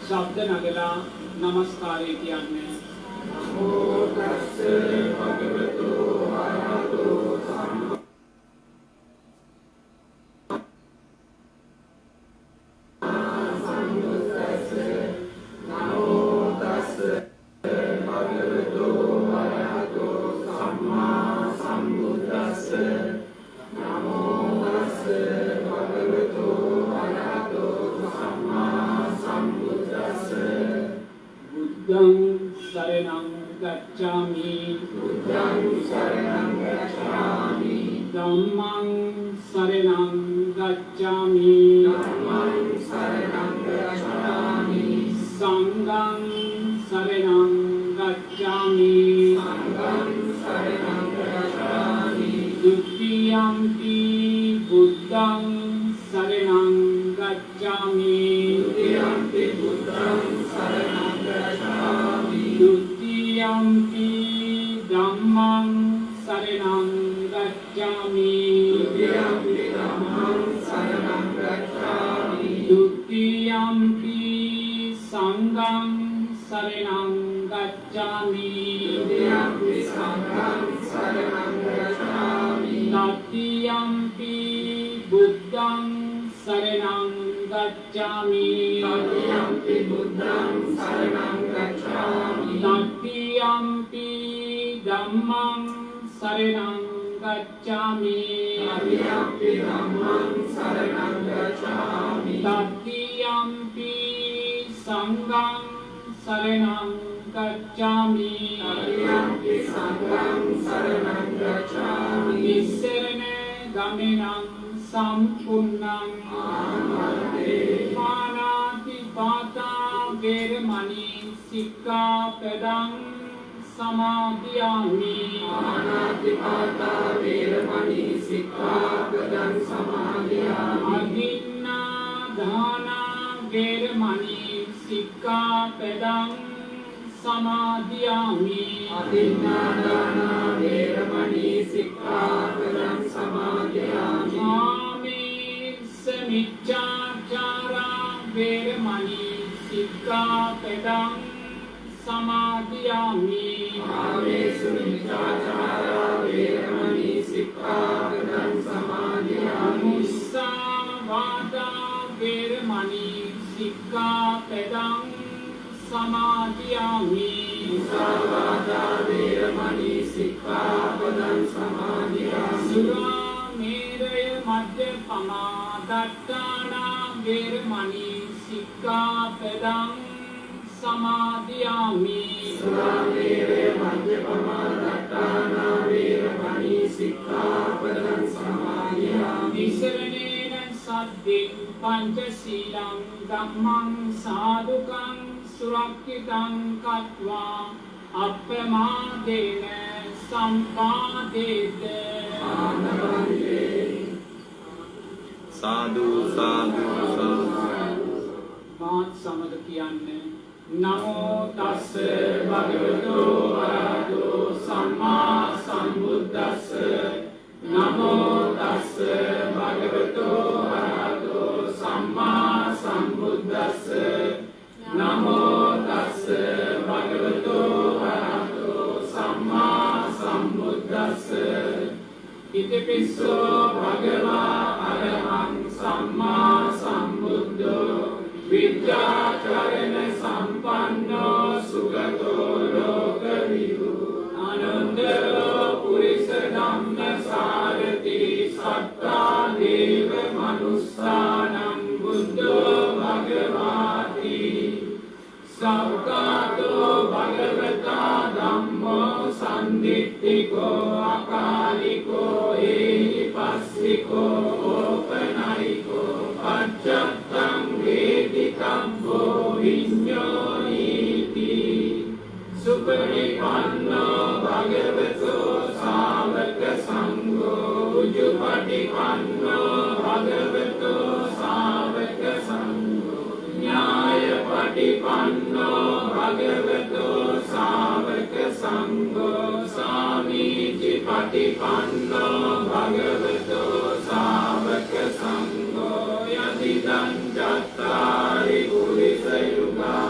शब्द नगला नमस्कारे කියන්නේ නමෝ තස්ස භගවතු අරහතෝ සම්මා සම්බුද්දස්ස නමෝ තස්ස භගවතු අරහතෝ සම්මා සම්බුද්දස්ස නමෝ තස්ස භගවතු අරහතෝ සම්මා සම්බුද්දස්ස බුද්ධං शरणं गच्छामि බුද්ධං शरणं गच्छामि धम्मं शरणं गच्छामि ධම්මං शरणं गच्छामि संघं शरणं गच्छामि සංඝං शरणं गच्छामि ဒုတိယံ पि बुद्धं शरणं गच्छामि ဒုတိယံ පි බුද්ධං शरणं गच्छामि ဒုတိယံ पि धम्मं शरणं गच्छामि ဒုတိယံ පි ධම්මං शरणं गच्छामि ဒုတိယံ पि संघं शरणं गच्छामि ဒုတိယံ පි සංඝං शरणं गच्छामि တတိယံ पि बुद्धं शरणं गच्छामि တတိယံ පි බුද්ධං शरणं गच्छामि တတိယံ पि धम्मं शरणं गच्छामि တတိယံ පි ධම්මං शरणं गच्छामि တတိယံ पि संघं शरणं गच्छामि တတိယံ පි සංඝං शरणं गच्छामि නිස්සරණ ගමනං සම්පූර්ණං ආමන්තේ පානාති පාතා වේරමණී සික්ඛාපදං සමාදියාමි ආනාතිපාතා වේරමණී සික්ඛාපදං සමාදියාමි අදින්නා දානා වේරමණී සික්ඛාපදං සමාදියාමි අදින්නාදානා වේරමණී සික්ඛාපදං සමාදියාමි ආමේස මිච්ඡාචාරා වේරමණී සික්ඛාපදං සමාදියාමි ආමේසු මිච්ඡාචාරා වේරමණී සික්ඛාපදං සමාදියාමි මුස්සාවාදා වේරමණී සික්ඛාපදං සමාදියාමි මුසාවාදා වේරමණී සික්ඛාපදං සමාදියාමි සුරාමේරය මජ්ජපමා දත්තානා වේරමණී සික්ඛාපදං සමාදියාමි සුරාමේරය මජ්ජපමා දත්තානා වේරමණී සික්ඛාපදං සමාදියාමි විසරණේන සද්දින් පංචශීලං ධම්මං සාදුකං සුරක්ෂිතං කତ୍වා අප්‍රමාදේන සම්පාදේත ආනන්දේ साधु साधु साधु මාත් සමග කියන්නේ නමෝ තස්ස භගවතු අරහතෝ සම්මා සම්බුද්දස්ස නමෝ තස්ස භගවතු අරහතෝ සම්මා සම්බුද්දස්ස නමෝ තස්ස භගවතු අරහතෝ සම්මා සම්බුද්දස්ස ඉතිපිස්සෝ භගවා අරහං සම්මා සම්බුද්ධෝ විද්‍යාචරණ සම්පන්නෝ සුගතෝ ලෝකවිදු ආනන්දෝ පුරිස ධම්ම සාරති සත්තා දේව මනුස්සානං බුද්ධෝ භගවාති සෞඛාතෝ භගවතා ධම්මෝ සම්දිත්තිකෝ අකාලිකෝ ඒහිපස්සිකෝ ඕපනයිකෝ පච්චත්තං වේදිකම්බෝ විඤ්ඤෝනීති සුපටිපන්නෝ භගවතෝ ශාවක සංඝෝ උජුපටිපන්නෝ භගවතෝ ශාවක සංඝෝ ඥායපටිපන්නෝ භගවතෝ ශාවක සංඝෝ සාමීචි පටිපන්නෝ භගවතෝ ශාවක සංඝෝ යදිදං චත්තාරි පුරිස යුගා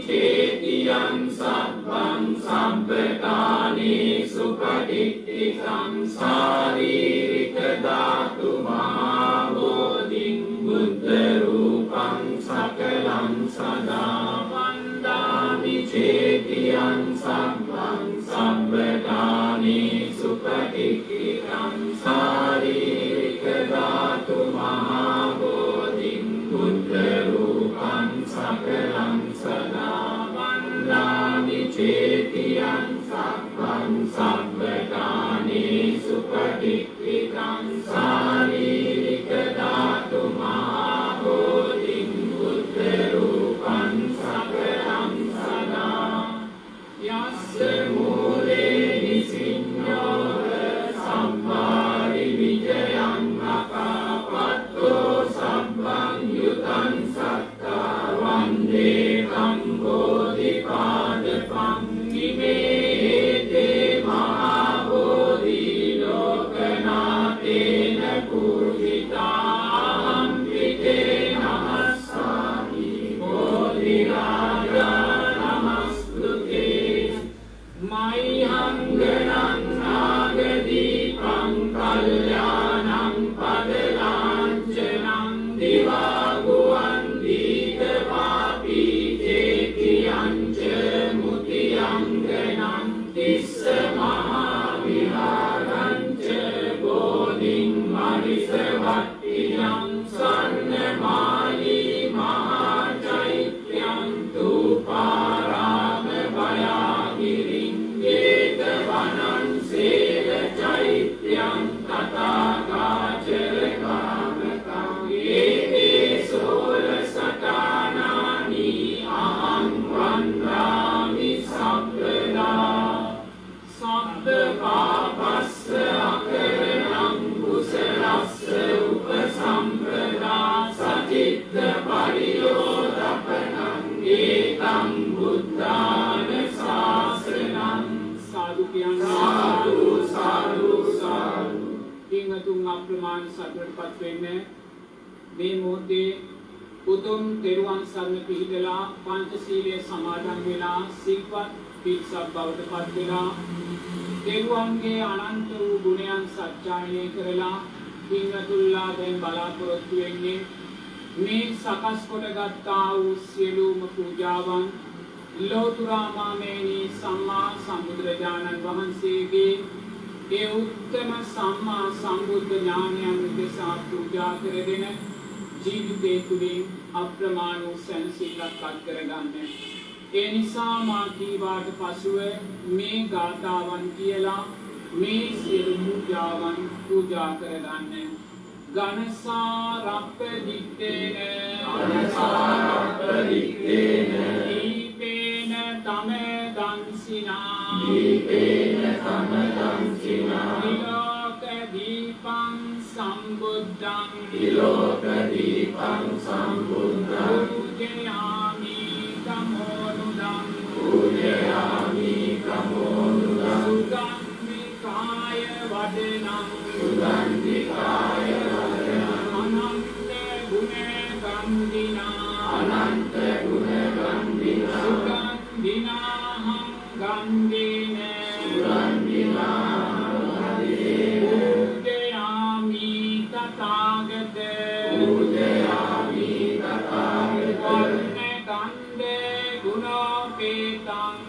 චේතියං සබ්බං සම්පකානී සුපටික්ඛිතං ශාරීරික ධාතු මහා බෝධිං බුද්ධ රූපං සකලං සදා වන්දාමි චේතියං සබ්බං සම්පකානී සුපටික්ඛිතං ශාරීරික ධාතු මහා බෝධිං බුද්ධ රූපං සකලං සදා වන්දාමි චේතියං සබ්බං සම්පකානී සුපටික්ඛිතං ශාරීරික ධාතු මහා බෝධිං බුද්ධ රූපං සකලං සදා යස්ස මූලේ නිසිඤ්ඤෝ සම්මාරි විජයං අකාපත්තෝ සබ්බං යුතං සත්තා වන්දේ කං බෝධිපාදපං ඉමේ මහා බෝධි ලෝකනාතේන පූජිතාං පිතේ නමස්සාමි බෝධි රාජා නමස්තුතේ මයිහංගනං නාගදීපං කල්යාණං පදලාංචනං දිවාගුවන් දීඝවාපි චේතියං ච මුතියංගනං තිස්ස මහා විහාරං ච බෝධිං මරිසවට්ටියං සන්නමාලී මහා චෛත්‍යං තුපාරාම භයාගිරිං ජේතවනං සේල චෛත්‍යං තථාගාචර කාමකං ඒතේ සෝල සඨානානි අහං වන්දාමි සම්පදා සබ්බ පාපස්ස අකරණං කුසලස්ස උපසම්පදා සචිත්ත පරියෝදපනං ඒතං බුද්ධාන ශාසනං සාදු කියන සාදු සාදු සාදු පින්වතුන් අප්‍රමාණ සතුටටපත් වෙන්න මේ මොහොතේ උතුම් තෙරුවන් සරණ පිහිටලා පංචශීලයේ සමාදන් වෙලා සිල්වත් පිරිසක් බවට පත් වෙලා තෙරුවන්ගේ අනන්ත වූ ගුණයන් සත්‍යයනය කරලා පින්වතුන්ලා දැන් බලාපොරොත්තු වෙන්නේ මේ සකස් කොටගත්තා වූ සියලුම පූජාවන් ලෝතුරා මාමේනී සම්මා සම්බුදුරජාණන් වහන්සේගේ ඒ උත්තම සම්මා සම්බුද්ධ ඥානයන් උදෙසා පූජා කරගෙන ජීවිතේ තුලින් අප්‍රමාණ වූ සැනසීමක් අත් කරගන්න. ඒ නිසා මා කීවාට පසුව මේ ගාථාවන් කියලා මේ සියලු පූජාවන් පූජා කරගන්න. ගණසාරප්ප දිත්තේන දීපේන තම දන්සිනා විලෝක දීපං සම්බුද්ධං පූජයාමි කමෝනුදං සුගන්ධිකාය වදනං අනන්ත ගුණ ගන්ධිනා සුගන්ධිනාහං ගන්ධේන පූජයාමි තථාගත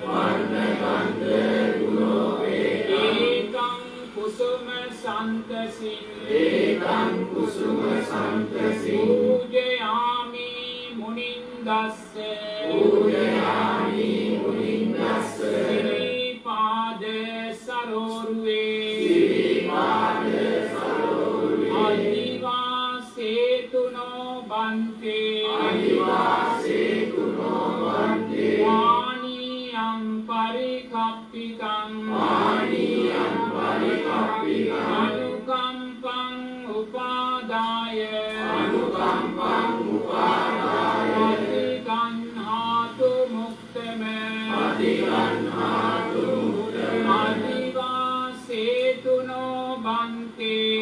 වර්ණ ගන්ධේ ගුණෝපේතං ඒකං කුසුම සන්තසින් පූජයාමි මුනින්දස්ස සිරිපාද සරෝරුවේ අදිවාසේතුනෝ බන්තේ වානියං පරිකප්පිකං අනුකම්පං උපාදාය අධිගන්හාතු මුක්තම අදිවාසේතුනෝ බන්තේ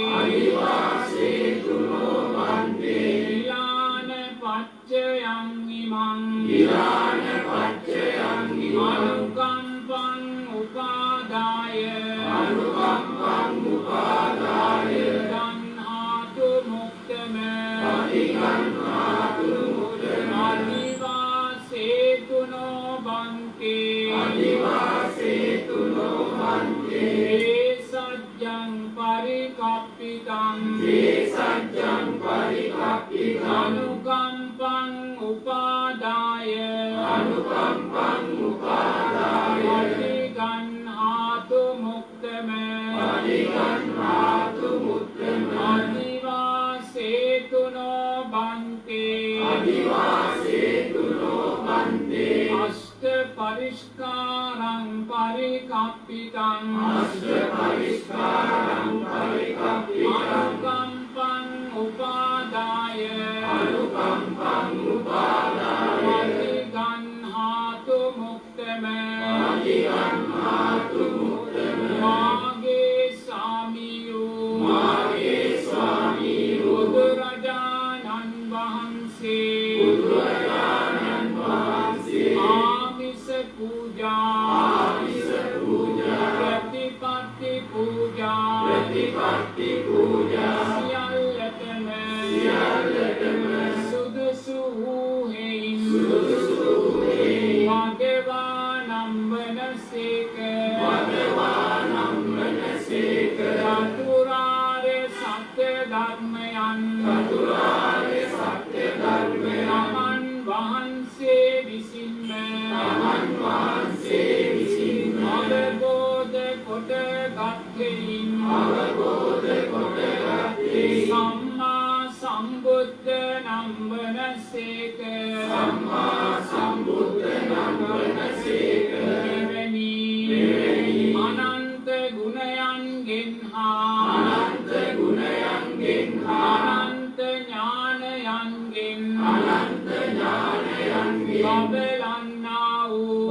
ඊලාන පච්චයං ඉමං අදිවාසේතු නොබන්තේ සජ්ජං පරිකප්පිතං සජ්ජං පරිකප්පිතං අනුකම්පං උපාදාය අනුකම්පං උපාදාය අධිගන්හාතු මුක්තම අධිගන්හාතු මුත්තම අදිවාසේතු නොබන්තේ අදිවාසේතු නොබන්තේ අෂ්ඨ පරිස්කාරං පරිකප්පිතං අෂ්ඨ පරිස්කාරං පරිකප්පිතං අනුකම්පං උපාදාය අනුකම්පං උපාදාය අධිගන්හාතු මුක්තම අධිගන්හාතු මුත්තම මාගේ සාමියෝ මාගේ ස්වාමීෝ බුදුරජාණන් වහන්සේ බුදුරජාණන් වහන්සේ ආමිස පූජා ආමිස පූජා ප්‍රතිපත්ති පූජා ප්‍රතිපත්ති පූජා සියල්ලටම සුදුසු වූ හේයින් භගවානම් වනසේක භගවානම් වනසේක චතුරාර්ය සත්‍ය ධර්මයන් චතුරාර්ය සත්‍ය ධර්මය තමන් වහන්සේ විසින්ම තමන් වහන්සේ විසින් අවබෝධ කොට ගත්හෙයින් අවබෝධ කොටගත්තේ සම්මා සම්බුද්ධ නම් වනසේක සම්මා සම්බුද්ධ නම් වනසේක මෙවැනි අනන්ත ගුණයන්ගෙන් හා අනන්ත ගුණයන්ගෙන් අනන්ත ඥානයන්ගෙන් අනන්ත ඥානයන්ගෙන් බබලන්නා වූ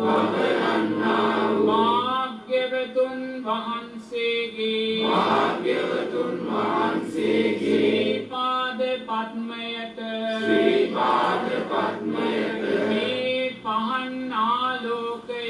භාග්‍යවතුන් වහන්සේගේ භාග්‍යවතුන් වහන්සේගේ ශ්‍රී පාද පද්මයට ශ්‍රී පාද පද්මයට මේ පහන් ආලෝකය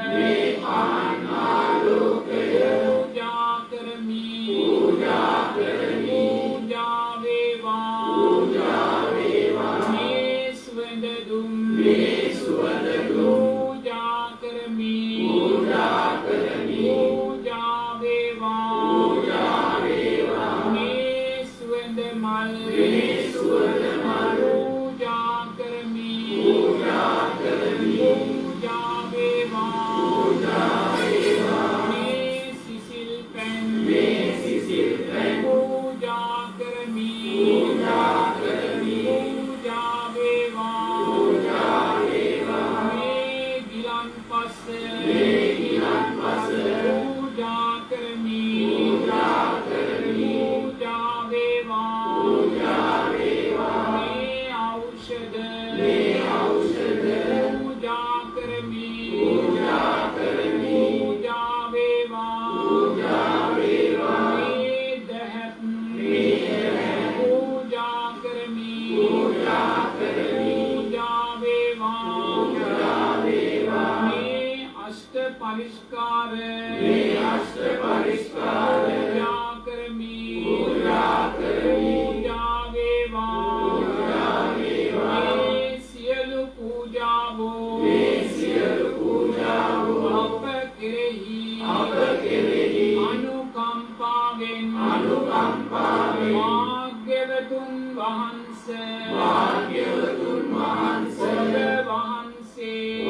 මේ පහන් ආලෝකය පූජා කරමි පූජා කරමි පූජා වේවා පූජා වේවා මේ සුවඳ දුම් මේ සුවඳ දුම් පූජා කරමි පූජා කරමි පූජා වේවා පූජා වේවා මේ සුවඳ මල් මේ සුවඳ මල් පූජා කරමි පූජා කරමි පූජා වේවා පූජා වේවා මේ සිසිල් පැන් මේ සිසිල් පැන් පූජා කරමි පූජා කරමි පූජා වේවා පූජා වේවා මේ ගිලන්පස මේ ගිලන්පස පූජා කරමි පූජා කරමි පූජා වේවා පූජා වේවා මේ ඖෂධ මේ ඖෂධ පූජා කරමි පූජා කරමි පූජා වේවා පූජා වේවා මේ දහත් මේ දහත් පූජා කරමි පූජා කරමි පූජා වේවා පූජා වේවා මේ අෂ්ඨ පරිස්කාර මේ අෂ්ඨ පරිස්කාර පූජා කරමි පූජා කරමි පූජා වේවා පූජා වේවා මේ සියලු පූජාවෝ මේ සියලු පූජාවෝ අප කෙරෙහි අප කෙරෙහි අනුකම්පාවෙන් අනුකම්පාවෙන් භාග්‍යවතුන් වහන්සේ භාග්‍යවතුන් වහන්සේ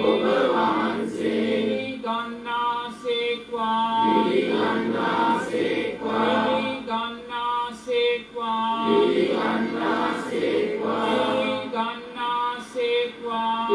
ඔබ වහන්සේ පිළිගන්නාසේක්වා පිළිගන්නාසේක්වා පිළිගන්නාසේක්වා පිළිගන්නාසේක්වා පිළිගන්නාසේක්වා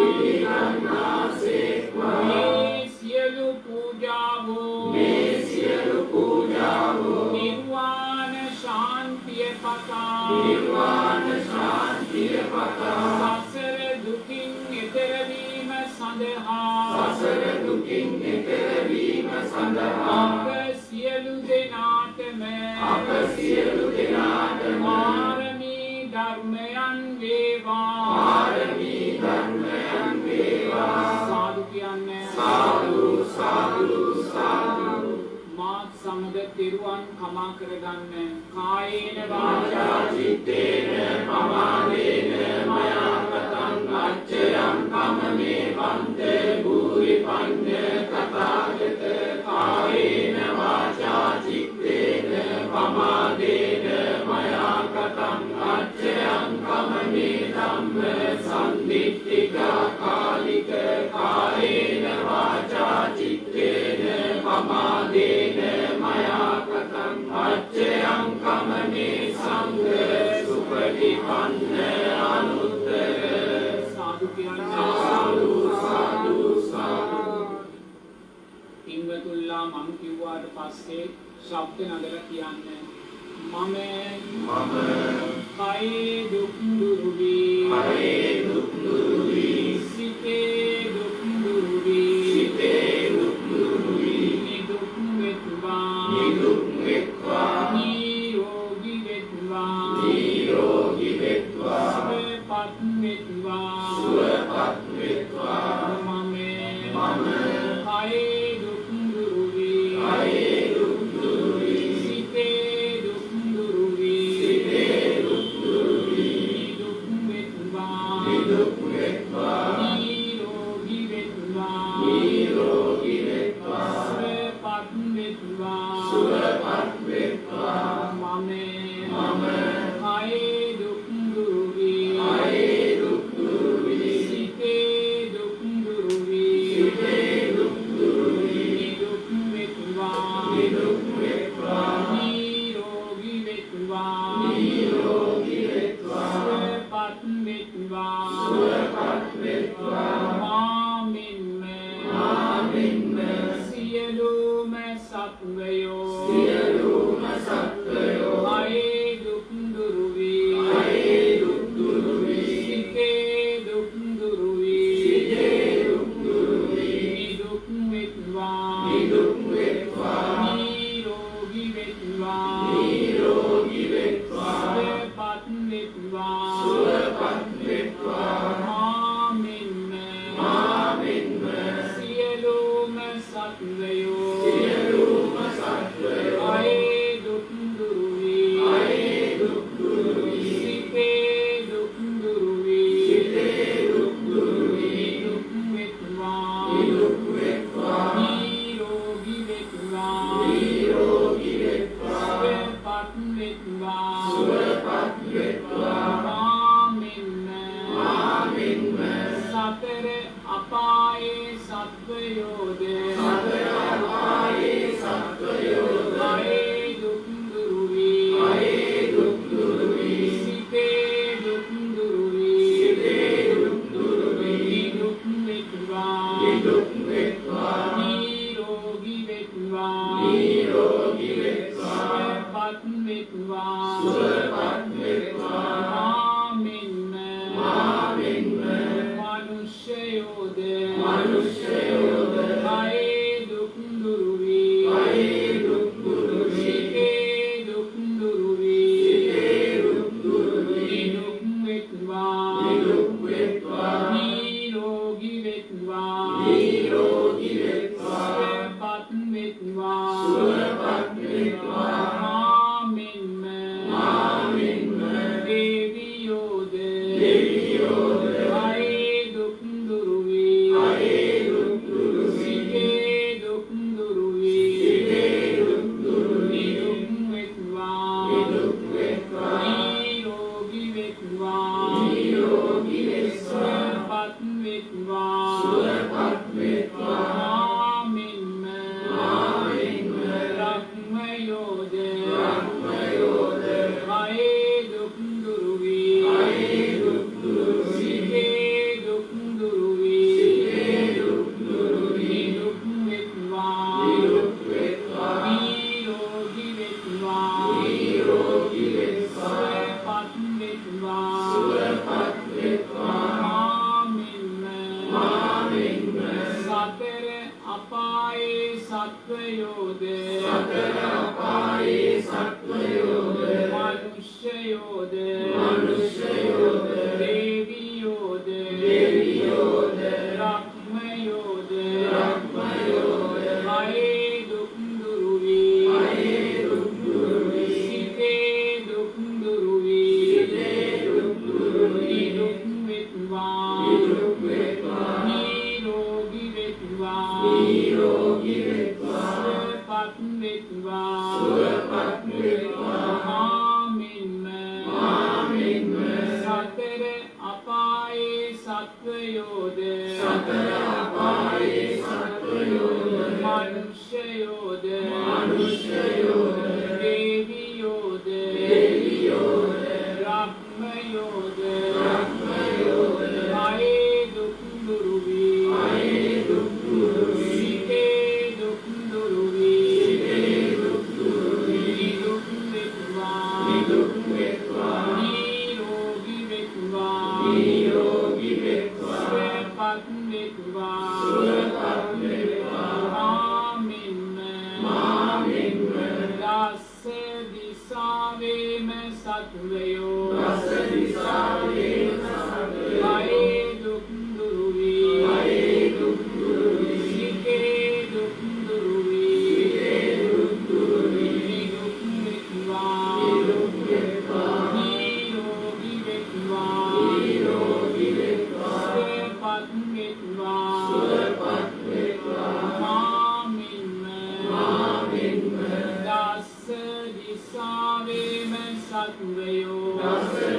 පිළිගන්නාසේක්වා මේ සියලු පූජාවෝ මේ සියලු පූජාවෝ නිර්වාණ ශාන්තිය පතා නිර්වාණ ශාන්තිය පතා සසර දුකින් ඈතර වීම සඳහා සසර දුකින් ඈතර වීම සඳහා අප සියලු දෙනාටම අප සියලු දෙනාටම පාරමී ධර්මයන් වේවා පාරමී ධර්මයන් වේවා සාදු කියන්නේ සාදු සාදු සාදු මාත් සමග තිරුවන් කමා කරගන්න කායේන වාචා චිත්තේන පමාදේන මයා කතං අච්චයං කමමේ වන්තේ භූරි පඤ්ඤ කත මං කිව්වාට පස්සේ ශබ්ද නගලා කියන්නේ මම කයේ දුක් දුරු වී සිතේ දුක් දුරු වී නිදුක් වෙත්වා නිරෝගී වෙත්වා සුවපත් වෙත්වා මම කයේ දුක් දුරු වී සිතේ දුක් දුරු වී නිදුක් වෙත්වා නිරෝගී වෙත්වා සුවපත් වෙත්වා මම කයේ දුක් දුරු වී සිතේ දුක් දුරු වී නිදුක් වෙත්වා නිරෝගී වෙත්වා සුවපත් වෙත්වා මාමින්ම සියලුම සත්වයෝ කයේ දුක් දුරු වී සිතේ දුක් දුරු වී නිදුක් වෙත්වා නිරෝගී වෙත්වා සුවපත් වෙත්වා මාමින්ම සියලුම සත්වයෝ කයේ දුක් දුරු වී සිතේ දුක් දුරු වී නිදුක් වෙත්වා නිරෝගී වෙත්වා සුවපත් වෙත්වා මාමින්ම සතර අපායේ සත්වයෝද කයේ දුක් දුරු වී සිතේ දුක් දුරු වී නිදුක් වෙත්වා නිරෝගී වෙත්වා සුවපත් වෙත්වා මාමින්ම මනුෂ්‍යයෝද කයේ දුක් දුරු වී සිතේ දුක් දුරු වී නිදුක් වෙත්වා නිරෝගී වෙත්වා සුවපත් වෙත්වා මාමින්ම දේවියෝද කයේ දුක් දුරු වී සිතේ දුක් දුරු වී නිදුක් වෙත්වා නිරෝගී වෙත්වා සුවපත් වෙත්වා මාමින්ම රක්මයෝද කයේ දුක් දුරු වී සිතේ දුක් දුරු වී නිදුක් වෙත්වා නිරෝගී වෙත්වා සුවපත් වෙත්වා මාමින්ම සතර අපායේ සත්වයෝද මනුෂ්‍යයෝද දේවියෝද රක්මයෝද කයේ දුක් දුරු වී සිතේ දුක් දුරු වී නිදුක් වෙත්වා නිරෝගී වෙත්වා සුවපත් වෙත්වා මාමින්ම සතර අපායේ සත්වයෝද මනුෂ්‍යයෝද දේවියෝද රක්මයෝද කයේ දුක් දුරු වී සිතේ දුක් දුරු වී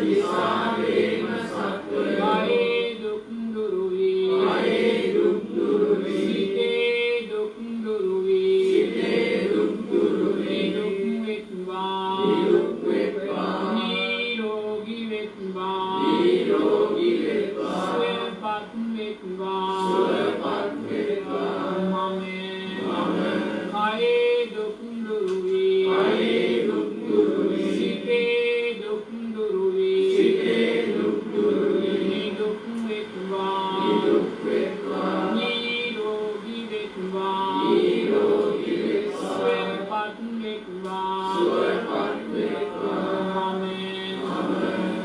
විසාරේන සත්වයෝ කායේ දුක් දුරු වේ කායේ දුක් දුරු වේ සිතේ දුක් දුරු වේ සිතේ දුක් දුරු වේ දුක් වෙත්වා නිරුක් වෙත්වා නිරෝගී වෙත්වා නිරෝගී වෙත්වා සුවපත් වෙත්වා සුවපත් වෙත්වා මම කායේ දුක් දුරු වේ කායේ දුක් දුරු වේ සිතේ දුක් දුරු වේ සිතේ දුක් දුරු වේ නිදුක් වෙත්වා නිරුක් වෙත්වා නිරෝගී වෙත්වා නිරෝගී වෙත්වා සුවපත් වෙත්වා සුවපත් වෙත්වා මම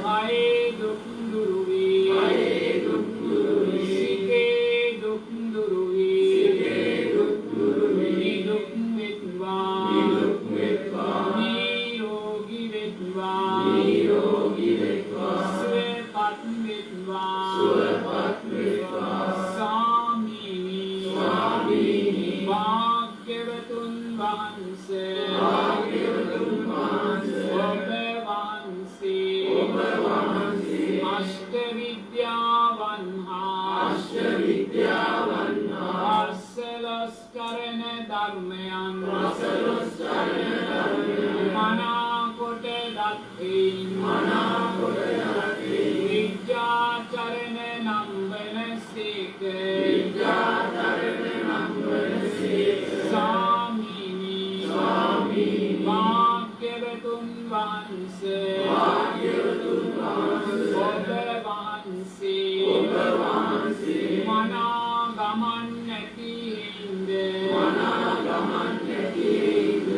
කායේ දුක් දුරු වේ කායේ දුක් දුරු වේ සිතේ දුක් දුරු වේ සිතේ දුක් දුරු වේ නිදුක් වෙත්වා නිරුක් වෙත්වා නිරෝගී වෙත්වා නිරෝගී වෙත්වා සුවපත් වෙත්වා සුවපත් වෙත්වා ස්වාමීනි ස්වාමීනි භාග්‍යවතුන් වහන්සේ භාග්‍යවතුන් වහන්සේ ඔබ වහන්සේ ඔබ වහන්සේ අෂ්ට විද්‍යාවන් හා අෂ්ට විද්‍යාවන් හා අසලස් කරන ධර්මයන් අසලස් කරන ධර්මයන් මනාකොට දත්ෙයින් මනාකොට දත්ෙයින් විද්‍යාචරණ නම් වනසේක විද්‍යාචරණ නම් වනසේක ස්වාමීනි ස්වාමීනි භාග්‍යවතුන් වහන්සේ භාග්‍යවතුන් වහන්සේ ඔබ වහන්සේ ඔබ වහන්සේ මනා ගමන් නැති හින්ද මනා ගමන් නැති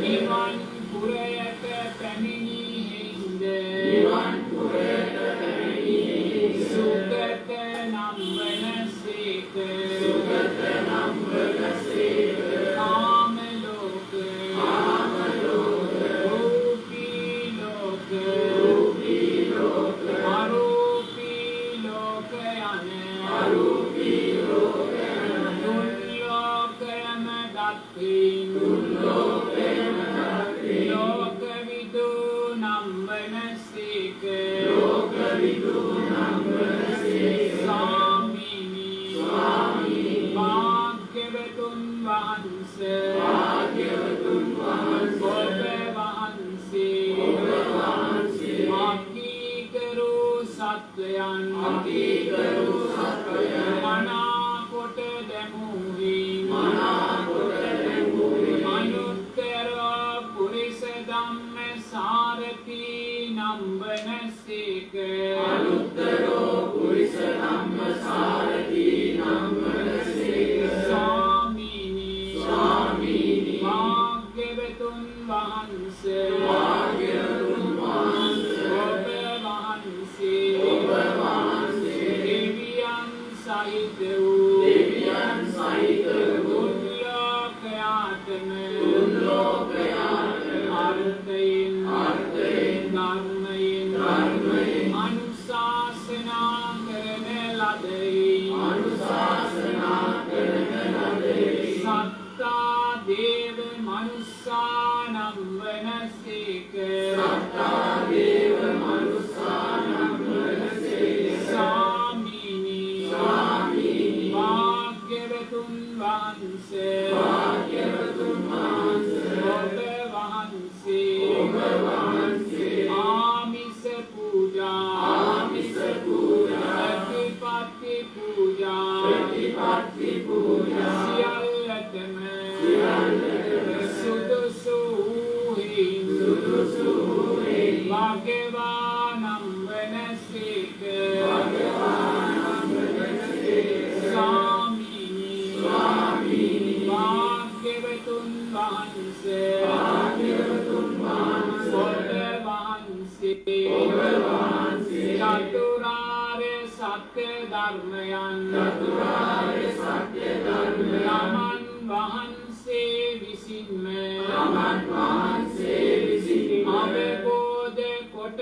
නිවන් පුරයට පැමිණි හින්ද නිවන් පුරයට පැමිණි සුගත නම් වනසේක සුගත නම් වනසේක කාම ලෝක කාම ලෝක රූපී ලෝක රූපී ලෝක අරූපී ලෝක යන අරූපී ලෝක තුන් ලෝකයම දත්ෙයින් ලෝකයම දත්ෙයින් ලෝක විදු නම් වනසේක ලෝක විදු නම් වනසේක ස්වාමීනි ස්වාමීනි භාග්‍යවතුන් වහන්සේ භාග්‍යවතුන් වහන්සේ ඔබ වහන්සේ ඔබ වහන්සේ අකීකරු සත්වයන් අකීකරු සත්වයන් මනාකොට දැමුවින් මනාකොට දැමුවින් අනුත්තර පුරිස ධම්ම සාරති නම් වනසේක අනුත්තරෝ පුරිස ධම්ම සාරති නම් වනසේක ස්වාමීනි ස්වාමීනි භාග්‍යවතුන් වහන්සේ භාග්‍යවතුන් වහන්සේ ඔබ වහන්සේ ඔබ වහන්සේ දෙවියන් සහිත වූ දෙවියන් සහිත වූ තුන්ලෝකයාටම තුන්ලෝකයාටම අර්ථයෙන් ධර්මයෙන් අනුශාසනා කරන ලදයි අනුශාසනා කරන ලදේ සත්තා දේව මනුස්සානම් වනසේක සත්තා දේව මනුස්සානම් වනසේක ස්වාමීනි ස්වාමීනි භාග්‍යවතුන් වහන්සේ භාග්‍යවතුන් වහන්සේ ඔබ වහන්සේ ඔබ වහන්සේ ආමිස පූජා ආමිස පූජා ප්‍රතිපත්ති පූජා ප්‍රතිපත්ති පූජා සියල්ලටම සියල්ලටම සුදුසු වූහින් සුදුසු වූහින් භාග්‍යවානම් වනසේක භාග්‍යවානම් වනසේක ස්වාමීනි ස්වාමීනි භාග්‍යවතුන් වහන්සේ භාග්‍යවතුන් වහන්සේ ඔබ වහන්සේ ඔබ වහන්සේ චතුරාර්ය සත්‍ය ධර්මයන් චතුරාර්ය සත්‍ය ධර්මයන් තමන් වහන්සේ විසින්ම තමන් වහන්සේ විසින් අවබෝධ කොට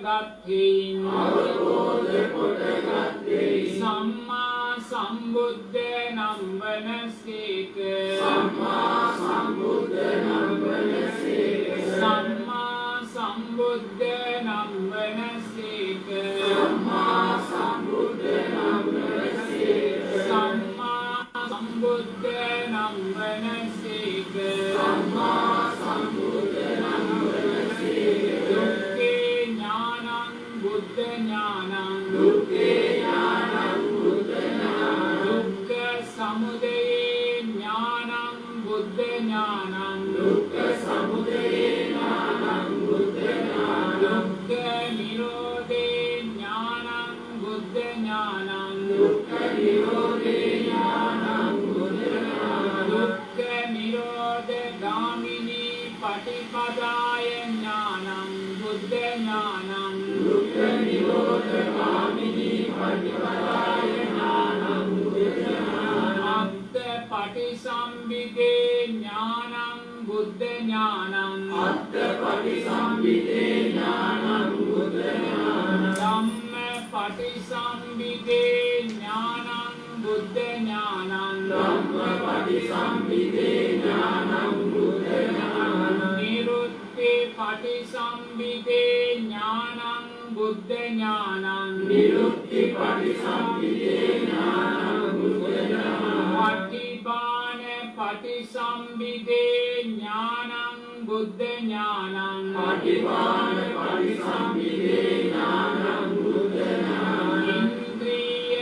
ගත්හින් අවබෝධ කොට ගත්තේ සම්මා සම්බුද්ධ නම් වනසේක සම්මා සම්බුද්ධ නම් වනසේක සම්මා සම්බුද්ධ නම් වනසේක සම්බුද්ධ නම් වනසේක සම්මා සම්බුද්ධ නම් වනසේක දුක්ඛේ ඥානං බුද්ධ ඥානං දුක්ඛේ ඥානං බුද්ධ ඥානං දුක්ඛ සමුදය ඥානං බුද්ධ ඥානං දුක්ඛ සමුදය ඥානං බුද්ධ ඥානං දුක්ඛ නිරෝධේ ඥානං බුද්ධ ඥානං දුක්ඛ නිරෝධේ ඥානං බුද්ධ ඥානං දුක්ඛ නිරෝධ ගාමිනී පටිපදාය ඥානං බුද්ධ ඥානං දුක්ඛ නිරෝධ ගාමිනී පටිපදාය ඥානං බුද්ධ ඥානං අත්ථ පටිසම්භිදේ ඥානං බුද්ධ ඥානං අත්ථ පටිසම්භිදේ ඥානං බුද්ධ ඥානං ධම්ම පටිසම්භිදේ ඥානං බුද්ධ ඥානං ධම්ම පටිසම්භිදේ ඥානං බුද්ධ ඥානං නිරුක්ති පටිසම්භිදේ ඥානං බුද්ධ ඥානං නිරුක්ති පටිසම්භිදේ ඥානං බුද්ධ ඥානං පටිභාන පටිසම්භිදේ ඥානං බුද්ධ ඥානං පටිභාන පටිසම්භිදේ ඥානං බුද්ධ ඥානං ඉන්ද්‍රිය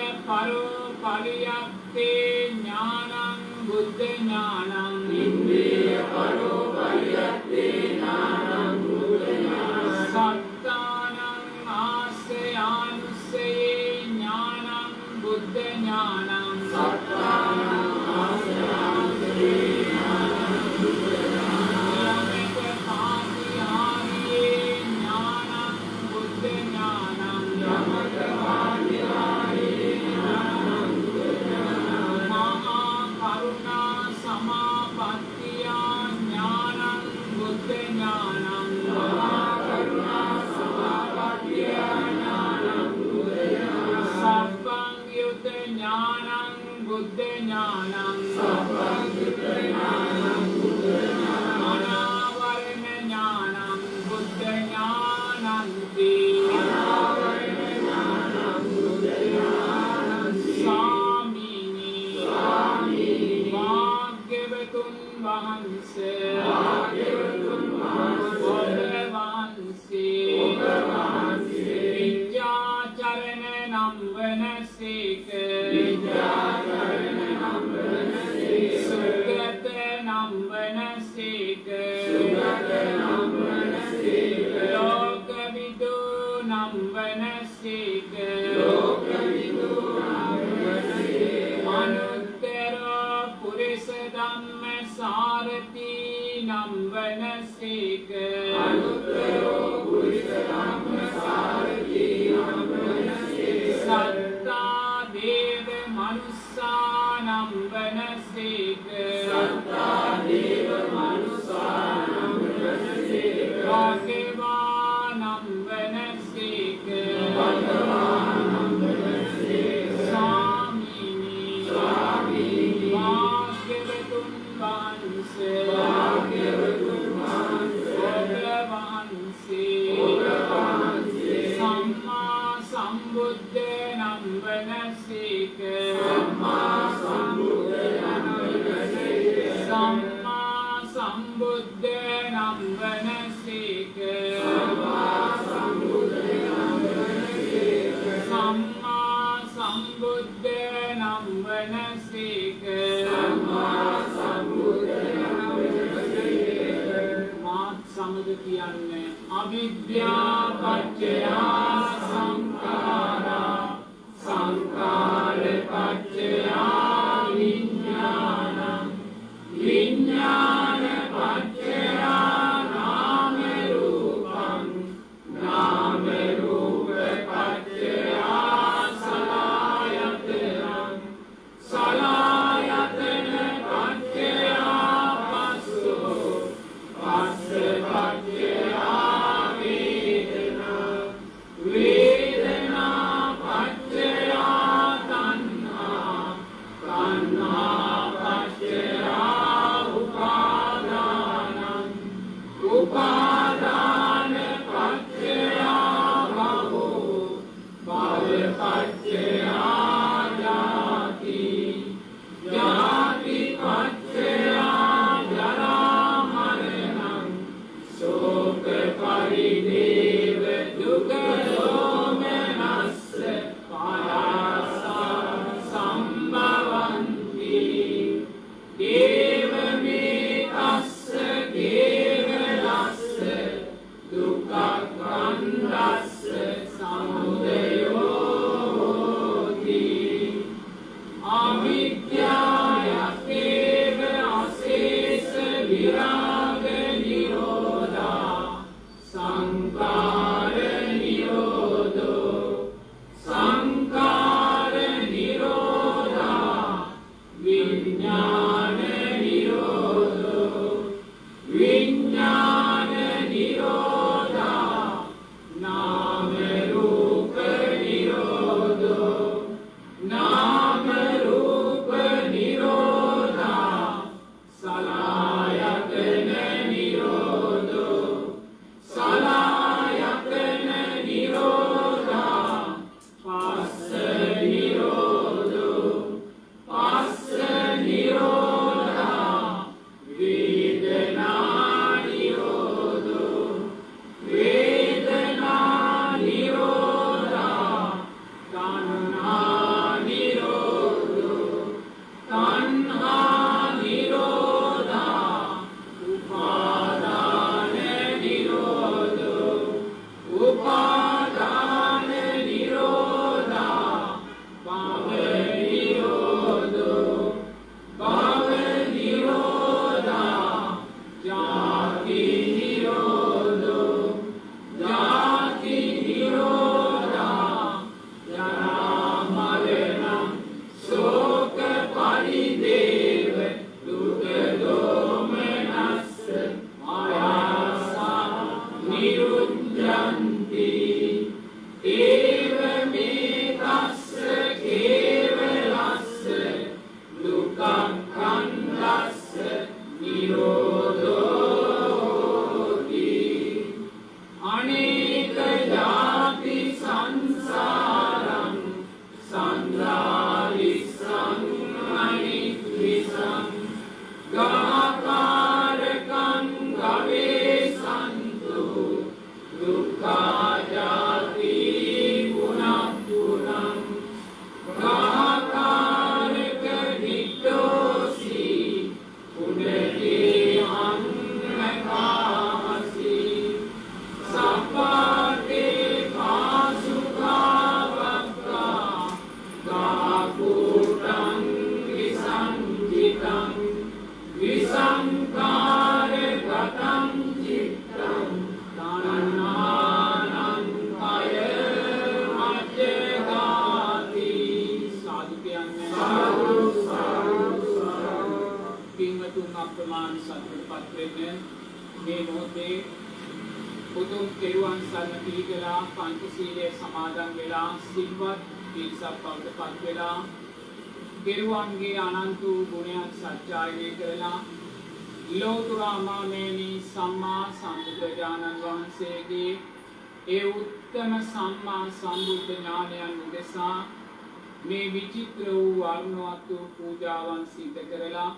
පරියප්තේ ඥානං බුද්ධ ඥානං ඉන්ද්‍රිය පරියප්තේ ඥානං බුද්ධ ඥානං සත්තානං ආස්යානුස්සයේ ඥානං බුද්ධ ඥානං සත්තානං ආශ්‍රයාන්තේ ඥානං බුද්ධ ඥානං යමක පාතිහාරියේ ඥානං බුද්ධ ඥානං යමක වාදියායේ ඥානං බුද්ධ ඥානං මහා කරුණා සමාපත්තියා ඥානං බුද්ධ ඥානං මහා කරුණා සමාපත්තිය ඥානං බුද්ධ ඥානං සබ්බං යුත ඥානං බුද්ධ ඥානං සබ්බං යුත ඥානං බුද්ධ ඥානං අනාවරණ ඥානං බුද්ධ ඥානන්ති අනාවරණ ඥානං බුද්ධ ඥානං ස්වාමීනි ස්වාමීනි භාග්‍යවතුන් වහන්සේ භාග්‍යවතුන් වහන්සේ ඔබ වහන්සේ ඔබ වහන්සේ විද්‍යාචරණ නම් වනසේක විද්‍යාචරණ නම් වනසේක සුගත නම් වනසේක සුගත නම් වනසේක ලෝකවිදු නම් වනසේක ලෝකවිදු නම් වනසේක අනුත්තර පුරිස ධම්ම සාරති නම් වනසේක අනුත්තරෝ පුරිස ධම්ම සාරති නම් වනසේක සත්තා දේව මනුස්සා නම් වනසේක සත්තා දේව මනුස්සා නම් වනසේක භාග්‍යවා නම් වනසේක භගවා නම් වනසේක ස්වාමීනි ස්වාමීනි භාග්‍යවතුන් වහන්සේ භාග්‍යවතුන් වහන්සේ ඔබ වහන්සේ ඔබ වහන්සේ සම්මා සම්බුද්ධ නම් වනසේක සම්මා සම්බුද්ධ නම් වනසේක සම්මා සම්බුද්ධ නම් වනසේක සම්මා සම්බුද්ධ නම් වනසේක සම්මා සම්බුද්ධ නම් වනසේක සම්මා සම්බුද්ධ නම් වනසේක මාත් සමග කියන්නේ අවිද්‍යා පත්‍ය සංඛාරා සංඛාර පත්‍ය විඥානං විඥාන පත්‍ය නාම රූපං නාම රූප පත්‍ය සලආයතනං සලආයතන පත්‍ය පස්සෝ පස්ස පත්‍ය වේදනා නිරෝධෝති අනේක ජාති සංසාරං සංඝාරිසං අනිත්‍රිසං ගාකාරකං ගවේසන්තු දුක්ඛා ජාති පුනප්පුනං ගාකාරක නිට්ඨෝසි පුනේති අන්නකාමසි සප්පාතේ කාසුඛාවක්ඛා ගාකුටං විසංජිතං විසංකාර ගතං චිත්තං දානනානං කය මච්චගාති සාදු කියන්නේ සාදු සාදු පින්වතුන් අප්‍රමාණ සත්‍යපත් වෙන්නේ මේ මොහොතේ උතුම් කෙරුවන් සරණ පිළිගලා පංචශීලයේ සමාදන් වෙලා සිල්වත් පිරිසක් බවට පත් වෙලා කෙරුවන්ගේ අනන්ත වූ ගුණයන් සත්‍යය කරලා ලෝතුරා මාමේනි සම්මා සම්බුදුරජාණන් වහන්සේගේ ඒ උත්තම සම්මා සම්බුද්ධ ඥානයන් උදෙසා මේ විචිත්‍ර වූ වර්ණවත් වූ පූජාවන් සිදු කරලා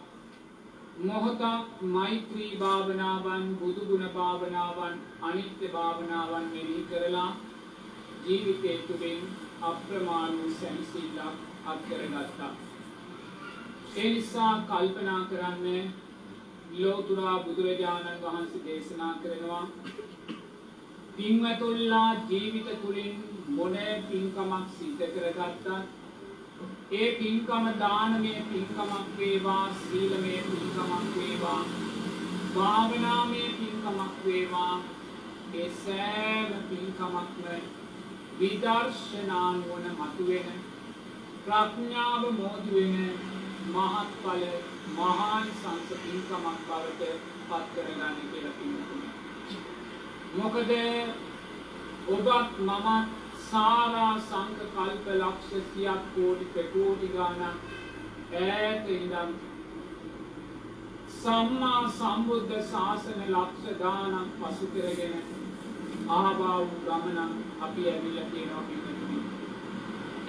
මොහොතක් මෛත්‍රී භාවනාවන් බුදු ගුණ භාවනාවන් අනිත්‍ය භාවනාවන් මෙහි කරලා ජීවිතයේ තුලින් අප්‍රමාණ වූ සැනසීමක් අත්කරගත්තා. ඒ නිසා කල්පනා කරන්නේ ලෝතුරා බුදුරජාණන් වහන්සේ දේශනා කරනවා පින්වතුන්ලා ජීවිත තුලින් මොනේ පින්කමක් සිද්ධ කරගත්තත් ඒ පින්කම දානමය පින්කමක් වේවා සීලමය පින්කමක් වේවා භාවනාමය පින්කමක් වේවා ඒ සෑම පින්කමක්ම විදර්ශනා නුවණ මතුවෙන ප්‍රඥාව මෝදි වෙන මහත්ඵල මහාන් සංස පින්කමක් බවට පත් කරගන්න කියලා පින්තුනේ. මොකද ඔබත් මමත් සාරා සංක කල්ප ලක්ෂ සියක් කෝටි ප්‍රකෝටි ගානක් ඈත ඉඳන් සම්මා සම්බුද්ධ ශාසන ලක්ෂ ගානක් පසු කරගෙන ආවා වූ ගමන අපි ඇවිල්ලා තියෙනවා පින්තුනේ.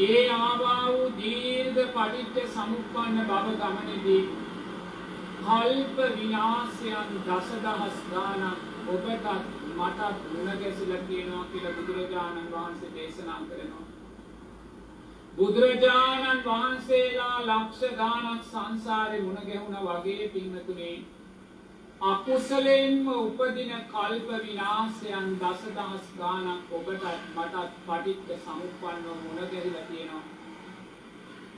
ඒ ආවා වූ දීර්ඝ පටිච්ච සමුප්පන්න භව ගමනේදී කල්ප විනාශයන් දසදහස් ගානක් ඔබටත් මටත් මුණ ගැසිලා තියෙනවා කියලා බුදුරජාණන් වහන්සේ දේශනා කරනවා. බුදුරජාණන් වහන්සේලා ලක්ෂ ගානක් සංසාරේ මුණ ගැහුණා වගේ පින්තුනේ අකුසලයෙන්ම උපදින කල්ප විනාශයන් දසදහස් ගානක් ඔබටත් මටත් පටිච්ච සමුප්පන්නව මුණ ගැහිලා තියෙනවා.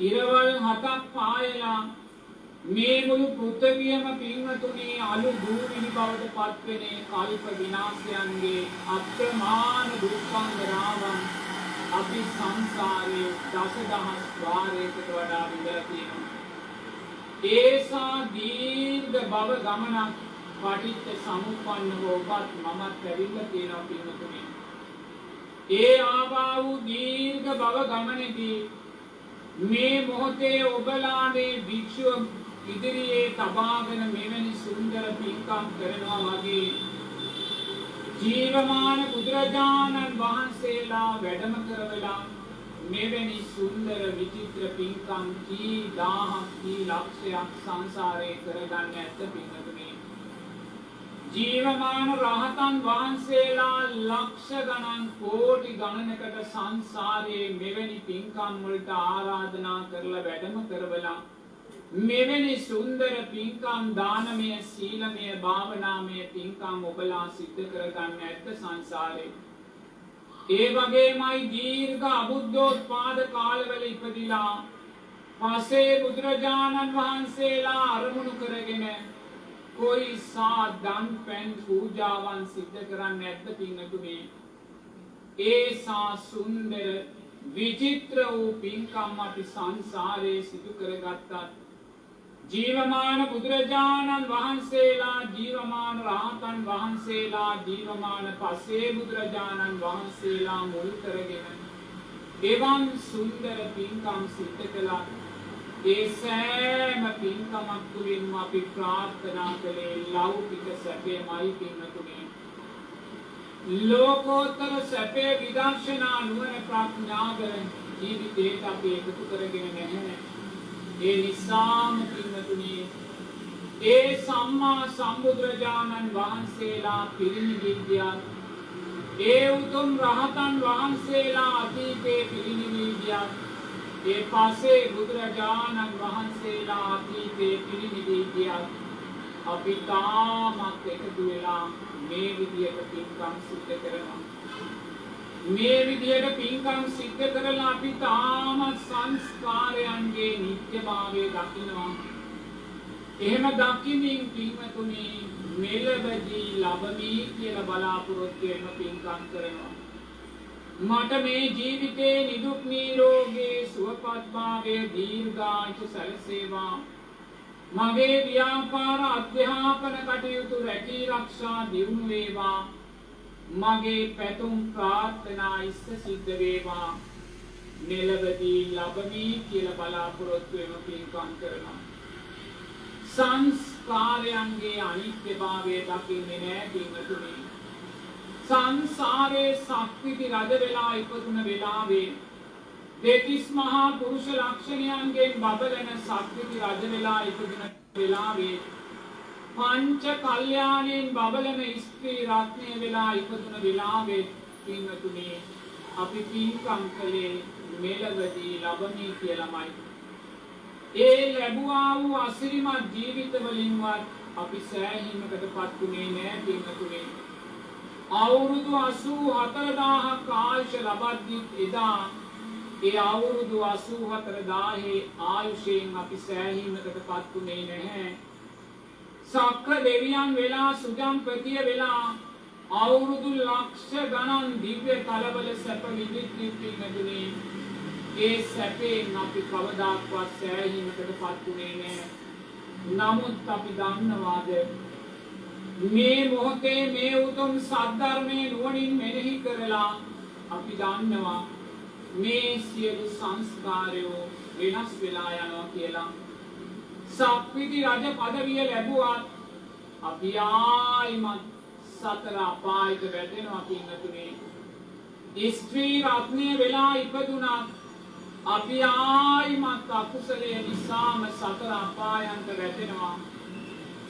ඉරවල් 7ක් පායලා මේ මුළු පෘථිවියම පින්වතුනේ අලු දූවිලි බවට පත්වෙනේ කල්ප විනාශයන්ගේ අප්‍රමාණ දුක්ඛංගරාවන් අපි සංසාරයේ දසදහස් වාරයකට වඩා විඳලා තියෙනවා. ඒසා දීර්ඝ භව ගමනක් පටිච්ච සමුප්පන්නව ඔබත් මමත් ඇවිල්ලා තියෙනවා පින්වතුනේ. ඒ ආවා වූ දීර්ඝ භව ගමනේදී මේ මොහොතේ ඔබලා මේ භික්ෂුව ඉදිරියේ තබාගෙන මෙවැනි සුන්දර පින්කම් කරනවා වගේ ජීවමාන බුදුරජාණන් වහන්සේලා වැඩම කරවලා මෙවැනි සුන්දර විචිත්‍ර පින්කම් කී දහහක් කී ලක්ෂයක් සංසාරේ කරගන්න ඇත්ත පින්වතුනි. ජීවමාන රහතන් වහන්සේලා ලක්ෂ ගණන් කෝටි ගණනකට සංසාරේ මෙවැනි පින්කම් වලට ආරාධනා කරලා වැඩම කරවලා මෙවැනි සුන්දර පින්කම් දානමය සීලමය භාවනාමය පින්කම් ඔබලා සිද්ධ කරගන්න ඇත්ත සංසාරේ. ඒ වගේමයි දීර්ඝ අබුද්ධෝත්පාද කාලවල ඉපදිලා පසේ බුදුරජාණන් වහන්සේලා අරමුණු කරගෙන कोई सा दान पैन पूजावान सिद्ध करන්නේ නැද්ද පින්තුනේ? ඒ සා සුන්දර විචිත්‍ර වූ පින්කම් අපි සංසාරේ සිදු කරගත්තා. ජීවමාන බුදුරජාණන් වහන්සේලා, ජීවමාන රහතන් වහන්සේලා, ජීවමාන පසේ බුදුරජාණන් වහන්සේලා මුල් කරගෙන එවන් සුන්දර පින්කම් සිද්ධ කළා. ඒ සෑම පින්කමක් තුළින්ම අපි ප්‍රාර්ථනා කළේ ලෞකික සැපයමයි පින්වතුනි. ලෝකෝත්තර සැපේ විදර්ශනා නුවණ ප්‍රඥාව ජීවිතයට අපි එකතු කරගෙන නැහැ. ඒ නිසාම පින්වතුනි ඒ සම්මා සම්බුදුරජාණන් වහන්සේලා පිරිනිවිදියා ඒ උතුම් රහතන් වහන්සේලා අතීතේ පිරිනිවිදියා ඒ පස්සේ බුදුරජාණන් වහන්සේලා අතීතේ පිරිනිවිදියා අපි තාමත් එකතු වෙලා මේ විදියට පින්කම් සිද්ධ කරනවා. මේ විදියට පින්කම් සිද්ධ කරලා අපි තාමත් සංස්කාරයන්ගේ නිත්‍යභාවය දකිනවා. එහෙම දකිමින් පින්වතුනි මෙලොවදී ලබමි කියලා බලාපොරොත්තු වෙන පින්කම් කරනවා. මට මේ ජීවිතේ නිදුක් නිරෝගී සුවපත්භාවය දීර්ඝායුෂ සැලසේවා. මගේ ව්‍යාපාර අධ්‍යාපන කටයුතු රැකී රක්ෂා දියුණු වේවා. මගේ පැතුම් ප්‍රාර්ථනා ඉෂ්ට සිද්ධ වේවා. මෙලොවදී ලබමි කියලා බලාපොරොත්තු වෙන පින්කම් කරනවා. සංස්කාරයන්ගේ අනිත්‍යභාවය දකින්නේ නැහැ පින්වතුනි. සංසාරේ සක්විති රජ වෙලා ඉපදුන වෙලාවේ දෙතිස් මහා පුරුෂ ලක්ෂණයන්ගෙන් බබලන සක්විති රජ වෙලා ඉපදුන වෙලාවේ පංච කල්යාණයෙන් බබලන ස්ත්‍රී රත්නය වෙලා ඉපදුන වෙලාවේ පින්වතුනි අපි පින්කම් කළේ මෙලොවදී ලබමි කියලාමයි. ඒ ලැබුවා වූ අසිරිමත් ජීවිත වලින්වත් අපි සෑහීමකටපත් වුණේ නැහැ පින්වතුනි. අවුරුදු 84000ක් ආයුෂ ලබද්දී එදා ඒ අවුරුදු 84000 ආයුෂයෙන් අපි සෑහීමකටපත් වුණේ නැහැ. සක්‍ර දෙවියන් වෙලා සුජම්පතිය වෙලා අවුරුදු ලක්ෂ ගණන් දිව්‍ය කලබල සැප විඳිද්දී පින්වතුනි ඒ සැපෙන් අපි කවදාක්වත් සෑහීමකටපත් වුණේ නැහැ. නමුත් අපි දන්නවාද මේ මොහොතේ මේ උතුම් සද්ධර්මයේ නුවණින් මෙනෙහි කරලා අපි දන්නවා මේ සියලු සංස්කාරයෝ වෙනස් වෙලා යනවා කියලා. සක්විති රජ පදවිය ලැබුවත් අපි ආයිමත් සතර අපායට වැටෙනවා පින්වතුනි. ස්ත්‍රී රත්නය වෙලා ඉපදුණා අපි ආයිමත් අකුසලයේ නිසාම සතර අපායන්ට වැටෙනවා.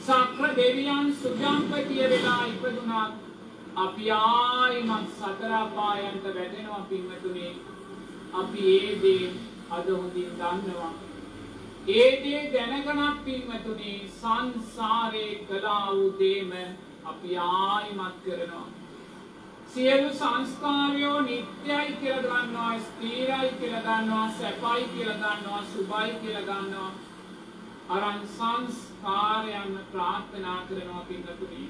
සක්‍ර දෙවියන් සුජම්පතිය වෙලා ඉපදුණා අපි ආයිමත් සතර අපායන්ට වැටෙනවා පින්වතුනි. අපි ඒ දේ අද හොඳින් දන්නවා. ඒ දේ දැනගනත් පින්වතුනි සංසාරේ කළා වූ දේම අපි ආයිමත් කරනවා. සියලු සංස්කාරයෝ නිට්ටයයි කියලා ගන්නවා, ස්ථිරයි කියලා ගන්නවා, සැපයි කියලා ගන්නවා, සුභයි කියලා ගන්නවා. අරන් සංස්කාරයන් ප්‍රාර්ථනා කරනවා පින්වතුනි.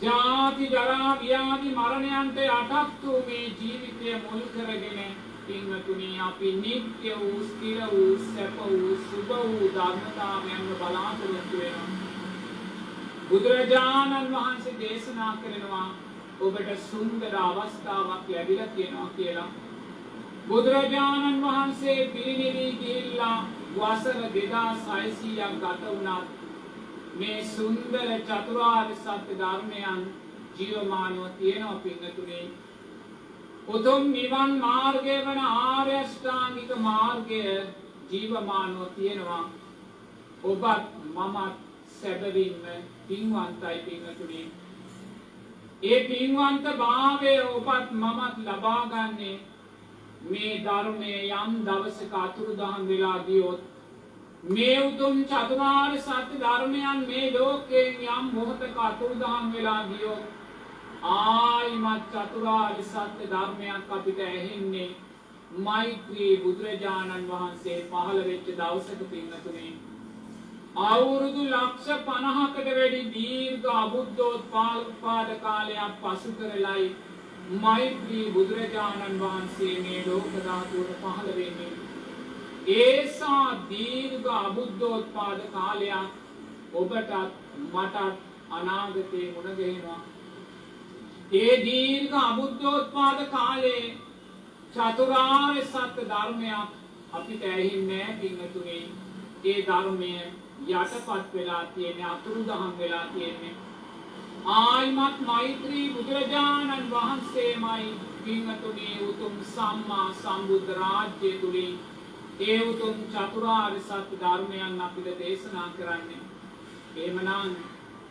ජාති ජරා ව්‍යාධි මරණයන්ට යටත් වූ මේ ජීවිතය මුල් කරගෙන පින්වතුනි අපි නිත්‍ය වූ ස්ථිර වූ සැප වූ සුභ වූ ධර්මතාවයන් බලාපොරොත්තු වෙනවා. බුදුරජාණන් වහන්සේ දේශනා කරනවා ඔබට සුන්දර අවස්ථාවක් ලැබිලා තියෙනවා කියලා. බුදුරජාණන් වහන්සේ පිරිනිවි ගිහිල්ලා වසර 2600ක් ගත වුණා. මේ සුන්දර චතුරාර්ය සත්‍ය ධර්මයන් ජීවමානව තියෙනවා පින්වතුනි. උතුම් නිවන් මාර්ගය වන ආර්ය අෂ්ටාංගික මාර්ගය ජීවමානව තියෙනවා. ඔබත් මමත් සැබවින්ම පින්වන්තයි පින්වතුනි. ඒ පින්වන්ත භාවය ඔබත් මමත් ලබා ගන්නේ මේ ධර්මයේ යම් දවසක අතුරුදහන් වෙලා ගියොත් මේ උතුම් චතුරාර්ය සත්‍ය ධර්මයන් මේ ලෝකයෙන් යම් මොහොතක අතුරුදහන් වෙලා ගියොත් ආයිමත් චතුරාර්ය සත්‍ය ධර්මයක් අපිට ඇහෙන්නේ මෛත්‍රී බුදුරජාණන් වහන්සේ පහළ වෙච්ච දවසක පින්වතුනි. අවුරුදු ලක්ෂ 50කට වැඩි දීර්ඝ අබුද්ධෝත්පාද කාලයක් පසු කරලයි මෛත්‍රී බුදුරජාණන් වහන්සේ මේ ලෝක ධාතුවට පහළ වෙන්නේ. ඒසා දීර්ඝ අබුද්ධෝත්පාද කාලයක් ඔබටත් මටත් අනාගතේ මුණ ගැහෙනවා. ඒ දීර්ඝ අබුද්ධෝත්පාද කාලේ චතුරාර්ය සත්‍ය ධර්මයක් අපිට ඇහින්නේ පින්වතුනි ඒ ධර්මය යටපත් වෙලා තියෙන්නේ අතුරුදහන් වෙලා තියෙන්නේ ආයිමත් මෛත්‍රී බුදුරජාණන් වහන්සේමයි පින්වතුනි උතුම් සම්මා සම්බුද්ධ රාජ්‍ය තුලින් ඒ උතුම් චතුරාර්ය සත්‍ය ධර්මයන් අපිට දේශනා කරන්නේ එහෙමනම්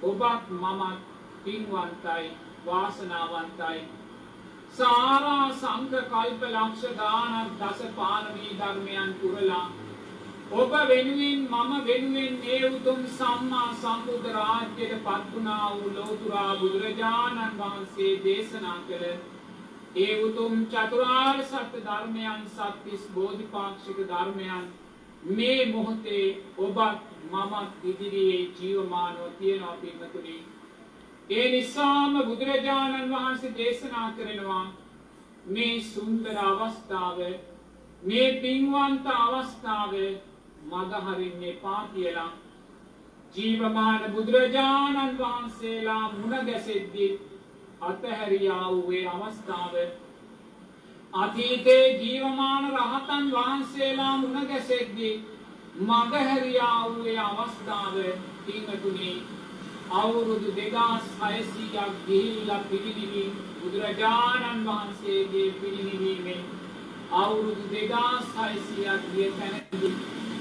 ඔබත් මමත් පින්වන්තයි වාසනාවන්තයි सारा संघ कल्प लक्ष दान दस पारमी धर्मयන් පුරලා ඔබ වෙනුවෙන් මම වෙනුවෙන් මේ උතුම් සම්මා සම්බුද්ධ රාජ්‍යයට පත් වුණා වූ ලෝතුරා බුදුරජාණන් වහන්සේ දේශනා කළ ඒ උතුම් චතුරාර්ය සත්‍ය ධර්මයන් සත්‍තිස් බෝධිපාක්ෂික ධර්මයන් මේ මොහොතේ ඔබත් මමත් ඉදිරියේ ජීවමානව තියෙනවා පින්වතුනි ඒ නිසාම බුදුරජාණන් වහන්සේ දේශනා කරනවා මේ සුන්දර අවස්ථාව මේ පින්වන්ත අවස්ථාව මග හරින්න එපා කියලා ජීවමාන බුදුරජාණන් වහන්සේලා මුණ ගැසෙද්දී අතහැරියා වූ ඒ අවස්ථාව අතීතේ ජීවමාන රහතන් වහන්සේලා මුණ ගැසෙද්දී මග හැරියා වූ ඒ අවස්ථාව පින්වතුනි අවුරුදු 2600ක් ගිහිල්ලා පිරිනිවි බුදුරජාණන් වහන්සේගේ පිරිනිවීමෙන් අවුරුදු 2600ක් ගිය තැනදී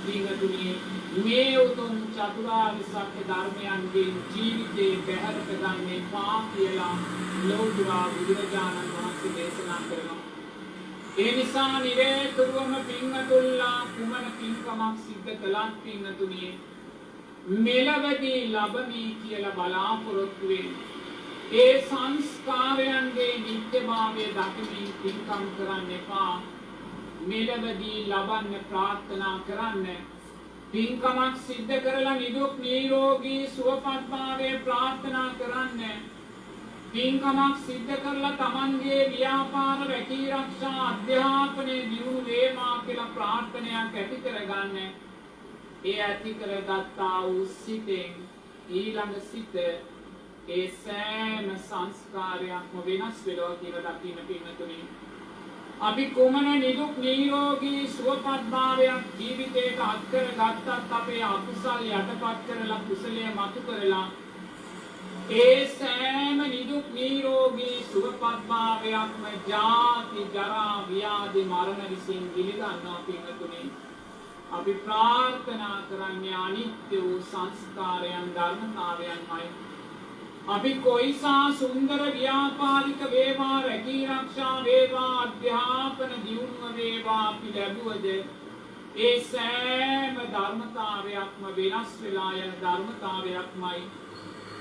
පින්වතුනි මේ උතුම් චතුරාර්ය සත්‍ය ධර්මයන්ගේ ජීවිතේ බැහැර කරගන්නේ පා කියලා ලෝතුරා බුදුරජාණන් වහන්සේ දේශනා කරනවා ඒ නිසා නිරේතුරුවම පින්වතුන්ලා කුමන පින්කමක් සිද්ධ කළත් පින්වතුනි මෙලවදී ලැබමි කියලා බලාපොරොත්තු වෙන ඒ සංස්කාරයන්ගේ නිත්‍යභාවය දකිමින් පින්කම් කරන්න එපා මෙලවදී ලබන්න ප්‍රාර්ථනා කරන්න පින්කමක් සිද්ධ කරලා නිදුක් නිරෝගී සුවපත්භාවය ප්‍රාර්ථනා කරන්න පින්කමක් සිද්ධ කරලා තමන්ගේ ව්‍යාපාර රැකී ආරක්ෂා අධ්‍යාපනයේ දියුණු වේවා කියලා ප්‍රාර්ථනාවක් ඇති කරගන්න ඒ ඇති කරගත්තා වූ සිතෙන් ඊළඟ සිත ඒ සෑම සංස්කාරයක්ම වෙනස් වෙනවා කියලා දකින්න පින්නතුනි අපි කොමන නිදුක් නිරෝගී සුවපත්භාවයක් ජීවිතයට අත් කරගත්තත් අපේ අකුසල් යටපත් කරලා කුසලයේ මතු කරලා ඒ සෑම නිදුක් නිරෝගී සුවපත්භාවයක්ම ජාති ජරා ව්‍යාධි මරණ විසින් පිළිගන්නවා පින්නතුනි අපි ප්‍රාර්ථනා කරන්නේ අනිත්‍ය වූ සංස්කාරයන් ධර්මතාවයන්මයි අපි කොයිසා සුන්දර ව්‍යාපාරික වේවා රැකී ආරක්ෂා වේවා අධ්‍යාපන දියුණුව වේවා අපි ලැබුවද ඒ සෑම ධර්මතාවයක්ම වෙනස් වෙලා යන ධර්මතාවයක්මයි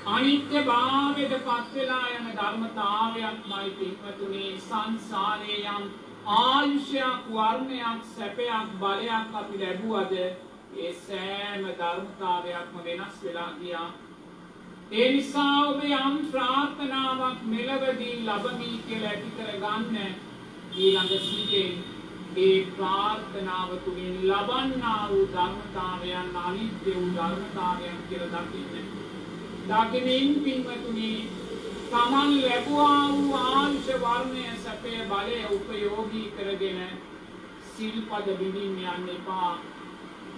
අනිත්‍ය භාවයට පත් වෙලා යන ධර්මතාවයක්මයි පින්වතුනි සංසාරේ යම් ආයුෂයක් වර්ණයක් සැපයක් බලයක් අපි ලැබුවද ඒ සෑම ධර්මතාවයක්ම වෙනස් වෙලා ගියා ඒ නිසා ඔබ යම් ප්‍රාර්ථනාවක් මෙලවදී ලැබමි කියලා ඇති කරගන්න ඊළඟ සිතෙන් ඒ ප්‍රාර්ථනාව තුළින් ලබන්නා වූ ධර්මතාවයන් අනිත්‍ය වූ ධර්මතාවයන් කියලා දකින්න දකිමින් පින්වතුනි තමන් ලැබුවා වූ ආංශ වර්ණය සැපේ බලය උපයෝගී කරගෙන සිල්පද බිඳින්න යන්න එපා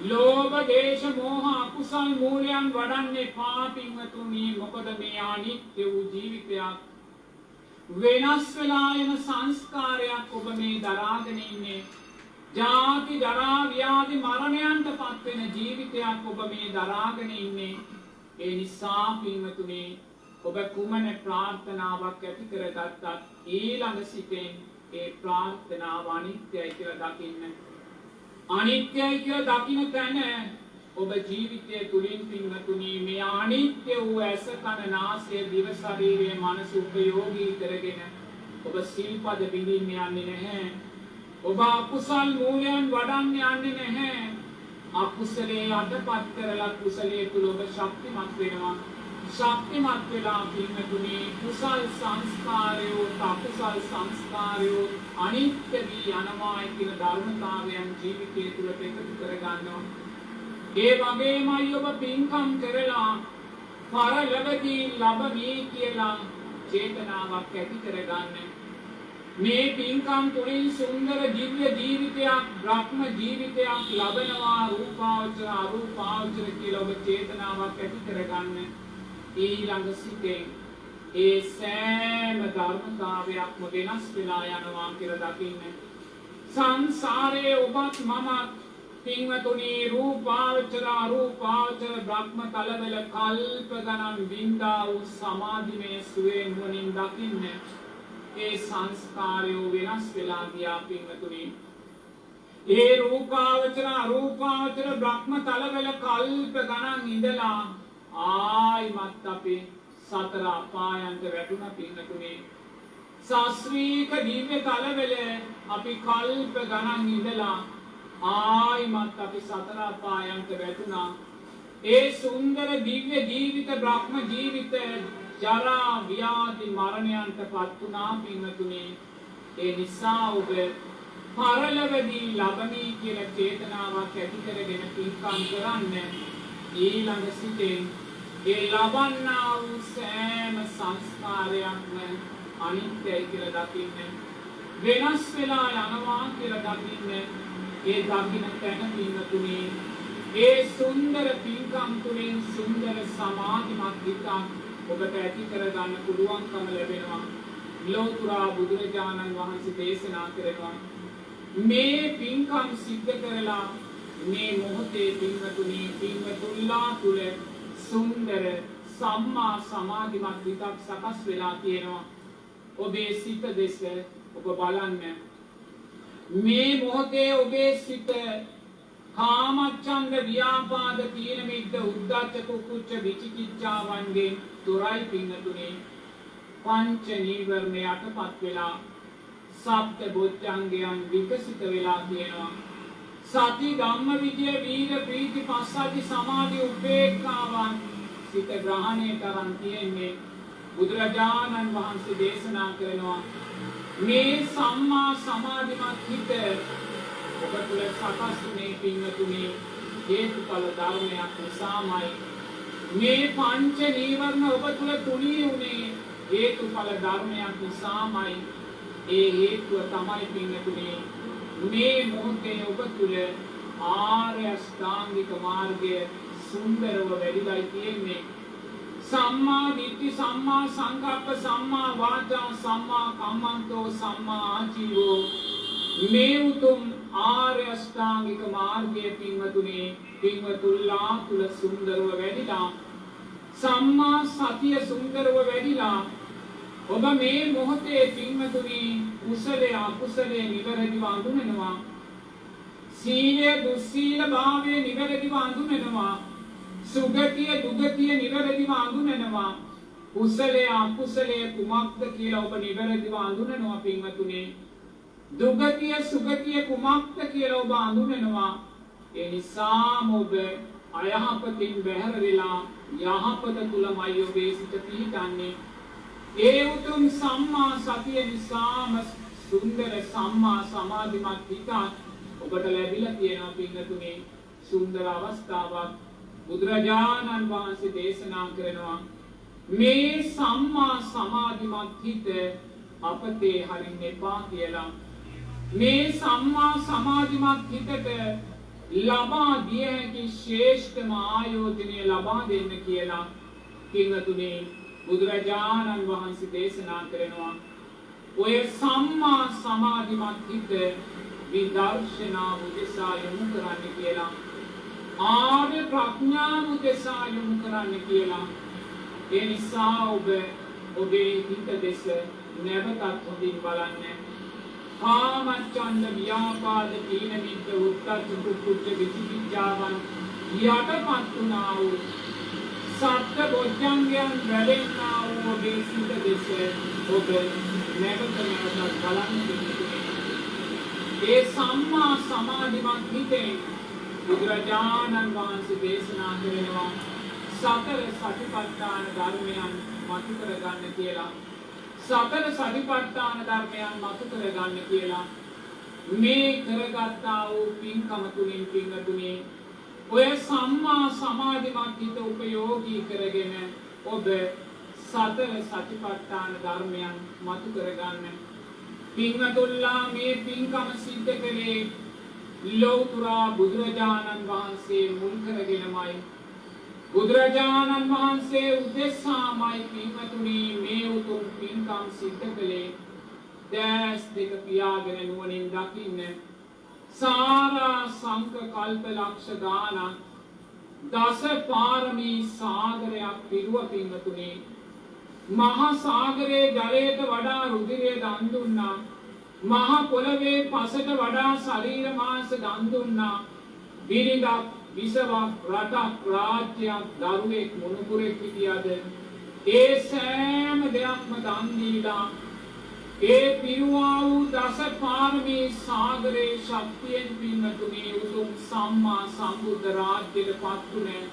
ලෝභ දේශ මොහ අකුසල් මූලයන් වඩන්න එපා පින්වතුනි මොකද මේ අනිත්‍ය වූ ජීවිතයක් වෙනස් වෙලා යන සංස්කාරයක් ඔබ මේ දරාගෙන ඉන්නේ ජාති ජරා ව්‍යාධි මරණයන්ට පත් වෙන ජීවිතයක් ඔබ මේ දරාගෙන ඉන්නේ ඒ නිසා පින්වතුනි ඔබ කුමන ප්‍රාර්ථනාවක් ඇති කරගත්තත් ඊළඟ සිතෙන් ඒ ප්‍රාර්ථනාව අනිත්‍යයි කියලා දකින්න අනිත්‍යයි කියලා දකින්න තැන ඔබ ජීවිතය තුලින් පින්වතුනි මේ අනිත්‍ය වූ ඇස කන නාසය දිව ශරීරය මනස උපයෝගී කරගෙන ඔබ සිල්පද බිඳින්න යන්නේ නැහැ ඔබ අකුසල් මූලයන් වඩන්න යන්නේ නැහැ අකුසලයේ අඩපත් කරලා කුසලයේ තුල ඔබ ශක්තිමත් වෙනවා ශක්තිමත් වෙලා පින්වතුනි කුසල් සංස්කාරයෝ අකුසල් සංස්කාරයෝ අනිත්‍ය වී යනවායි කියන ධර්මතාවයන් ජීවිතය තුළට එකතු කරගන්නවා ඒ වගේමයි ඔබ පින්කම් කරලා පරලොවදී ලැබෙමි කියලා චේතනාවක් ඇති කරගන්න මේ පින්කම් තුළින් සුන්දර දිව්‍ය ජීවිතයක් බ්‍රහ්ම ජීවිතයක් ලබනවා රූපාවචර අරූපාවචර කියලා ඔබ චේතනාවක් ඇති කරගන්න. ඊළඟ සිතෙන් ඒ සෑම ධර්මතාවයක්ම වෙනස් වෙලා යනවා කියලා දකින්න. සංසාරයේ ඔබත් මමත් පින්වතුනි රූපාවචර අරූපාවචර බ්‍රහ්ම තලවල කල්ප ගණන් වින්දා වූ සමාධිමය සුවේ නුවණින් දකින්න. ඒ සංස්කාරය වෙනස් වෙලා ගියා පින්වතුනි. ඒ රූපාවචර අරූපාවචර බ්‍රහ්ම තලවල කල්ප ගණන් ඉඳලා ආයිමත් අපි සතර අපායන්ට වැටුණා පින්වතුනි. ශාස්ත්‍රීය දිව්‍ය තලවල අපි කල්ප ගණන් ඉඳලා ආයිමත් අපි සතර අපායන්ට වැටුණා. ඒ සුන්දර දිව්‍ය ජීවිත බ්‍රහ්ම ජීවිත ජරා ව්‍යාධි මරණයන්ට පත් වුණා පින්වතුනි. ඒ නිසා ඔබ පරලොවදී ලබමි කියලා චේතනාවක් ඇති කරගෙන පින්කම් කරන්න. ඊළඟ සිතෙන් ඒ ලබන්නා වූ සෑම සංස්කාරයක්ම අනිත්‍යයි කියලා දකින්න. වෙනස් වෙලා යනවා කියලා දකින්න. ඒ දකින්න තැන පින්වතුනි ඒ සුන්දර පින්කම් තුළින් සුන්දර සමාධිමත් හිතක් ඔබට ඇති කරගන්න පුළුවන්කම ලැබෙනවා. ලෝතුරා බුදුරජාණන් වහන්සේ දේශනා කරනවා මේ පින්කම් සිද්ධ කරලා මේ මොහොතේ පින්වතුනි පින්වතුන්ලා තුල සුන්දර සම්මා සමාධිමත් හිතක් සකස් වෙලා තියෙනවා. ඔබේ සිත දෙස ඔබ බලන්න. මේ මොහොතේ ඔබේ සිත කාමච්ඡන්ද ව්‍යාපාද තීන මිද්ද උද්ධච්ච කුක්කුච්ච විචිකිච්ඡාවන්ගෙන් තොරයි පින්වතුනි. පංච නීවරණයටපත් වෙලා සප්ත බොජ්ජංගයන් විකසිත වෙලා තියෙනවා. සති ධම්ම විජය වීර ප්‍රීති පස්සද්ධි සමාධි උපේක්ඛාවන් සිත ග්‍රහණය කරන් තියෙන්නේ. බුදුරජාණන් වහන්සේ දේශනා කරනවා මේ සම්මා සමාධිමත් හිත ඔබ තුළ සකස් වුණේ පින්වතුනි හේතුඵල ධර්මයක් නිසාමයි. මේ පංච නීවරණ ඔබ තුළ තුනී වුණේ හේතුඵල ධර්මයක් නිසාමයි. ඒ හේතුව තමයි පින්වතුනි මේ මොහොතේ ඔබ තුළ ආර්ය අෂ්ටාංගික මාර්ගය සුන්දරව වැඩිලා තියෙන්නේ. සම්මා දිට්ඨි සම්මා සංකප්ප සම්මා වාචා සම්මා කම්මන්තෝ සම්මා ආජීවෝ මේ උතුම් ආර්ය අෂ්ටාංගික මාර්ගයේ පින්වතුනි පින්වතුන්ලා තුල සුන්දරව වැඩිලා සම්මා සතිය සුන්දරව වැඩිලා ඔබ මේ මොහොතේ පින්වතුනි කුසලයේ අකුසලයේ නිවැරදිව අඳුනනවා. සීලය දුස්සීල භාවයේ නිවැරදිව අඳුනනවා. සුගතිය දුගතිය නිවැරදිව අඳුනනවා. කුසලයේ අකුසලයේ කුමක්ද කියලා ඔබ නිවැරදිව අඳුනනවා පින්වතුනි. දුගතිය සුගතිය කුමක්ද කියලා ඔබ අඳුනනවා. ඒ නිසාම ඔබ අයහපතින් බැහැර වෙලා යහපත තුලමයි ඔබේ සිත පිහිටන්නේ. ඒ උතුම් සම්මා සතිය නිසාම සුන්දර සම්මා සමාධිමත් හිතක් ඔබට ලැබිලා තියෙනවා පින්වතුනි. සුන්දර අවස්ථාවක් බුදුරජාණන් වහන්සේ දේශනා කරනවා මේ සම්මා සමාධිමත් හිත අපතේ හරින්න එපා කියලා. මේ සම්මා සමාධිමත් හිතට ලබා දිය හැකි ශ්‍රේෂ්ඨම ආයෝජනය ලබා දෙන්න කියලා පින්වතුනි බුදුරජාණන් වහන්සේ දේශනා කරනවා. ඔය සම්මා සමාධිමත් හිත විදර්ශනා උදෙසා යොමු කරන්න කියලා. ආර්ය ප්‍රඥාව උදෙසා යොමු කරන්න කියලා. ඒ නිසා ඔබ ඔබේ හිත දෙස නැවතත් හොඳින් බලන්න. කාමච්ඡන්ද ව්‍යාපාද තීන මිද්ද උද්ධච්ච කුක්කුච්ච විචිකිච්ඡාවන් යටපත් වුණා වූ සත්‍ය බොජ්ජංගයන් වැඩෙන්නා වූ ඔබේ සිත දෙස ඔබ නැවත නැවතත් බලන්න. ඒ සම්මා සමාධිමත් හිතේ බුදුරජාණන් වහන්සේ දේශනා කරනවා සතර සතිපට්ඨාන ධර්මයන් මතු කරගන්න කියලා. සතර සතිපට්ඨාන ධර්මයන් මතු කරගන්න කියලා. මේ කරගත්තා වූ පින්කම තුලින් පින්වතුනි ඔය සම්මා සමාධිමත් හිත උපයෝගී කරගෙන ඔබ සතර සතිපට්ඨාන ධර්මයන් මතු කරගන්න. පින්වතුන්ලා මේ පින්කම සිද්ධ කළේ ලෞතුරා බුදුරජාණන් වහන්සේ මුල් කරගෙනමයි. බුදුරජාණන් වහන්සේ උදෙසාමයි පින්වතුනි මේ උතුම් පින්කම් සිද්ධ කළේ. දැස් දෙක පියාගෙන නුවණින් දකින්න. සාරා සංක කල්ප ලක්ෂ ගානක් දස පාරමී සාගරයක් පිරුව පින්වතුනි. මහා සාගරයේ ජලයට වඩා රුධිරය දන් දුන්නා. මහා පොළවේ පසට වඩා ශරීර මාංශ දන් දුන්නා. බිරිඳක් විසවක් රටක් රාජ්‍යයක් දරුවෙක් මොනුපුරෙක් හිටියද ඒ සෑම දෙයක්ම දන් දීලා ඒ පිරුවා වූ දස පාරමී සාගරේ ශක්තියෙන් පින්වතුනි උතුම් සම්මා සම්බුද්ධ රාජ්‍යයට පත්ුනේ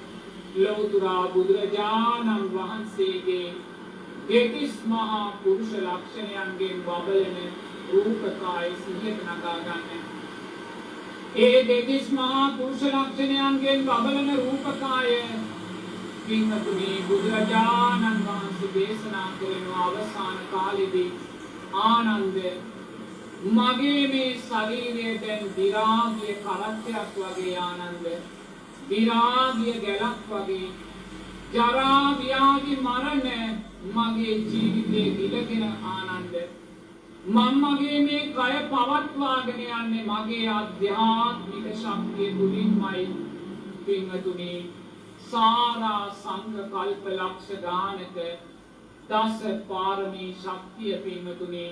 ලෞතුරා බුදුරජාණන් වහන්සේගේ දෙතිස් මහා පුරුෂ ලක්ෂණයන්ගෙන් බබලන රූපකාය සිහියට නගා ගන්න. ඒ දෙතිස් මහා පුරුෂ ලක්ෂණයන්ගෙන් බබලන රූපකාය පින්වතුනි බුදුරජාණන් වහන්සේ දේශනා කරන අවසාන කාලෙදී ආනන්ද මගේ මේ ශරීරය දැන් විරාගිය කරත්තයක් වගේ ආනන්ද විරාගිය ගැලක් වගේ ජරා ව්‍යාධි මරණ මගේ ජීවිතේ ගිලගෙන ආනන්ද මම මගේ මේ කය පවත්වාගෙන යන්නේ මගේ ආධ්‍යාත්මික ශක්තිය තුලින්මයි. පින්වතුනි සාරා සංඝ කල්ප ලක්ෂ ගානක දස පාරමී ශක්තිය පින්වතුනි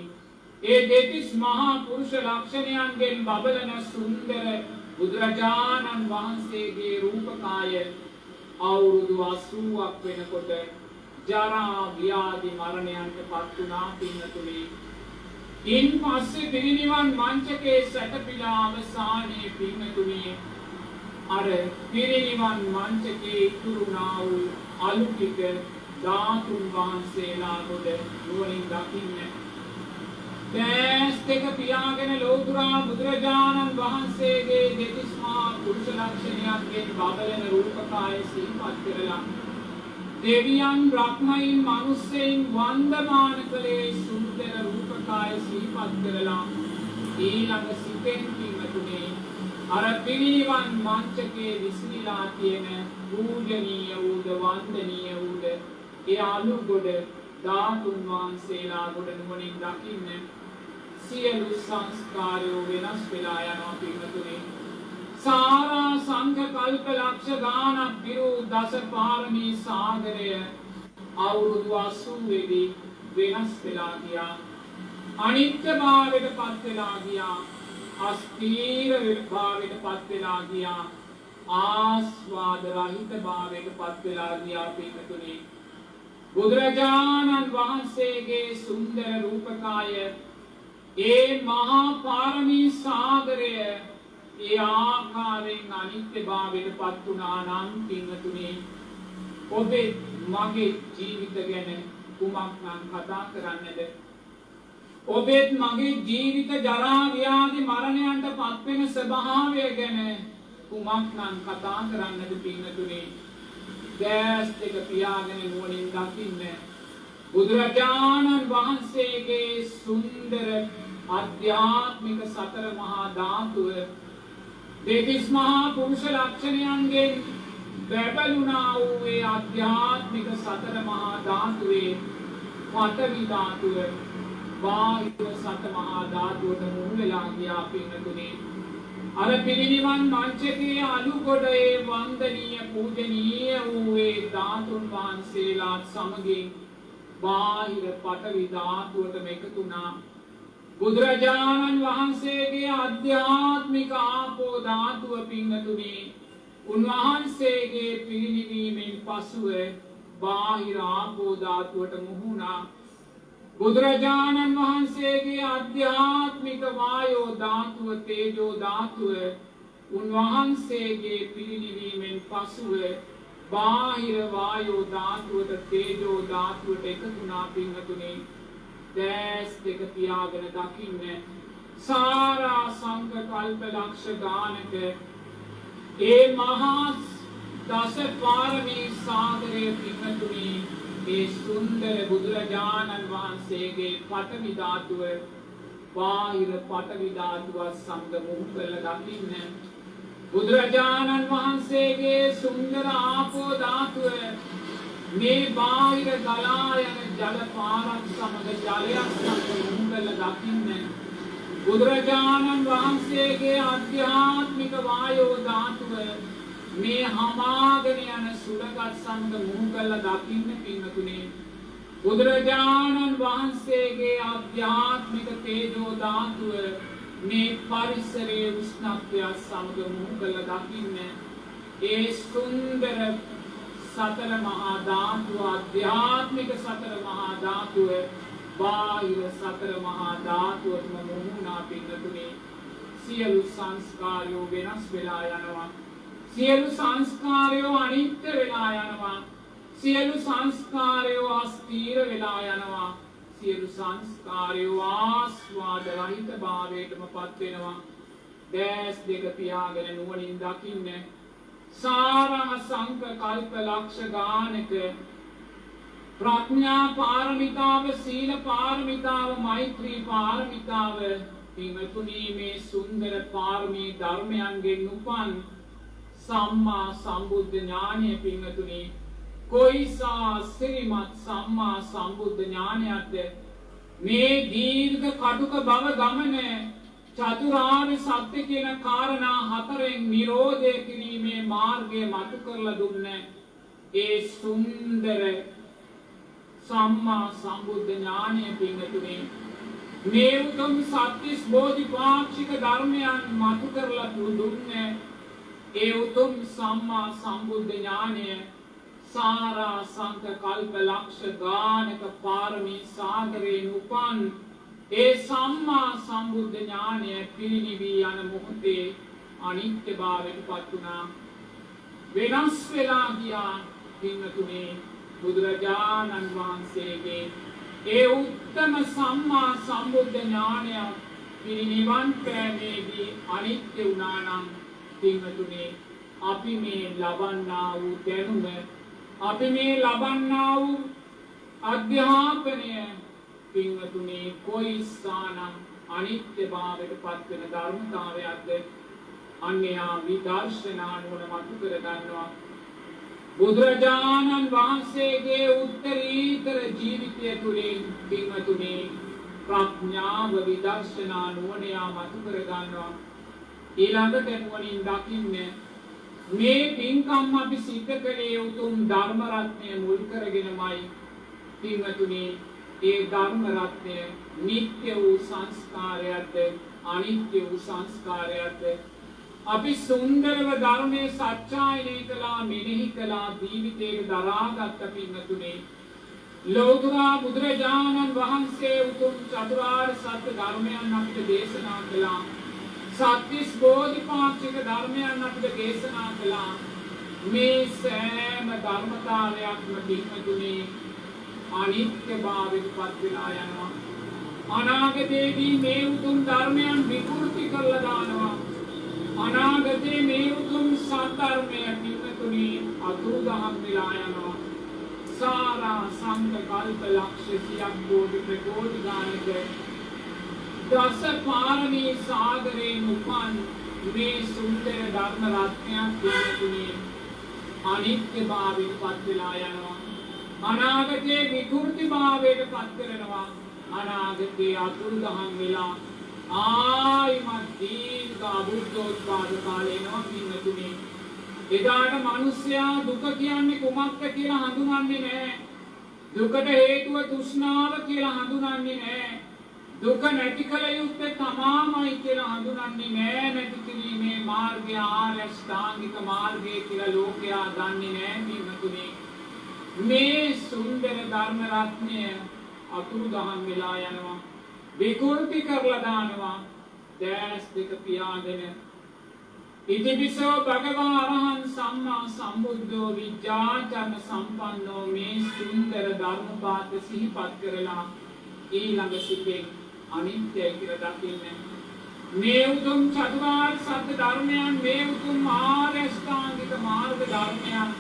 ඒ දෙතිස් මහා පුරුෂ ලක්ෂණයන්ගෙන් බබලන සුන්දර බුදුරජාණන් වහන්සේගේ රූපකාය අවුරුදු 80ක් වෙනකොට ජරා ව්‍යාධි මරණයන්ට පත් වුණා පින්වතුනි. ඉන් පස්සේ පිරිනිවන් මංචකේ සැතපීලා අවසානයේ පින්වතුනි අර පිරිනිවන් මංචකේ ඉතුරුනා වූ අලු ටික ධාතුන් වහන්සේලා කොට නුවණින් දකින්න. දැස් දෙක පියාගෙන ලෞතුරා බුදුරජාණන් වහන්සේගේ දෙතිස් මහා පුරුෂ ලක්ෂණයන්ගෙන් බබලන රූපකාය සිහිපත් කරලා දෙවියන් බ්‍රහ්මයන් මනුස්සයන් වන්දමාන කළේ සුන්දර රූපකාය සිහිපත් කරලා ඊළඟ සිතෙන් පින්වතුනි අර පිරිනිවන් මංචකේ විසිරීලා තියෙන පූජනීය වූද වන්දනීය වූද ඒ අලු ගොඩ ධාතුන් වහන්සේලා ගොඩ නුවණින් දකින්න සියලු සංස්කාරයෝ වෙනස් වෙලා යනවා පින්වතුනි. සාරා සංඝ කල්ප ලක්ෂ ගානක් පිරු දස පාරමී සාගරය අවුරුදු 80 දී වෙනස් වෙලා ගියා. අනිත්‍යභාවයට පත් වෙලා ගියා. අස්ථීර භාවයට පත් වෙලා ගියා. ආස්වාද රහිත භාවයට පත් වෙලා ගියා පින්වතුනි. බුදුරජාණන් වහන්සේගේ සුන්දර රූපකාය ඒ මහා පාරමී සාගරය ඒ ආකාරයෙන් අනිත්‍ය භාවයට පත් වුණා නම් පින්වතුනි ඔබේ මගේ ජීවිත ගැන කුමක් නම් කතා කරන්නද? ඔබේ මගේ ජීවිත ජරා ව්‍යාධි මරණයන්ට පත් වෙන ස්වභාවය ගැන කුමක් නම් කතා කරන්නද පින්වතුනි? දැස් දෙක පියාගෙන නුවණින් දකින්න. බුදුරජාණන් වහන්සේගේ සුන්දර ආධ්‍යාත්මික සතර මහා ධාතුව දෙතිස් මහා පුරුෂ ලක්ෂණයන්ගෙන් බැබළුණා වූ ඒ ආධ්‍යාත්මික සතර මහා ධාතුවේ පඨවි ධාතුව බාහිර සත මහා ධාතුවට මුහු වෙලා ගියා පින්වතුනි. අර පිරිනිවන් මංචකේ අලු ගොඩේ වන්දනීය පූජනීය වූ ඒ ධාතුන් වහන්සේලාත් සමගින් බාහිර පඨවි ධාතුවට එකතු වුණා. බුදුරජාණන් වහන්සේගේ ආධ්‍යාත්මික ආපෝ ධාතුව පින්වතුනි උන්වහන්සේගේ පිරිනිවීමෙන් පසුව බාහිර ආපෝ ධාතුවට මුහු වුණා. බුදුරජාණන් වහන්සේගේ ආධ්‍යාත්මික වායෝ ධාතුව තේජෝ ධාතුව උන්වහන්සේගේ පිරිනිවීමෙන් පසුව බාහිර වායෝ ධාතුවට තේජෝ ධාතුවට එකතු වුණා පින්වතුනි. දැස් දෙක පියාගෙන දකින්න. සාරා සංඝ කල්ප ලක්ෂ ගානක ඒ මහා දස පාරමී සාගරයේ පින්වතුනි ඒ සුන්දර බුදුරජාණන් වහන්සේගේ පඨවි ධාතුව බාහිර පටවි ධාතුවත් සමග මුහු කරලා දකින්න. බුදුරජාණන් වහන්සේගේ සුන්දර ආපෝ ධාතුව මේ බාහිර ගලා යන ජල පාරක් සමග ජලයක් සමග මුහු කරලා දකින්න. බුදුරජාණන් වහන්සේගේ ආධ්‍යාත්මික වායෝ ධාතුව මේ හමාගෙන යන සුළඟත් සමග මුහු කරලා දකින්න පින්වතුනි. බුදුරජාණන් වහන්සේගේ ආධ්‍යාත්මික තේජෝ ධාතුව මේ පරිසරයේ උෂ්ණත්වය සමග මුහු කරලා දකින්න. ඒ සුන්දර සතර මහා ධාතුව ආධ්‍යාත්මික සතර මහා ධාතුව බාහිර සතර මහා ධාතුවටම මුහුණා පින්වතුනි. සියලු සංස්කාරයෝ වෙනස් වෙලා යනවා. සියලු සංස්කාරයෝ අනිත්‍ය වෙලා යනවා. සියලු සංස්කාරයෝ අස්ථීර වෙලා යනවා. සියලු සංස්කාරයෝ ආස්වාද රහිත භාවයටම පත් වෙනවා. දැස් දෙක පියාගෙන නුවණින් දකින්න. සාරම සංක කල්ප ලක්ෂ ගානක ප්‍රඥා පාරමිතාව, සීල පාරමිතාව, මෛත්‍රී පාරමිතාව පින්වතුනි මේ සුන්දර පාරමී ධර්මයන්ගෙන් උපන් සම්මා සම්බුද්ධ ඥානය පින්වතුනි කොයිසා සිරිමත් සම්මා සම්බුද්ධ ඥානයක්ද. මේ දීර්ඝ කටුක බව ගමන චතුරාර්ය සත්‍ය කියන කාරණා හතරෙන් නිරෝධය කිරීමේ මාර්ගය මතු කරලා දුන්න ඒ සුන්දර සම්මා සම්බුද්ධ ඥානය පින්වතුනි මේ උතුම් සත්‍තිස් බෝධිපාක්ෂික ධර්මයන් මතු කරලා දුන්නේ ඒ උතුම් සම්මා සම්බුද්ධ ඥානය सारा संत कल्प लक्ष गानक पारमी सागरेन उपान ए सम्मा संबुद्ध ज्ञानය පිරිනිවී යන මොහොතේ අනිත්‍ය භාවයට පත් වුණා. වෙනස් වෙලා ගියා පින්වතුනි. බුදුරජාණන් වහන්සේගේ ඒ උත්තම සම්මා සම්බුද්ධ ඥානය පිරිනිවන් පෑමේදී අනිත්‍ය වුණා නම් පින්වතුනි අපි මේ ලබන්නා වූ දැනුම, අපි මේ ලබන්නා වූ අධ්‍යාපනය පින්වතුනි කොයිසානම් අනිත්‍ය භාවයට පත් වෙන ධර්මතාවයක්ද අන්‍යයා විදර්ශනා නුවණ මතු කර ගන්නවා. බුදුරජාණන් වහන්සේගේ උත්තරීතර ජීවිතය තුළින් පින්වතුනි ප්‍රඥාව විදර්ශනා නුවණ මතු කර ගන්නවා. ඊළඟට නුවණින් දකින්න මේ පින්කම් අපි සිද්ධ කළේ උතුම් ධර්ම රත්නය මුල් කරගෙනමයි පින්වතුනි. ඒ ධර්ම රත්නය නිත්‍ය වූ සංස්කාරයක්ද අනිත්‍ය වූ සංස්කාරයක්ද අපි සුන්දරව ධර්මයේ සත්‍යයනය කළා, මෙනෙහි කළා, ජීවිතේ දරාගත් පින්වතුනි. ලෝතර බුදුරජාණන් වහන්සේ උතුම් චතුරාර්ය සත්‍ය ධර්මයන් අපිට දේශනා කළා. සත්‍තිස් බෝධිපාක්ෂික ධර්මයන් අපිට දේශනා කළා. මේ සෑම ධර්මතාවයක්ම පින්වතුනි අනිත්‍ය භාවයට පත් වෙලා යනවා. අනාගතයේදී මේ උතුම් ධර්මයන් විකෘති කරලා දානවා. අනාගතයේ මේ උතුම් සත්‍ය පින්වතුනි අතුරුදහන් වෙලා යනවා. सारा संत कल्प लक्ष्य सियक कोटि प्रकोटि गानक दस पारमी सागरे मुपन में सुंदर धर्म रत्न पिनतुनि अनित्य भावेට පත් වෙලා යනවා. අනාගතයේ විකෘති භාවයට පත් කරනවා. අනාගතයේ අතුරුදහන් වෙලා ආයිමත් දීර්ඝ අබුද්ධෝත්පාද කාලේනවා පින්නතුනි. එදාට මිනිසයා දුක කියන්නේ කුමක්ද කියලා හඳුනන්නේ නැහැ. දුකට හේතුව තෘෂ්ණාව කියලා හඳුනන්නේ නැහැ. දුක නැති කල යුත්තේ තමාමයි කියලා හඳුනන්නේ නැහැ. නැති කිරීමේ මාර්ගය ආර්ය අෂ්ටාංගික මාර්ගය කියලා ලෝකයා දන්නේ නැහැ පින්වතුනි. මේ සුන්දර ධර්ම රත්නය අතුරුදහන් වෙලා යනවා. විකෘති කරලා දානවා. දැස් දෙක පියාගෙන ඉතිපිසෝ භගවා අරහං සම්මා සම්බුද්ධෝ විජ්ජාචරණ සම්පන්නෝ මේ සුන්දර ධර්ම පාත සිහිපත් කරලා ඊළඟ සිතේ අනිත්‍යයි කියලා දකින්න. මේ උතුම් චතුරාර්ය සත්‍ය ධර්මයන්, මේ උතුම් ආර්ය අෂ්ටාංගික මාර්ග ධර්මයන්,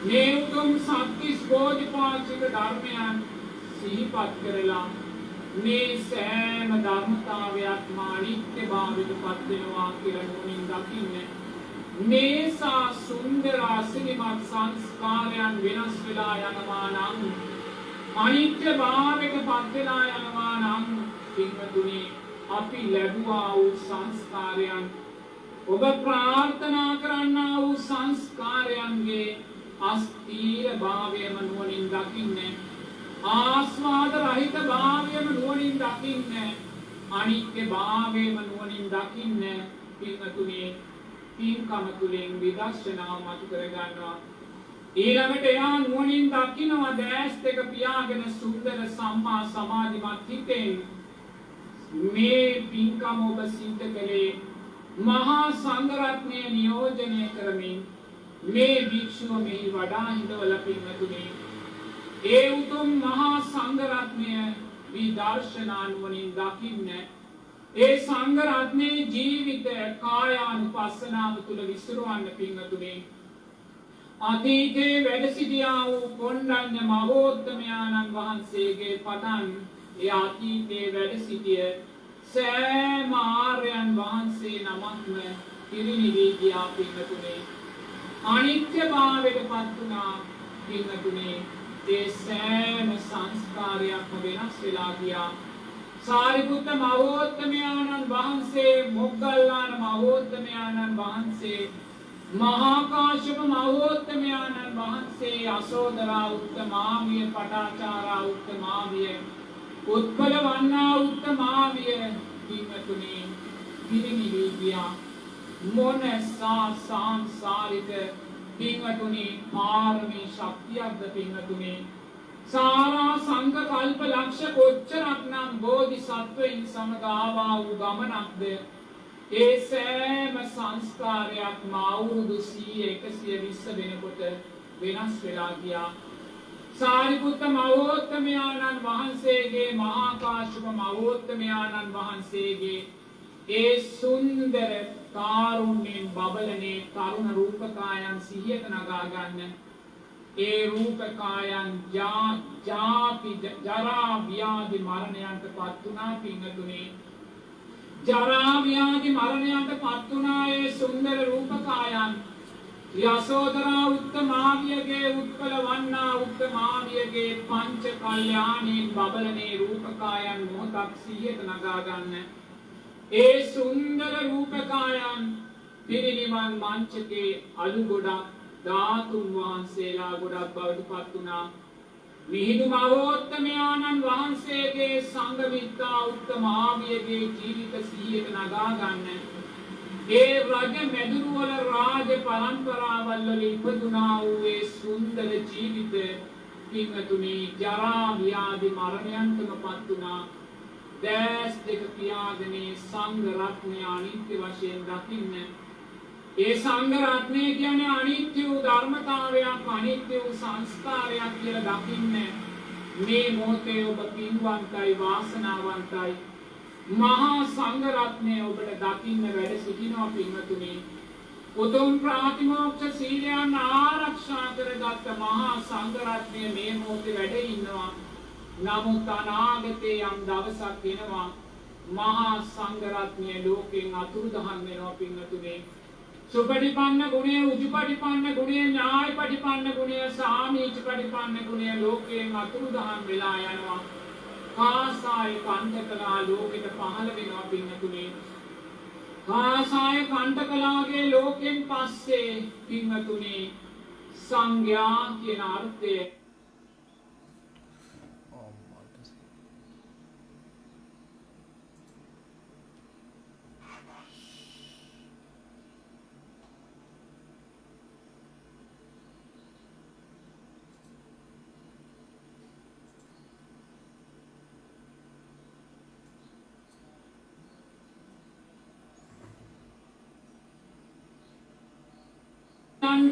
මේ උතුම් සත්‍තිස් බෝධිපාක්ෂික ධර්මයන් සිහිපත් කරලා මේ සෑම ධර්මතාවයක්ම අනිත්‍ය භාවයට පත් වෙනවා කියලා නුවණින් දකින්න මේසා සුන්දර අසිරිමත් සංස්කාරයන් වෙනස් වෙලා යනවා නම් අනිත්‍ය භාවයට පත් වෙලා යනවා නම් පින්වතුනි අපි ලැබුවා වූ සංස්කාරයන් ඔබ ප්‍රාර්ථනා කරන්නා වූ සංස්කාරයන්ගේ අස්තීර භාවයම නුවණින් දකින්න ආස්වාද රහිත භාවයම නුවණින් දකින්න අනිත්‍ය භාවයම නුවණින් දකින්න පින්වතුනි පින්කම තුලින් විදර්ශනාව මතු කර ගන්නවා ඊළඟට එයා නුවණින් දකින්නවා දැස් දෙක පියාගෙන සුන්දර සම්මා සමාධිමත් හිතෙන් මේ පින්කම ඔබ සිද්ධ කළේ මහා සංඝරත්නය නියෝජනය කරමින් මේ භික්ෂුව මෙහි වඩා හිඳවල පින්වතුනි ඒ උතුම් මහා සංඝරත්නය විදර්ශනා නුවණින් දකින්න ඒ සංඝරත්නයේ ජීවිත කායානුපස්සනාව තුළ විසිරවන්න පින්වතුනි අතීතේ වැඩ සිටියා වූ කොණ්ඩඤ්ඤ මහෝත්තමයාණන් වහන්සේගේ පටන් ඒ අතීතේ වැඩ සිටිය සෑම ආර්යයන් වහන්සේ නමක්ම පිරිනිවී ගියා පින්වතුනි අනිත්‍ය භාවයට පත් වුණා පින්වතුනි ඒ සෑම සංස්කාරයක්ම වෙනස් වෙලා ගියා සාරිපුත්ත මහෝත්තමයාණන් වහන්සේ මොග්ගල්ලාන මහෝත්තමයාණන් වහන්සේ මහා කාශ්‍යප මහෝත්තමයාණන් වහන්සේ යසෝදරා උත්තමාවිය පටාචාරා උත්තමාවිය උත්පල වන්නා උත්තමාවිය පින්වතුනි පිරිනිවී ගියා මොනසා සංසාරික පින්වතුනි පාරමී ශක්තියක්ද පින්වතුනි සාරා සංඝ කල්ප ලක්ෂ කොච්චරක්නම් බෝධිසත්වයින් සමග ආවා වූ ගමනක්ද ඒ සෑම සංස්කාරයක්ම අවුරුදු 100 120 වෙනකොට වෙනස් වෙලා ගියා සාරිපුත්ත මහෝත්තමයාණන් වහන්සේගේ මහා කාශ්‍යප මහෝත්තමයාණන් වහන්සේගේ ඒ සුන්දර කාරුණ්‍යයෙන් බබලනේ තරුණ රූපකායන් සිහියට නගා ගන්න ඒ රූපකායන් ජාති ජරා ව්‍යාධි මරණයන්ට පත් වුණා පින්වතුනි ජරා ව්‍යාධි මරණයන්ට පත් වුණා ඒ සුන්දර රූපකායන් යසෝදරා උත්තමාවියගේ උත්පල වන්නා උත්තමාවියගේ පංච කල්යාණීන් බබලනේ රූපකායන් මොහොතක් සිහියට නගා ගන්න ඒ සුන්දර රූපකායන් පිරිනිවන් මංචකේ අලු ගොඩක් ධාතුන් වහන්සේලා ගොඩක් බවට පත් වුණා මිහිඳු මහෝත්තමයාණන් වහන්සේගේ සංඝමිත්තා උත්තමාවියගේ ජීවිත සිහියට නගා ගන්න ඒ රජ මෙදුරු වල රාජ පරම්පරාවල් වල ඉපදුනා වූ ඒ සුන්දර ජීවිත පින්වතුනි ජරා ව්‍යාධි මරණයන්ටම පත් වුණා දැස් දෙක පියාගෙන සංඝ රත්නය අනිත්‍ය වශයෙන් දකින්න ඒ සංඝ රත්නය කියන්නේ අනිත්‍ය වූ ධර්මතාවයක් අනිත්‍ය වූ සංස්කාරයක් කියලා දකින්න මේ මොහොතේ ඔබ පින්වන්තයි වාසනාවන්තයි මහා සංඝ රත්නය ඔබට දකින්න වැඩ සිටිනවා පින්වතුනි උතුම් ප්‍රාතිමෝක්ෂ සීලයන් ආරක්ෂා කරගත් මහා සංඝ රත්නය මේ මොහොතේ වැඩ ඉන්නවා නමුත් අනාගතේ යම් දවසක් එනවා මහා සංඝ රත්නය ලෝකෙන් අතුරුදහන් වෙනවා පින්වතුනි සුපටිපන්න ගුණය උජුපටිපන්න ගුණය ඥායපටිපන්න ගුණය සාමීචපටිපන්න ගුණය ලෝකයෙන් අතුරුදහන් වෙලා යනවා කාසාය කණ්ඨකලා ලෝකෙට පහළ වෙනවා පින්වතුනි කාසාය කණ්ඨකලාගේ ලෝකෙන් පස්සේ පින්වතුනි සංඥා කියන අර්ථය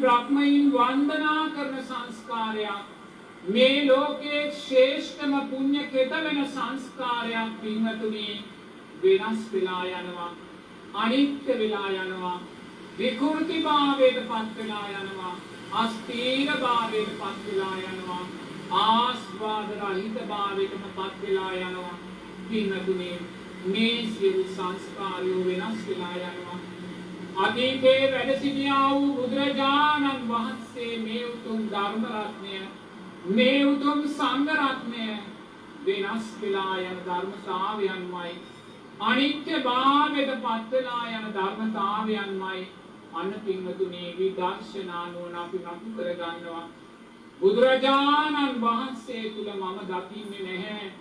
බ්‍රහ්මයින් වන්දනා කරන සංස්කාරයක් මේ ලෝකයේ ශ්‍රේෂ්ඨම පුණ්‍ය කෙත වෙන සංස්කාරයක් පින්වතුනි වෙනස් වෙලා යනවා අනිත්‍ය වෙලා යනවා විකෘති භාවයට පත් වෙලා යනවා අස්ථීර භාවයට පත් වෙලා යනවා ආස්වාද රහිත භාවයටම පත් වෙලා යනවා පින්වතුනි මේ සියලු සංස්කාරය වෙනස් වෙලා යනවා. අතීතයේ වැඩ සිටියා වූ බුදුරජාණන් වහන්සේ මේ උතුම් ධර්ම රත්නය, මේ උතුම් සංඝ රත්නය වෙනස් වෙලා යන ධර්මතාවයන්මයි, අනිත්‍ය භාවයට පත් වෙලා යන ධර්මතාවයන්මයි අන්න පින්වතුනි විදර්ශනා නුවණ අපි නතු කර ගන්නවා. බුදුරජාණන් වහන්සේ තුල මම දකින්නේ නැහැ,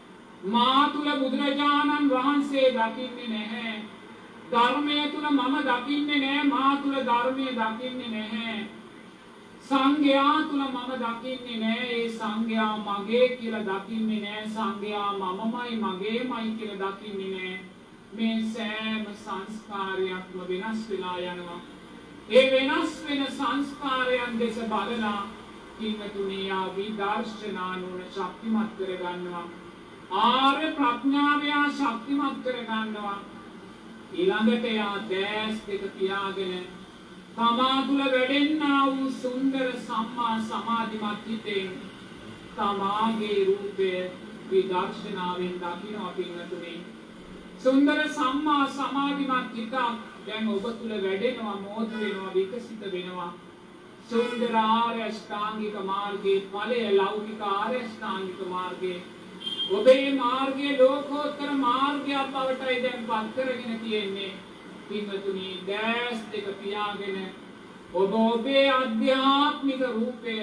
මා තුල බුදුරජාණන් වහන්සේ දකින්නේ නැහැ, ධර්මය තුල මම දකින්නේ නැහැ, මා තුල ධර්මය දකින්නේ නැහැ, සංඝයා තුල මම දකින්නේ නැහැ, ඒ සංඝයා මගේ කියලා දකින්නේ නැහැ, සංඝයා මමමයි මගේමයි කියලා දකින්නේ නැහැ. මේ සෑම සංස්කාරයක්ම වෙනස් වෙලා යනවා. ඒ වෙනස් වෙන සංස්කාරයන් දෙස බලලා පින්වතුනි විදර්ශනා නුවණ ශක්තිමත් කර ගන්නවා. ආර්ය ප්‍රඥාව ශක්තිමත් කර ගන්නවා. ඊළඟට දැස් දෙක පියාගෙන තමා තුළ වැඩෙන්නා වූ සුන්දර සම්මා සමාධිමත් හිතෙන් තමාගේ රූපය විදර්ශනාවෙන් දකිනවා. පින්වතුනි සුන්දර සම්මා සමාධිමත් හිතක් දැන් ඔබ තුළ වැඩෙනවා, මෝද වෙනවා, විකසිත වෙනවා. සුන්දර ආර්ය අෂ්ටාංගික මාර්ගයේ ඵලය ලෞකික ආර්ය අෂ්ටාංගික මාර්ගයේ ඔබේ මාර්ගයේ ලෝකෝත්තර මාර්ගය බවටයි දැන් පත් කරගෙන තියෙන්නේ. පින්වතුනි දැස් දෙක පියාගෙන ඔබ ඔබේ ආධ්‍යාත්මික රූපය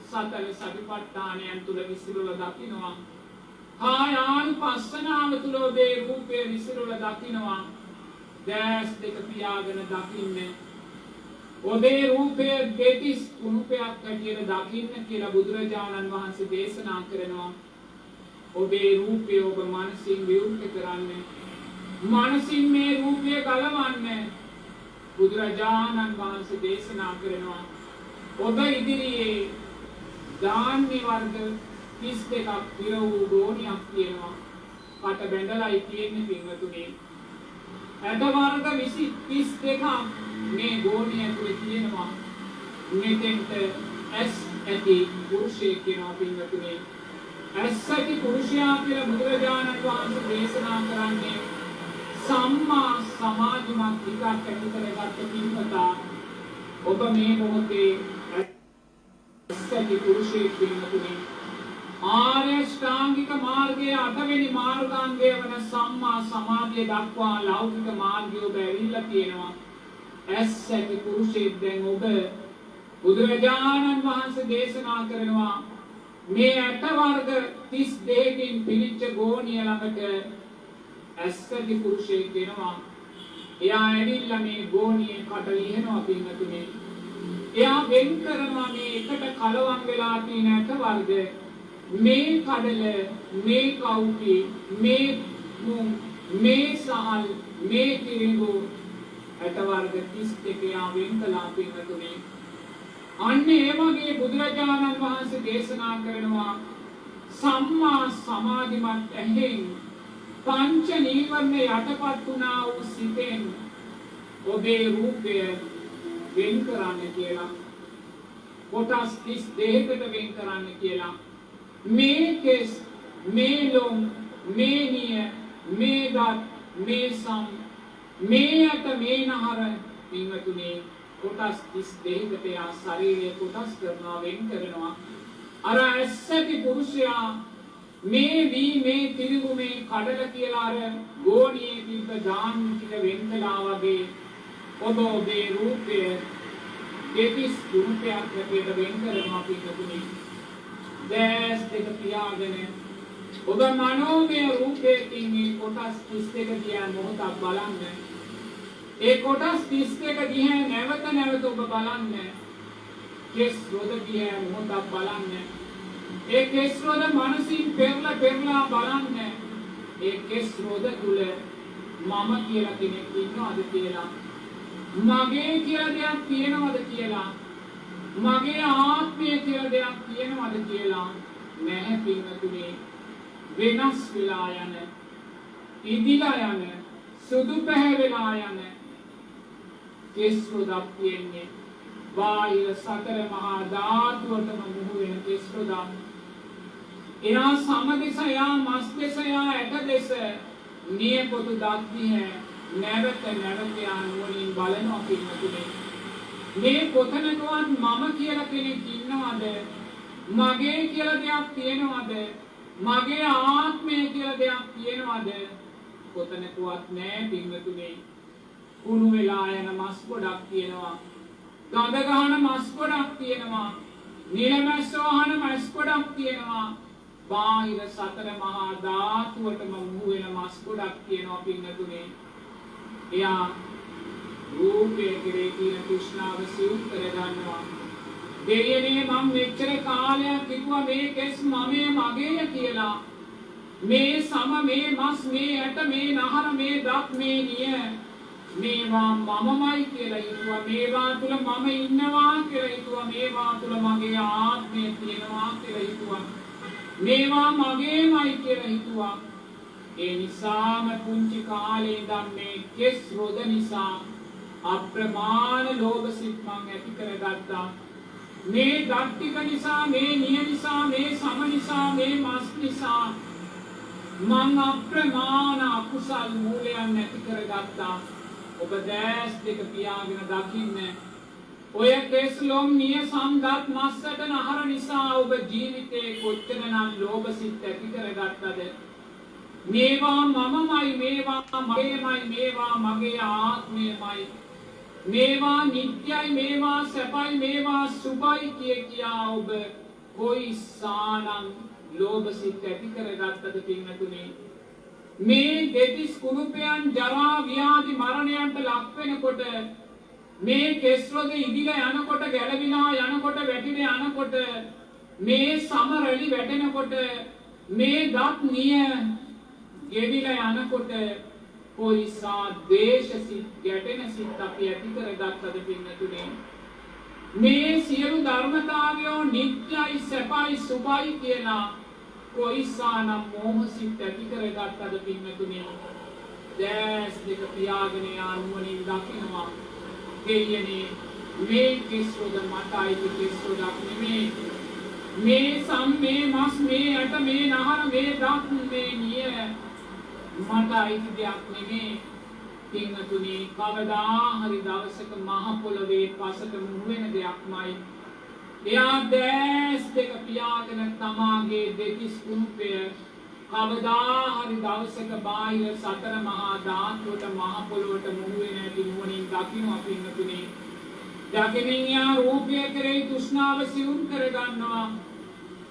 සතර සතිපට්ඨානයන් තුල විසිරලා දකිනවා. කායානුපස්සනාව තුල ඔබේ රූපය විසිරලා දකිනවා. දැස් දෙක පියාගෙන දකින්නේ ඔබේ රූපය දෙතිස් කුණුපයක් හැටියට දකින්න කියලා බුදුරජාණන් වහන්සේ දේශනා කරනවා. ඔබේ රූපය ඔබ මනසින් විවෘත කරන්න, මනසින් මේ රූපය ගලවන්න බුදුරජාණන් වහන්සේ දේශනා කරනවා. ඔබ ඉදිරියේ ධාන්‍ය වර්ග 32ක් පිර වූ ගෝණියක් තියෙනවා. කට බැඳලායි තියෙන්නේ පින්වතුනි. ඇට වර්ග 32ක් මේ ගෝණිය ඇතුලේ තියෙනවා. මෙතෙන්ට ඇස් ඇති පුරුෂයෙක් වෙනවා පින්වතුනි. ඇස් ඇති පුරුෂයා කියලා බුදුරජාණන් වහන්සේ දේශනා කරන්නේ සම්මා සමාධිමත් හිතක් ඇති කරගත්ත පින්වතා. ඔබ මේ මොහොතේ ඇස් ඇති පුරුෂයෙක් පින්වතුනි. ආර්ය ශ්‍රාංගික මාර්ගයේ 8 වෙනි මාර්ගාංගය වන සම්මා සමාධිය දක්වා ලෞකික මාර්ගය ඔබ ඇවිල්ලා තියෙනවා. ඇස් ඇති පුරුෂයෙක් දැන් ඔබ බුදුරජාණන් වහන්සේ දේශනා කරනවා මේ ඇට වර්ග 32කින් පිළිච්ච ගෝණිය ළඟට ඇස් ඇති පුරුෂයෙක් වෙනවා. එයා ඇවිල්ලා මේ ගෝණියේ කට ලිහනවා පින්වතුනි. එයා වෙන් කරනවා මේ එකට කලවම් වෙලා තියෙන ඇට වර්ග, මේ කඩල, මේ කවුපි, මේ මුං, මේ සහල්, මේ තිරිඟු ඇට වර්ග 32 යා වෙන් කළා පින්වතුනි. අන්න ඒ වගේ බුදුරජාණන් වහන්සේ දේශනා කරනවා සම්මා සමාධිමත් ඇහෙන් පංච නීවරණ යටපත් වුණා වූ සිතෙන් ඔබේ රූපය වෙන් කරන්න කියලා. කොටස් 32කට වෙන් කරන්න කියලා. මේ කෙස්, මේ ලොම්, මේ නිය, මේ දත්, මේ සම්, මේ අත, මේ නහර පින්වතුනි කොටස් 32කට යා ශරීරයේ කොටස් කරනවා, වෙන් කරනවා. අර ඇස්සති පුරුෂයා මේ වී, මේ තිරිඟු, මේ කඩල කියලා අර ගෝණියේ තිබ්බ දාන් ටික වෙන් කළා වගේ ඔබ ඔබේ රූපය දෙතිස් කුණුපයක් හැටියට වෙන් කරනවා පිටුතුනි. දැස් දෙක පියාගෙන ඔබ මනෝමය රූපයෙන් මේ කොටස් 32 දිහා මොහොතක් බලන්න. ඒ කොටස් 32 දිහා නැවත නැවත ඔබ බලන්න. කෙස් රොද දිහා මොහොතක් බලන්න. ඒ කෙස් රොද මනසින් පෙරලා බලන්න. ඒ කෙස් රොද තුල මම කියලා කෙනෙක් ඉන්නවද කියලා, මගේ කියලා දෙයක් තියෙනවද කියලා, මගේ ආත්මය කියලා දෙයක් තියෙනවද කියලා නැහැ පින්වතුනි. වෙනස් වෙලා යන, ඉදිලා යන, සුදු පැහැවෙලා යන කෙස් රොදක් තියෙන්නේ. බාහිර සතර මහා ධාතුවටම මුහු වෙන කෙස් රොදක්. එයා සම දෙස එයා මස් දෙස එයා ඇට දෙස නිය පොතු දක්ති හැ නැවත නැවත යා නුවණින් බලනවා පින්නතුනේ මේ කොතනකවත් මම කියලා කෙනෙක් ඉන්නවද මගේ කියලා දෙයක් තියෙනවද මගේ ආත්මය කියලා දෙයක් තියෙනවද කොතනකවත් නෑ පින්නතුනේ කුණු වෙලා යන මස් ගොඩක් තියෙනවා ගඳ ගහන මස් ගොඩක් තියෙනවා නිලමැස්ස වහන මස් ගොඩක් තියෙනවා බාහිර සතර මහා ධාතුවටම මුහු වෙන මස් ගොඩක් තියෙනවා පින්නතුනේ එයා රූපයේ කෙරේ තියෙන තෘෂ්ණාව සිව් කර ගන්නවා දෙයනේ මම මෙච්චර කාලයක් කිව්වා මේ කෙස් මගේ කියලා මේ සම මේ මස් මේ ඇට මේ නහර මේ දත් මේ නිය මේවා මමමයි කියලා හිතුවා මේවා තුල මම ඉන්නවා කියලා හිතුවා මේවා තුල මගේ ආත්මය තියෙනවා කියලා හිතුවා මේවා මගේමයි කියලා හිතුවා ඒ නිසාම පුංචි කාලේ ඉඳන් මේ කෙස් රොද නිසා අප්‍රමාණ ලෝභ සිත් මං ඇති කරගත්තා මේ ධාර්තික නිසා මේ නිය නිසා මේ සම නිසා මේ මස් නිසා මං අප්‍රමාණ අකුසල් මූලයන් ඇති කරගත්තා ඔබ දැස් දෙක පියාගෙන දකින්න ඔය කෙස් ලොම් නිය සම්දත් මස්සට නහර නිසා ඔබ ජීවිතේ කොච්චරනම් ලෝභ සිත් ඇති කරගත්තද මේවා මමමයි මේවා මගේමයි මේවා මගේ ආත්මයමයි මේවා නිත්‍යයි මේවා සැපයි මේවා සුභයි කියා ඔබ කොයිසානම් ලෝභ සිත් ඇති කරගත්තද පින්නතුනේ මේ දෙතිස් කුණුපයන් ජරා ව්‍යාධි මරණයන්ට ලක් වෙනකොට මේ කෙස් රොද ඉදිලා යනකොට ගැලවිලා යනකොට වැටිලා යනකොට මේ සම රැලි වැටෙනකොට මේ දත් නිය ගෙවිලා යනකොට කොයිසා දේශ සිත් ගැටෙන සිත් අපි ඇති කරගත්තද පින්නතුනේ මේ සියලු ධර්මතාවයෝ නිත්‍යයි සැපයි සුභයි කියලා කොයිසානම් මෝහ සිත් ඇති කරගත්තද පින්නතුනේ දැස් දෙක පියාගෙන නුවණින් දකිනවා දෙයනේ මේ කෙස් රොද මටයි කෙස් රොදක් නෙමේ මේ සම් මේ මස් මේ ඇට මේ නහර මේ දත් මේ නිය මට අයිති දෙයක් නෙමේ පින්නතුනේ කවදා හරි දවසක මහ පොළවේ පසට මුහු වෙන දෙයක්මයි එයා දැස් දෙක පියාගෙන තමාගේ දෙතිස් කුණුපය කවදා හරි දවසක බාහිර සතර මහා ධාතුවට මහ පොළොවට මුහු වෙන ඇති නුවණින් දකින්න පින්නතුනේ දකිනින් යා රූපය කෙරෙහි තෘෂ්ණාව සිවුම් කර ගන්නවා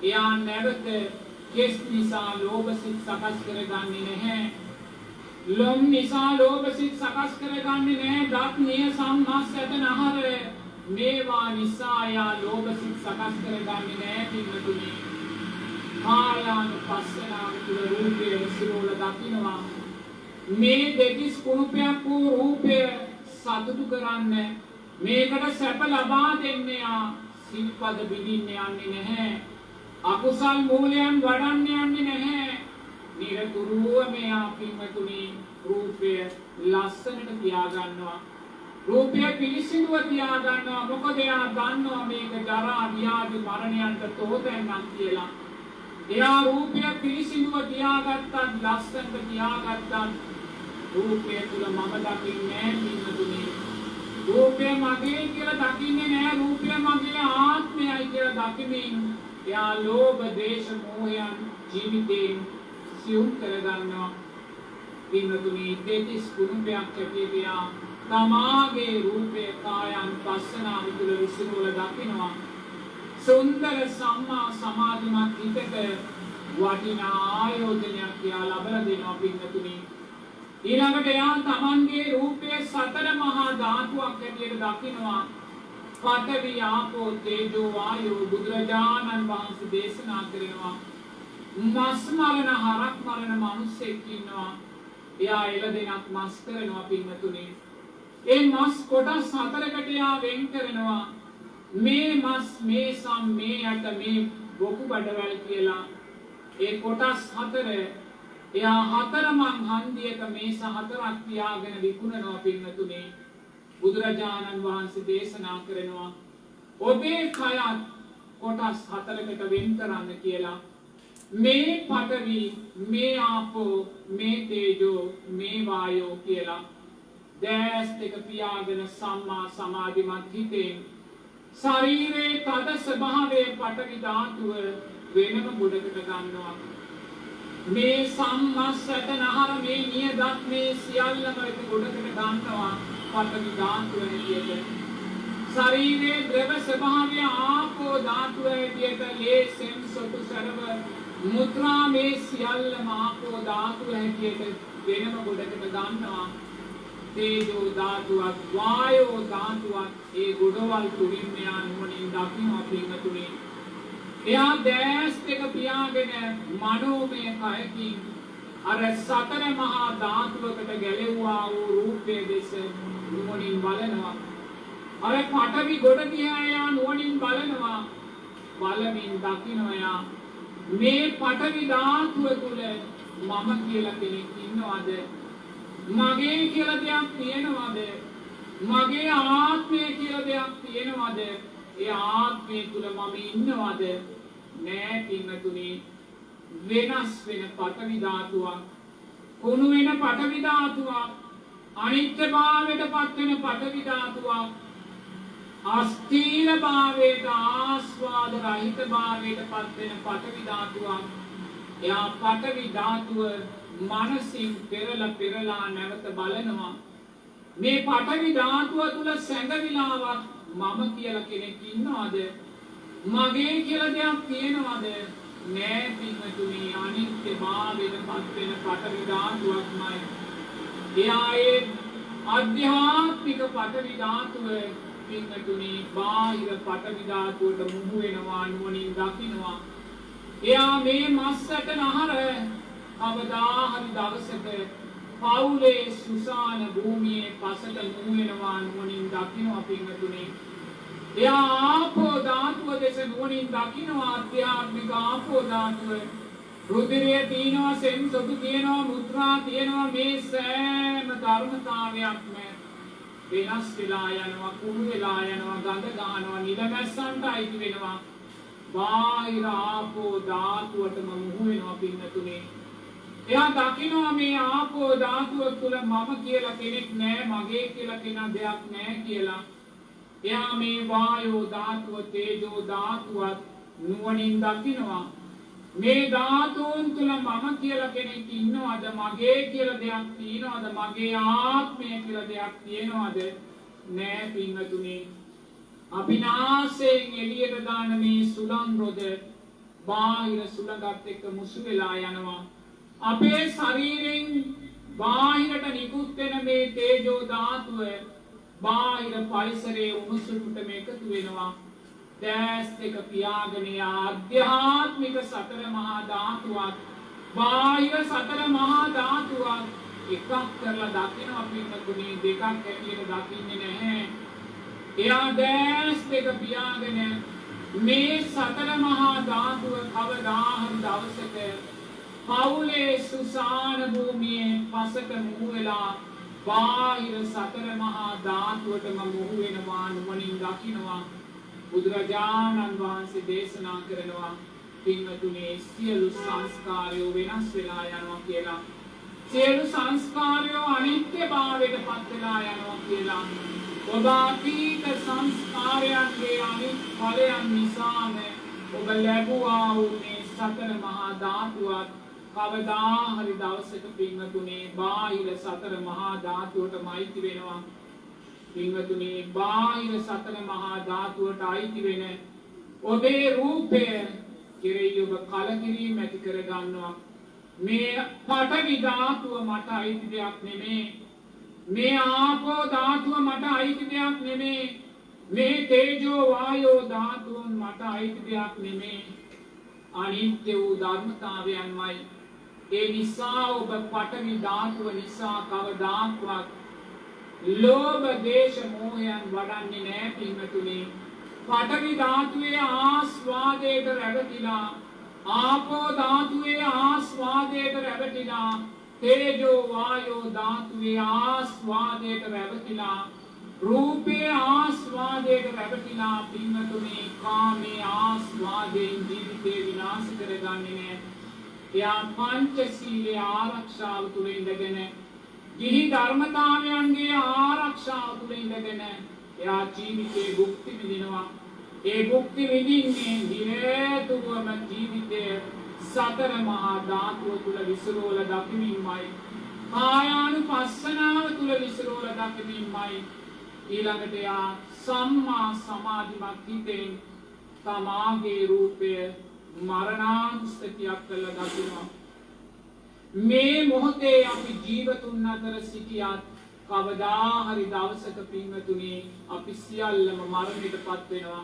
එයා නැවත කෙස් නිසා ලෝභ සිත් සකස් කරගන්නේ නැහැ ලොම් නිසා ලෝභ සිත් සකස් කරගන්නේ නැහැ දත් නිය සම්මස් ඇත නහර මේවා නිසා යා ලෝභ සිත් සකස් කරගන්නේ නැහැ පින්නතුනේ කායානුපස්සනාව තුළ රූපයේ විසිරෝල දකින්නවා මේ දෙතිස් කුණුපයක් වූ රූපය සතුටු කරන්න මේකට සැප ලබා දෙන්නේ යා සිල්පද බිඳින්න යන්නේ නැහැ අකුසල් මූලයන් වඩන්න යන්නේ නැහැ නිරතුරුව මෙයා පින්වතුනි රූපය ලස්සනට තියාගන්නවා රූපය පිරිසිදුව තියාගන්නවා මොකද එයා දන්නවා මේක ජරා ව්‍යාධි මරණයන්ට තෝතැන්නම් කියලා එයා රූපය පිරිසිදුව තියාගත්තත් ලස්සනට තියාගත්තත් රූපය තුල මම දකින්නේ පින්වතුනි රූපය මගේ කියලා දකින්නේ නැහැ රූපය මගේ ආත්මයයි කියලා දකිමින් එයා ලෝභ දේශ මොහයන් ජීවිතේ සිවුම් කරගන්නවා පින්වතුනි දෙතිස් කුණුපයක් ඇතිවියා තමාගේ රූපේ කායන් පස්සනාව තුළ විසිරෝල දකින්නවා සුන්දර සම්මා සමාධිමත් හිතක වටිනා ආයෝජනයක් යා ලබලා දෙනවා පින්වතුනි ඊළඟට යා තමන්ගේ රූපයේ සතර මහා ධාතුවක් ඇටියට දකින්නවා පඨවි ආපෝ තේජෝ වායෝ බුදුරජාණන් වහන්සේ දේශනා කරනවා මස් මරණ හරක් මරණ මිනිස්සෙක් ඉන්නවා එයා එළදෙනක් මස් කරනවා පින්වතුනි ඒ මස් කොටස් හතරකට යා වෙන් කරනවා මේ මස් මේ සම් මේ ඇට මේ බොකු බඩවැල් කියලා ඒ කොටස් හතර එයා හතරමං හන්දියක මේස හතරක් තියාගෙන විකුණනවා පින්වතුනි බුදුරජාණන් වහන්සේ දේශනා කරනවා ඔබේ කයත් කොටස් හතරකට වෙන් කරන්න කියලා මේ පඨවි මේ ආපෝ මේ තේජෝ මේ වායෝ කියලා දැස් දෙක පියාගෙන සම්මා සමාධිමත් හිතෙන් ශරීරයේ තද ස්වභාවයේ පඨවි ධාතුව වෙනම ගොඩකට ගන්නවා. මේ සම්මස්සත නහර මේ නියදත් මේ සියල්ලම එක ගොඩකට ගන්නවා පඨවි ධාතුව හැටියට. ශරීරයේ ද්‍රව ස්වභාවය ආපෝ ධාතුව හැටියට ලේසෙන් සොටු සරව මුත්‍රා මේ සියල්ලම ආපෝ ධාතුව හැටියට වෙනම ගොඩකට ගන්නවා. තේජෝ ධාතුවත් වායෝ ධාතුවත් ඒ ගොඩවල් තුලින් මෙයා නුවණින් දකින්න පින්තුනේ. එයා දැස් දෙක පියාගෙන මනෝමය කයකින් අර සතර මහා ධාතුවකට ගැලෙව්වා වූ රූපයේ දෙස නුවණින් බලනවා. අර පඨවි ගොඩ දිහා යා නුවණින් බලනවා. බලමින් දකින්නවා මේ පඨවි ධාතුව තුල මම කියලා කෙනෙක් ඉන්නවද? මගේ කියලා දෙයක් තියෙනවද? මගේ ආත්මය කියලා දෙයක් තියෙනවද? ඒ ආත්මය තුල මම ඉන්නවද? නෑ පින්තුනි. වෙනස් වෙන පඨවි ධාතුවක්, කුණු වෙන පඨවි ධාතුවක්, අනිත්‍යභාවයට පත් වෙන පඨවි ධාතුවක්, අස්ථීර භාවයට ආස්වාද රහිත භාවයට පත් වෙන පඨවි ධාතුවක්. එයා පඨවි ධාතුව මනසින් පෙරලා නැවත බලනවා. මේ පඨවි ධාතුව තුල සැඟවිලාවක් මම කියලා කෙනෙක් ඉන්නවද? මගේ කියලා දෙයක් තියෙනවද? නෑ පින්තුනි. අනිත්‍ය භාවයට පත් වෙන පඨවි ධාතුවක්මයි. එයා ඒ ආධ්‍යාත්මික පඨවි ධාතුව පින්තුනි බාහිර පඨවි ධාතුවට මුහු වෙනවා නුවණින් දකින්නවා. එයා මේ මස්සට නහර අවදා හරි දවසක පවුලේ සුසාන භූමියේ පසට මුහු වෙනවා නුවණින් දකින්නවා පින්තුනි. එයා ආපෝ ධාතුව දෙස නුවණින් දකින්නවා. ආධ්‍යාත්මික ආපෝ ධාතුව රුධිරය තියෙනවා, සෙන්සොටු තියෙනවා, මුත්‍රා තියෙනවා. මේ සෑම ධර්මතාවයක්ම වෙනස් වෙලා යනවා, කුණු වෙලා යනවා, ගඳ ගන්නවා, නිලමැස්සන්ට අයිති වෙනවා. බාහිර ආපෝ ධාතුවටම මුහු වෙනවා පින්නතුනේ. එයා දකිනවා මේ ආපෝ ධාතුව තුල මම කියලා කෙනෙක් නෑ, මගේ කියලා කෙනා දෙයක් නෑ කියලා. එයා මේ වායෝ ධාතුව, තේජෝ ධාතුවත් නුවණින් දකිනවා. මේ ධාතුන් තුල මම කියලා කෙනෙක් ඉන්නවද? මගේ කියලා දෙයක් තියෙනවද? මගේ ආත්මය කියලා දෙයක් තියෙනවද? නෑ පින්වතුනි. අභිනාසයෙන් එළියට දාන මේ සුළං රොද බාහිර සුළඟත් එක්ක මුසු වෙලා යනවා. අපේ ශරීරයෙන් බාහිරට නිකුත් වෙන මේ තේජෝ ධාතුව බාහිර පරිසරයේ උණුසුමට එකතු වෙනවා. දැස් දෙක පියාගෙන ආධ්‍යාත්මික සතර මහා ධාතුවත් බාහිර සතර මහා ධාතුවත් එකක් කරලා දකිනවා පින්තුනි. දෙකක් හැටියට දකින්නේ නැහැ. එයා දැස් දෙක පියාගෙන මේ සතර මහා ධාතුව කවදා හරි දවසක පවුලේ සුසාන භූමියේ පසට මුහු වෙලා බාහිර සතර මහා ධාතුවටම මුහු වෙනවා නුවණින් දකිනවා. බුදුරජාණන් වහන්සේ දේශනා කරනවා පින්වතුනි සියලු සංස්කාරයෝ වෙනස් වෙලා යනවා කියලා. සියලු සංස්කාරයෝ අනිත්‍ය භාවයට පත් වෙලා යනවා කියලා. ඔබ අතීත සංස්කාරයන්ගේ අනිත් ඵලයන් නිසාම ඔබ ලැබුවා වූ මේ සතර මහා ධාතුවත් කවදා හරි දවසක පින්වතුනි බාහිර සතර මහා ධාතුවටම අයිති වෙනවා. පින්වතුනි බාහිර සතර මහා ධාතුවට අයිති වෙන ඔබේ රූපය කෙරෙහි ඔබ කලකිරීම ඇති කර ගන්නවා. මේ පඨවි ධාතුව මට අයිති දෙයක් නෙමේ. මේ ආපෝ ධාතුව මට අයිති දෙයක් නෙමේ. මේ තේජෝ වායෝ ධාතුන් මට අයිති දෙයක් නෙමේ. අනිත්‍ය වූ ධර්මතාවයන්මයි. ඒ නිසා ඔබ පඨවි ධාතුව නිසා කවදාක්වත් ලෝභ දේශ මොහයන් වඩන්නේ නැහැ පින්වතුනි. පඨවි ධාතුවේ ආස්වාදයට රැවටිලා, ආපෝ ධාතුවේ ආස්වාදයට රැවටිලා, තේජෝ වායෝ ධාතුවේ ආස්වාදයට රැවටිලා රූපේ ආස්වාදයට රැවටිලා පින්වතුනි කාමයේ ආස්වාදයෙන් ජීවිතේ විනාශ කරගන්නේ නැහැ. එයා පංචශීලයේ ආරක්ෂාව තුළ ඉඳගෙන ගිහි ධර්මතාවයන්ගේ ආරක්ෂාව තුළ ඉඳගෙන එයා ජීවිතේ භුක්ති විඳිනවා. ඒ භුක්ති විඳින්නේ නිරතුරුවම ජීවිතයේ සතර මහා ධාතුව තුළ විසිරෝල දකිමින්මයි. කායානුපස්සනාව තුළ විසිරෝල දකිමින්මයි. ඊළඟට එයා සම්මා සමාධිමත් හිතෙන් තමාගේ රූපය මරණානුස්සතියක් කළා දකිනවා. මේ මොහොතේ අපි ජීවතුන් අතර සිටියත් කවදා හරි දවසක පින්වතුනි අපි සියල්ලම මරණයටපත් වෙනවා.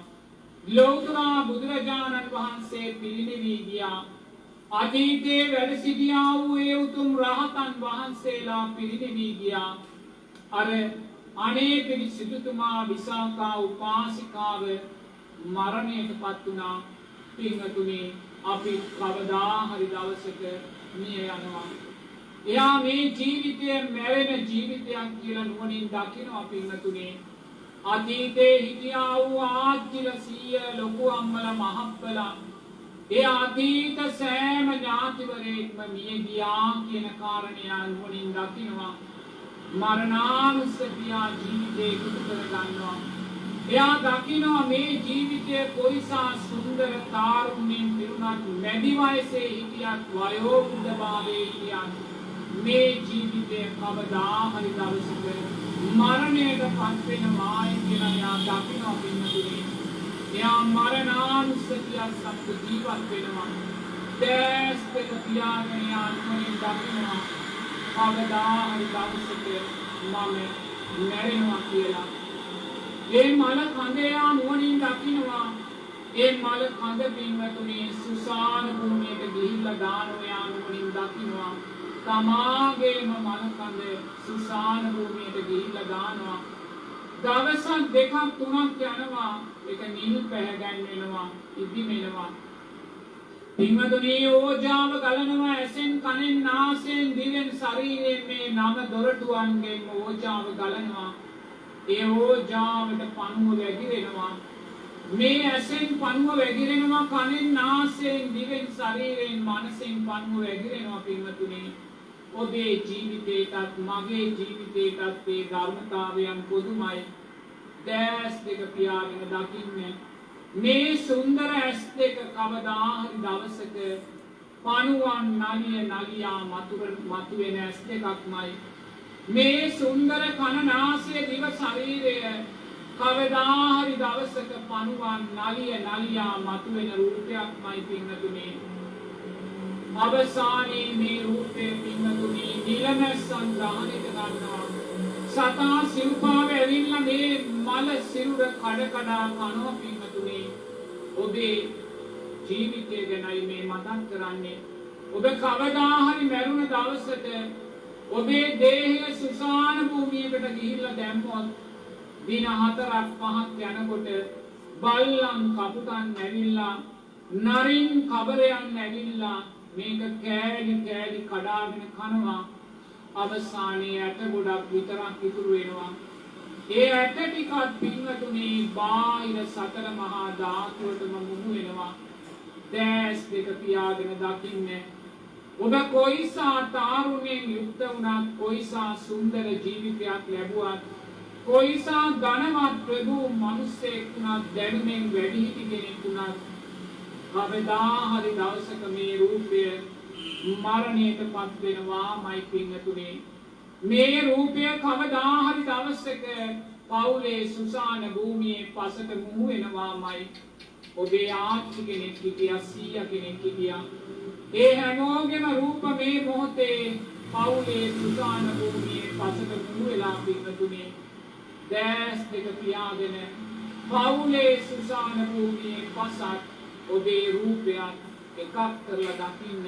ලෞතර බුදුරජාණන් වහන්සේ පිරිනිවී ගියා. අතීතයේ වැඩ සිටියා වූ ඒ උතුම් රහතන් වහන්සේලා පිරිනිවී ගියා. අර අනේ පිරිසිදුතුමා විසාකා උපාසිකාව මරණයටපත් වුණා. පින්වතුනි අපි කවදා හරි දවසක මිය යනවා. එයා මේ ජීවිතය මැරෙන ජීවිතයක් කියලා නුවණින් දකිනවා. පින්වතුනි අතීතයේ හිටියා වූ ආච්චිල සීය ලොකු අම්මලා මහප්පලා ඒ අතීත සෑම ඥාතිවරයෙක්ම මිය ගියා කියන කාරණය නුවණින් දකිනවා. මරණානුස්සතිය ජීවිතේ කුතු කර ගන්නවා. එයා දකිනවා මේ ජීවිතය කොයිසා සුන්දර තාරුණ්‍යයෙන් පිරුණත් මැදි වයසේ හිටියත් වයෝ වෘද්ධ භාවයේ හිටියත් මේ ජීවිතය කවදා හරි දවසක මරණයටපත් වෙනවායි කියලා එයා දකිනවා. පින්වතුනි එයා මරණානුස්සතිය සම්ප ජීවත් වෙනවා. දැස් දෙක පියාගෙන එයා නුවණින් දකිනවා කවදා හරි දවසක මම මැරෙනවා කියලා. ඒ මල කඳ එයා නුවණින් දකිනවා. ඒ මල කඳ පින්වතුනි සුසාන භූමියට ගිහිල්ලා දානවා. එයා නුවණින් දකිනවා තමාගේම මල කඳ සුසාන භූමියට ගිහිල්ලා දානවා. දවස් දෙකක් තුනක් යනවා. ඒක නිල් පැහැගන් වෙනවා, ඉදි වෙනවා. පින්වතුනි ඕජාව ගලනවා. ඇසෙන් කනෙන් නාසයෙන් දිවෙන් ශරීරයෙන් මේ නම දොරටුවන්ගෙන් ඕජාව ගලනවා. ඒ ඕජාවට පණුව වැగిරෙනවා. මේ ඇසෙන් පණුව වැగిරෙනවා, කනෙන් නාසයෙන් දිවෙන් ශරීරයෙන් මනසෙන් පණුව වැగిරෙනවා. පින්වතුනි ඔබේ ජීවිතේටත් මගේ ජීවිතේටත් මේ ධර්මතාවයන් පොදුමයි. දැස් දෙක පියාගෙන දකින්නේ මේ සුන්දර ඇස් දෙක කවදා හරි දවසක පණුවන් නලිය නලියා මතුවෙන ඇස් දෙකක්මයි. මේ සුන්දර කන නාසය දිව ශරීරය කවදා හරි දවසක පණුවන් නලිය නලියා මතුවෙන රූපයක්මයි. පින්වතුනි අවසානයේ මේ රූපය පින්වතුනි නිලමැස්සන් දහනට ගන්නවා. සතා සිව්පාව ඇවිල්ලා මේ මල සිරුර කඩ කඩා කනවා. පින්වතුනි ඔබේ ජීවිතය ගැනයි මේ මතක් කරන්නේ. ඔබ කවදා හරි මැරුණ දවසට ඔබේ දේහය සුසාන භූමියකට ගිහිල්ලා දැම්මොත් දින 4-5ක් යනකොට බල්ලන් කපුටන් ඇවිල්ලා නරින් කබරයන් ඇවිල්ලා මේක කෑලි කෑලි කඩාගෙන කනවා. අවසානයේ ඇට ගොඩක් විතරක් ඉතුරු වෙනවා. ඒ ඇට ටිකත් පින්වතුනි බාහිර සතර මහා ධාතුවටම මුහු වෙනවා. දැස් දෙක පියාගෙන දකින්නේ ඔබ කොයිසා තාරුණ්‍යයෙන් යුක්ත වුණත්, කොයිසා සුන්දර ජීවිතයක් ලැබුවත්, කොයිසා ධනවත් ප්‍රභූ මිනිසෙක් වුණත්, දැනුමෙන් වැඩිහිටි කෙනෙක් වුණත් කවදා හරි දවසක මේ රූපය මරණයටපත් වෙනවාමයි. පින්වතුනි මේ රූපය කවදා හරි දවසක පවුලේ සුසාන භූමියේ පසට මුහු වෙනවාමයි. ඔබේ ආච්චි කෙනෙක් හිටියා, සීයා කෙනෙක් හිටියා. ඒ හැමෝගෙම රූප මේ මොහොතේ පවුලේ සුසාන භූමියේ පසට මුහු වෙලා. පින්වතුනි දැස් දෙක පියාගෙන පවුලේ සුසාන භූමියේ පසත් ඔබේ රූපයත් එකක් කරලා දකින්න.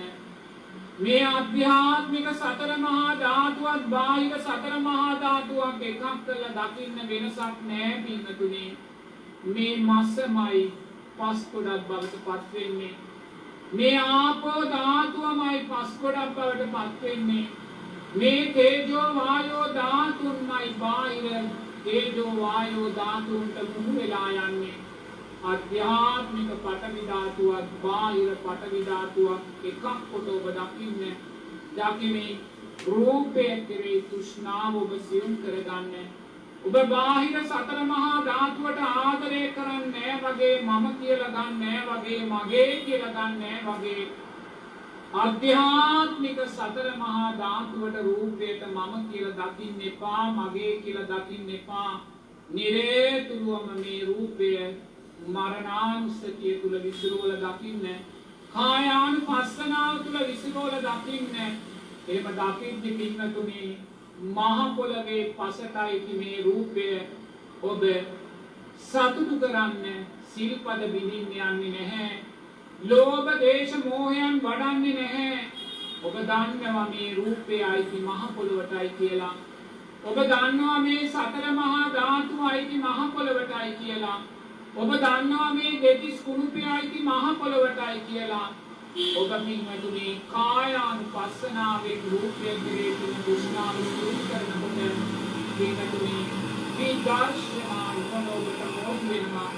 මේ ආධ්‍යාත්මික සතර මහා ධාතුවත් බාහිර සතර මහා ධාතුවක් එකක් කරලා දකින්න වෙනසක් නැහැ. පින්වතුනි මේ මස්සමයි පස් ගොඩක් බවට පත් වෙන්නේ. මේ ආපෝ ධාතුවමයි පස් ගොඩක් බවට පත් වෙන්නේ. මේ තේජෝ වායෝ ධාතුන්මයි බාහිර තේජෝ වායෝ ධාතුන්ට මුහු වෙලා යන්නේ ආධ්‍යාත්මික පඨවි ධාතුවක් බාහිර පඨවි ධාතුවක් එකක් කොට ඔබ දකින්නේ දකිමේ රූපයේ කෙරෙහි තෘෂ්ණාව ඔබ සියුම් කරගන්න ඔබ බාහිර සතර මහා ධාතුවට ආදරය කරන්නේ වගේ මම කියලා ගන්නෑ වගේ මගේ කියලා ගන්නෑ වගේ ආධ්‍යාත්මික සතර මහා ධාතුවට රූපයට මම කියලා දකින්න එපා මගේ කියලා දකින්න එපා නිරේතුරුවම මේ රූපය මරණානුස්සතිය තුල විසිරෝල දකින්න කායානුපස්සනාව තුල විසිරෝල දකින්න එහෙම දකිද්දි පින්නතුනේ මහ පොළවේ පසටයි මේ රූපය ඔබ සතුටු කරන්නේ සිල්පද බිඳින්න යන්නේ නැහැ ලෝභ දේශ මොහයන් වඩන්නේ නැහැ ඔබ දන්නවා මේ රූපය අයිති මහ පොළවටයි කියලා ඔබ දන්නවා මේ සතර මහා ධාතු අයිති මහ පොළවටයි කියලා ඔබ දන්නවා මේ දෙතිස් කුණුපය අයිති මහ පොළවටයි කියලා ඔබ පින්වතුනි කායානුපස්සනාවෙන් රූපය කෙරෙහි තියෙන තෘෂ්ණාව දුරු කරනකොට පින්වතුනි විදර්ශනා උපනෝගත මොහොත වෙනවා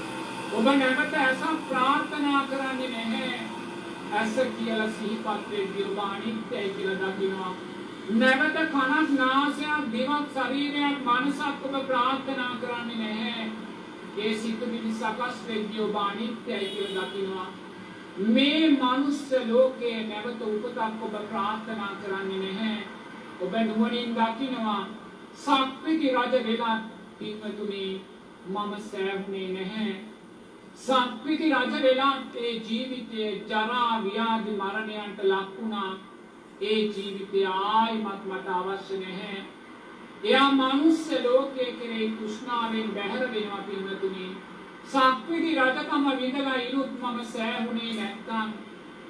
ඔබ නැවත ඇසක් ප්‍රාර්ථනා කරන්නේ නැහැ ඇස කියලා සිහිපත් වෙද්දී ඔබ අනිත්‍යයි කියලා දකිනවා නැවත කනක් නාසයක් දිවක් ශරීරයක් මනසක් ඔබ ප්‍රාර්ථනා කරන්නේ නැහැ ඒ සිතුවිලි සකස් වෙද්දී ඔබ අනිත්‍යයි කියලා දකිනවා මේ මනුස්ස ලෝකයේ නැවත උපතක් ඔබ ප්‍රාර්ථනා කරන්නේ නැහැ ඔබ නුවණින් දකිනවා සක්විති රජ වෙලා පින්වතුනි මම සෑහුනේ නැහැ සක්විති රජ වෙලා ඒ ජීවිතයේ ජරා ව්‍යාධි මරණයන්ට ලක් වුණා ඒ ජීවිතය ආයිමත් මට අවශ්‍ය නැහැ එයා මනුස්ස ලෝකයේ කෙරෙහි තෘෂ්ණාවෙන් බැහැර වෙනවා පින්වතුනි සක්විති රජකම විඳලා ඉරුත් මම සෑහුනේ නැත්තම්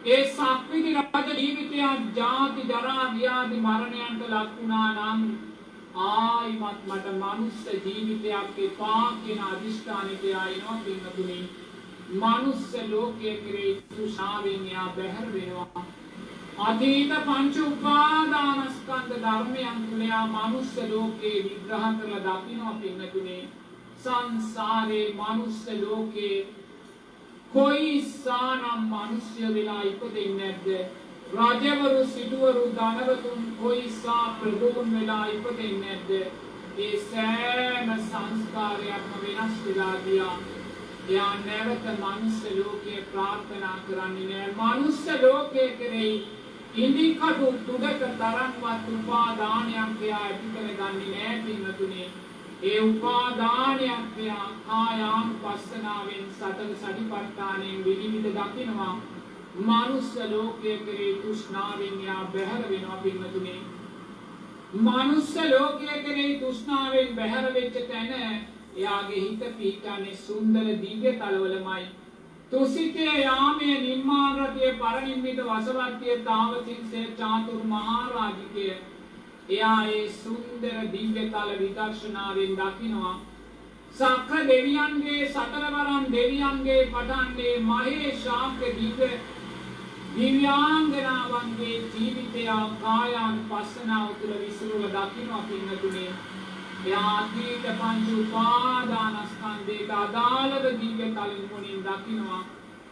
ඒ සක්විති රජ ජීවිතය ජාති ජරා ව්‍යාධි මරණයන්ට ලක් වුණා නම් ආයිමත් මට මනුස්ස ජීවිතයක් එපා කියන අදිෂ්ඨානෙට ආයිනවා පින්වතුනි මනුස්ස ලෝකයේ කෙරෙහි තෘෂ්ණාවෙන් යා බැහැර වෙනවා අතීත පංච උපාදානස්කන්ධ ධර්මයන් තුල යා මනුස්ස ලෝකේ විග්‍රහ කරලා දකින්නවා පින්වතුනි සංසාරේ මනුස්ස ලෝකේ कोई सानम मनुष्य වෙලා ඉපදෙන්නේ නැද්ද රාජවරු සිටවරු දානවතුන් कोई සා ප්‍රභූන් වෙලා ඉපදෙන්නේ නැද්ද ඒ සෑම සංස්කාරයක්ම වෙනස් වෙලා ගියා එයා නැවත මනුස්ස ලෝකේ ප්‍රාර්ථනා කරන්නේ නැහැ මනුස්ස ලෝකයේ කෙරෙහි ඉන්දිකඩු තුඩක තරම්වත් උපාදානයක් එයා ඇති කරගන්නේ නැහැ පින්වතුනි ඒ උපාදානයක් මෙයා කායානුපස්සනාවෙන් සතර සතිපට්ඨානෙන් විවිධ දකිනවා මනුස්ස ලෝකයේ කෙරෙහි තෘෂ්ණාවෙන් යා බැහැර වෙනවා පින්වතුනි මනුස්ස ලෝකයේ කෙරෙහි තෘෂ්ණාවෙන් බැහැර වෙච්ච තැන එයාගේ හිත පීඨානේ සුන්දර දිව්‍ය තලවලමයි තුසිතේ යාමේ නිම්මාරතිය පරිනිම්මිත වසවත්තිය තාවතින්සේ චාතුර් මහරජිකය එයා ඒ සුන්දර දිව්‍ය තල විදර්ශනාවෙන් දකිනවා සක්‍ර දෙවියන්ගේ සතරවරම් දෙවියන්ගේ පටන්නේ මහේශාක්‍ය දිව්‍යාංගනාවන්ගේ ජීවිතය කායානුපස්සනාව තුළ විසිරුව දකිනවා පින්වතුනි එයා අතීත පංච උපාදානස්කන්ධයට අදාළව දිව්‍ය තලින් මුණින් දකිනවා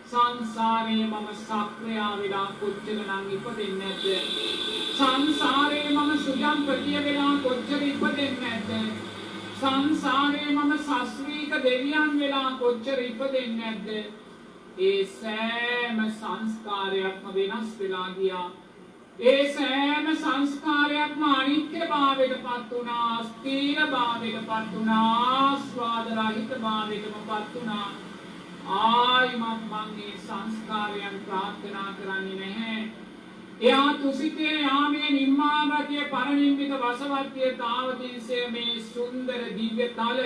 සංසාරේ මම සක්‍රියා වෙලා කොච්චරනම් ඉපදෙන්නේ නැද්ද සංසාරේ මම සුජම්පතිය වෙලා කොච්චර ඉපදෙන්නේ නැද්ද සංසාරේ මම සස්ත්‍රීක දෙවියන් වෙලා කොච්චර ඉපදෙන්නේ නැද්ද ඒ සෑම සංස්කාරයක්ම වෙනස් වෙලා ගියා ඒ සෑම සංස්කාරයක්ම අනිත්‍යභාවයටපත් වුණා ස්ථිරභාවයටපත් වුණා ආස්වාද රහිතභාවයටපත් වුණා ආයිමත් මං මේ සංස්කාරයන් ප්‍රාර්ථනා කරන්නේ නැහැ එයා තුසිතේ යාමේ නිම්මාරතිය පරිනිම්මිත වසවත්තිය තාවතින්සේ මේ සුන්දර දිව්‍ය තල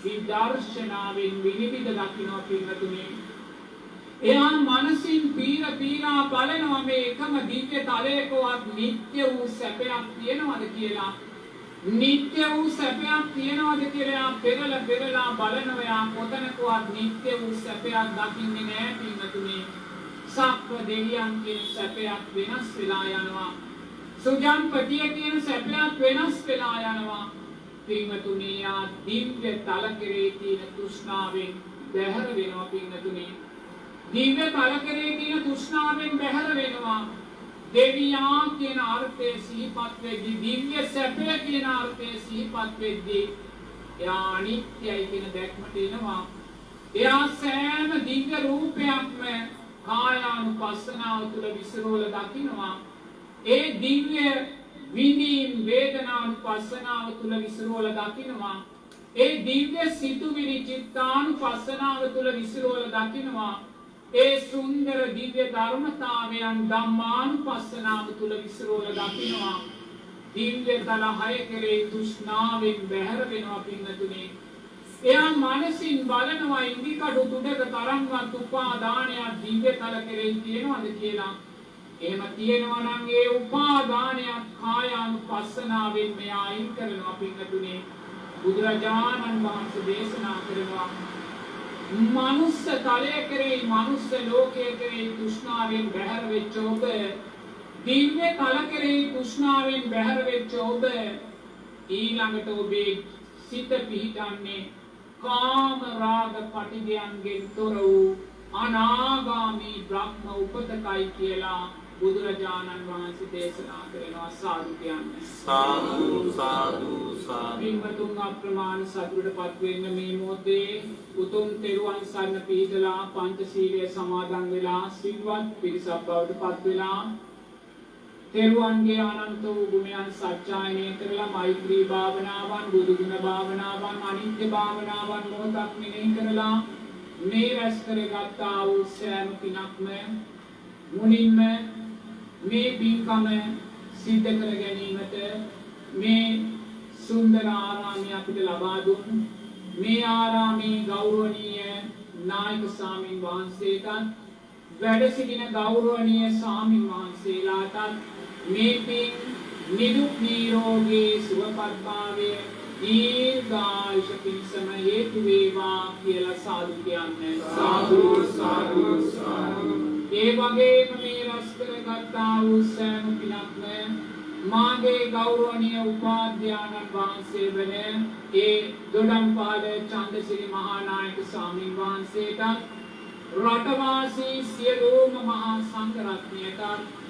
විදර්ශනාවෙන් විනිවිද දකින්න පින්වතුනි එයා මනසින් පීලා බලනවා මේ එකම දිව්‍ය තලයකවත් නිත්‍ය වූ සැපයක් තියනවද කියලා නිත්‍ය වූ සැපයක් තියනවද කියලා පෙරලා බලනවා කොතනකවත් නිත්‍ය වූ සැපයක් දකින්නේ නැහැ පින්වතුනි සක්‍ර දෙවියන්ගේ සැපයක් වෙනස් වෙලා යනවා සුජම්පතිය කියන සැපයක් වෙනස් වෙලා යනවා පින්වතුනි ආ දිව්‍ය තල කෙරේ තියෙන තෘෂ්ණාවෙන් බැහැර වෙනවා පින්වතුනි. දිව්‍ය තල කෙරේ තියෙන තෘෂ්ණාවෙන් බැහැර වෙනවා. දෙවියා කියන අර්ථය සිහිපත් වෙද්දී දිව්‍ය සැපය කියන අර්ථය සිහිපත් වෙද්දී එයා අනිත්‍යයි කියන දැක්මට එනවා. එයා සෑම දිව්‍ය රූපයක්ම කායානුපස්සනාව තුළ විසිරෝල දකිනවා. ඒ දිව්‍ය විඳීම් වේදනානුපස්සනාව තුළ විසිරෝල දකිනවා. ඒ දිව්‍ය සිතුවිලි චිත්තානුපස්සනාව තුළ විසිරෝල දකිනවා. ඒ සුන්දර දිව්‍ය ධර්මතාවයන් ධම්මානුපස්සනාව තුළ විසිරෝල දකිනවා. දිව්‍ය තල 6 කෙරේ තෘෂ්ණාවෙන් බැහැර වෙනවා පින්වතුනි. එයා මනසින් බලනවා ඉන්දිකඩු තුඩක තරම්වත් උපාදානයක් දිව්‍ය තල කෙරේ තියෙනවද කියලා. එහෙම තියෙනවා නම් ඒ උපාදානයක් කායානුපස්සනාවෙන් මෙයා අයින් කරනවා පින්වතුනි. බුදුරජාණන් වහන්සේ දේශනා කරනවා මනුස්ස තලය කෙරෙහි මනුස්ස ලෝකයේ කෙරෙහි තෘෂ්ණාවෙන් බැහැර වෙච්ච ඔබ දිව්‍ය තල කෙරෙහි තෘෂ්ණාවෙන් බැහැර වෙච්ච ඔබ ඊළඟට ඔබේ සිත පිහිටන්නේ කාම රාග පටිඝයන්ගෙන් තොර වූ අනාගාමී බ්‍රහ්ම උපතකයි කියලා බුදුරජාණන් වහන්සේ දේශනා කරනවා. සාදු කියන්නේ සාදු සාදු සාදු. පින්වතුන් අප්‍රමාණ සතුටටපත් වෙන්න මේ මොහොතේ උතුම් තෙරුවන් සරණ පිහිටලා පංචශීලය සමාදන් වෙලා සිල්වත් පිරිසක් බවට පත් වෙලා තෙරුවන්ගේ අනන්ත වූ ගුණයන් සත්‍යයනය කරලා මෛත්‍රී භාවනාවන් බුදු ගුණ භාවනාවන් අනිත්‍ය භාවනාවන් මොහොතක් මෙනෙහි කරලා මේ රැස් කරගත්තා වූ සෑම පිනක්ම මුලින්ම මේ පින්කම සිද්ධ කර ගැනීමට මේ සුන්දර ආරාමය අපිට ලබා දුන් මේ ආරාමේ ගෞරවනීය නායක ස්වාමීන් වහන්සේටත් වැඩ සිටින ගෞරවනීය ස්වාමීන් වහන්සේලාටත් මේ පින් නිදුක් නිරෝගී සුවපත් භාවය දීර්ඝායුෂ පිණිසම හේතු වේවා කියලා සාදු කියන්නේ. සාදු සාදු සාදු. ඒ වගේම මේ රැස් කරගත්තා වූ සෑම පිනක්ම මාගේ ගෞරවනීය උපාධ්‍යානන් වහන්සේ වන ඒ දොඩම්පාල චන්දසිරි මහානායක ස්වාමීන් වහන්සේටත් රටවාසී සියලුම මහා සංඝ රත්නයට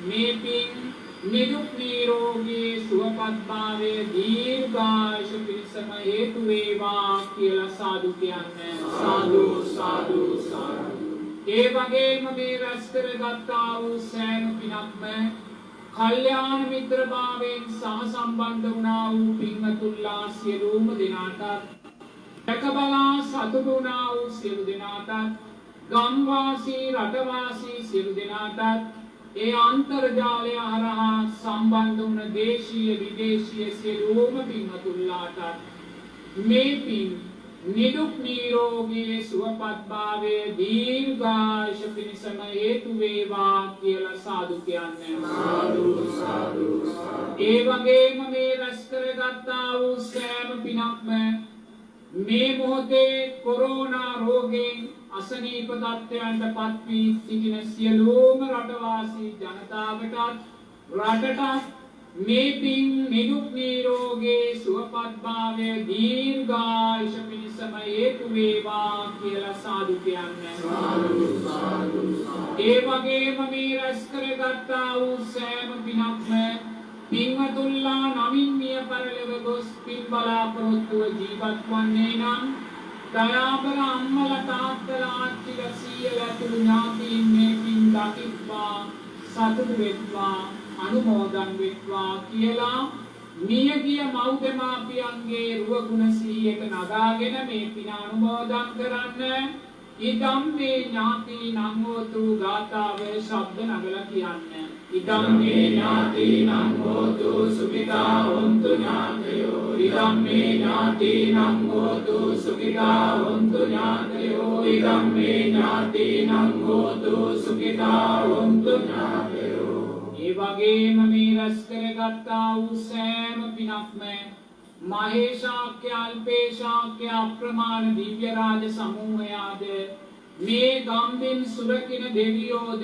මේ පින් නිදුක් නිරෝගී සුවපත් භාවය දීර්ඝායුෂ පිණිසම හේතු වේවා කියලා සාදු කියන්නේ. සාදු සාදු සාදු. ඒ වගේම මේ රැස් කරගත්තා වූ සෑම පිනක්ම කල්යාණ මිත්‍ර භාවයෙන් සහ සම්බන්ධ වුණා වූ පින්වතුන්ලා සියලුම දෙනාටත් දැකබලා සතුටු වුණා වූ සියලු දෙනාටත් ගම්වාසී රටවාසී සියලු දෙනාටත් ඒ අන්තර්ජාලය හරහා සම්බන්ධ වුණ දේශීය විදේශීය සියලුම පින්වතුන්ලාට මේ පින් නිදුක් නිරෝගී සුවපත් භාවය දීර්ඝායුෂ පිණිසම හේතු වේවා කියලා සාදු කියන්නේ. සාදු සාදු සාදු. ඒ වගේම මේ රැස් කරගත්තා වූ සෑම පිනක්ම මේ මොහොතේ කොරෝනා රෝගයෙන් අසනීප තත්ත්වයන්ට පත් වී සිටින සියලුම රටවාසී ජනතාවටත් රටටත් මේ පින් නිදුක් නිරෝගී සුවපත් භාවය දීර්ඝායුෂ පිණිසම හේතු වේවා කියලා සාදු කියන්නේ. සාදු සාදු සාදු. ඒ වගේම මේ රැස් කරගත්තා වූ සෑම පිනක්ම පින්වතුන්ලා නමින් මිය පරලොව ගොස් පින් බලාපොරොත්තුව ජීවත් වන්නේ නම් දයාබර අම්මලා තාත්තලා ආච්චිලා සීයලා තුළු ඥාතීන් මේ පින් දකිත්වා සතුටු වෙත්වා අනුමෝදන් වෙත්වා කියලා මියගිය මව් දෙමාපියන්ගේ රුව ගුණ සිහියට නගාගෙන මේ පින අනුමෝදන් කරන්න. ඉදම් මේ ඥාතීනං හෝතු ගාථාව ශබ්ද නගලා කියන්න. ඉදම් මේ ඥාතීනං හෝතු සුඛිතා හොන්තු ඥාතයෝ. ඉදම් මේ ඥාතීනං හෝතු සුඛිතා හොන්තු ඥාතයෝ. ඉදම් මේ ඥාතීනං හෝතු සුඛිතා හොන්තු ඥාතයෝ. ඒ වගේම මේ රැස් කරගත්තා වූ සෑම පිනක්ම මහේශාක්‍ය අල්පේශාක්‍ය අප්‍රමාණ දිව්‍ය රාජ සමූහයාද මේ ගම්බින් සුරකින දෙවියෝද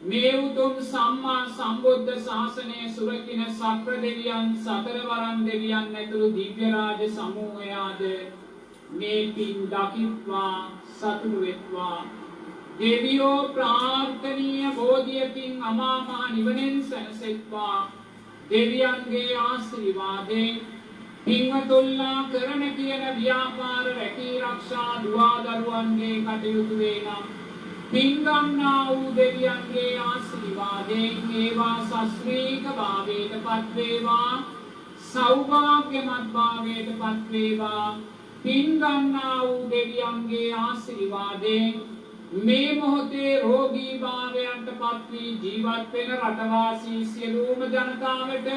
මේ උතුම් සම්මා සම්බුද්ධ ශාසනය සුරකින්න සක්‍ර දෙවියන් සතරවරන් දෙවියන් ඇතුළු දිව්‍ය රාජ සමූහයාද මේ පින් දකිත්වා සතුටු වෙත්වා. දෙවියෝ ප්‍රාර්ථනීය බෝධියකින් අමා මහ නිවනෙන් සැනසෙත්වා. දෙවියන්ගේ ආශිර්වාදයෙන් පින්වතුන්ලා කරන කියන ව්‍යාපාර රැකී ආරක්ෂා දුවා දරුවන්ගේ කටයුතු වේනම් පින්ගම්නා වූ දෙවියන්ගේ ආශිර්වාදයෙන් ඒවා ශාස්ත්‍රීය භාවයට පත් වේවා. සෞභාග්‍යමත් භාවයට පත් වේවා. පින්ගම්නා වූ දෙවියන්ගේ ආශිර්වාදයෙන් මේ මොහොතේ රෝගී භාවයන්ට පත් වී ජීවත් වෙන රටවාසී සියලුම ජනතාවට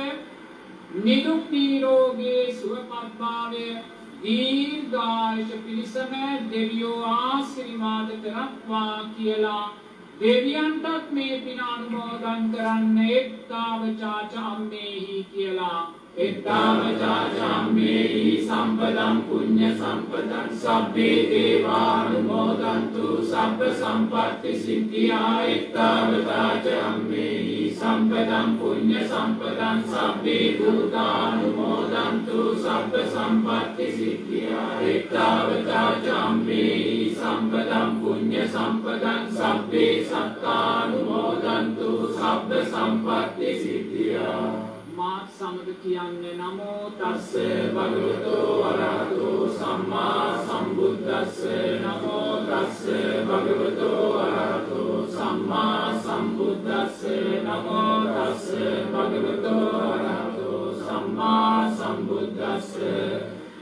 නිදුක් නිරෝගී සුවපත් භාවය දීර්ඝායුෂ පිණිසම දෙවියෝ ආශිර්වාද කරත්වා කියලා දෙවියන්ටත් මේ පින අනුමෝදන් කරන්න එත්තාවචාචම්මේහි කියලා. එත්තාවචාචම්මේහි සම්පදං පුඤ්ඤ සම්පදං සබ්බේ දේවානුමෝදන්තු සබ්බ සම්පත්ති සිද්ධියා. එත්තාවචාචම්මේහි සම්පදං පුඤ්ඤ සම්පදං සබ්බේ භූතානුමෝදන්තු සබ්බ සම්පත්ති සිද්ධියා. එත්තාවචාචම්මේහි සම්පදං පුඤ්ඤ සම්පදං සබ්බේ සත්තානුමෝදන්තු සබ්බ සම්පත්ති සිද්ධියා. මාත් සමග කියන්නේ නමෝ තස්ස භගවතෝ අරහතෝ සම්මා සම්බුද්දස්ස. නමෝ තස්ස භගවතෝ අරහතෝ සම්මා සම්බුද්දස්ස. නමෝ තස්ස භගවතෝ අරහතෝ සම්මා සම්බුද්දස්ස.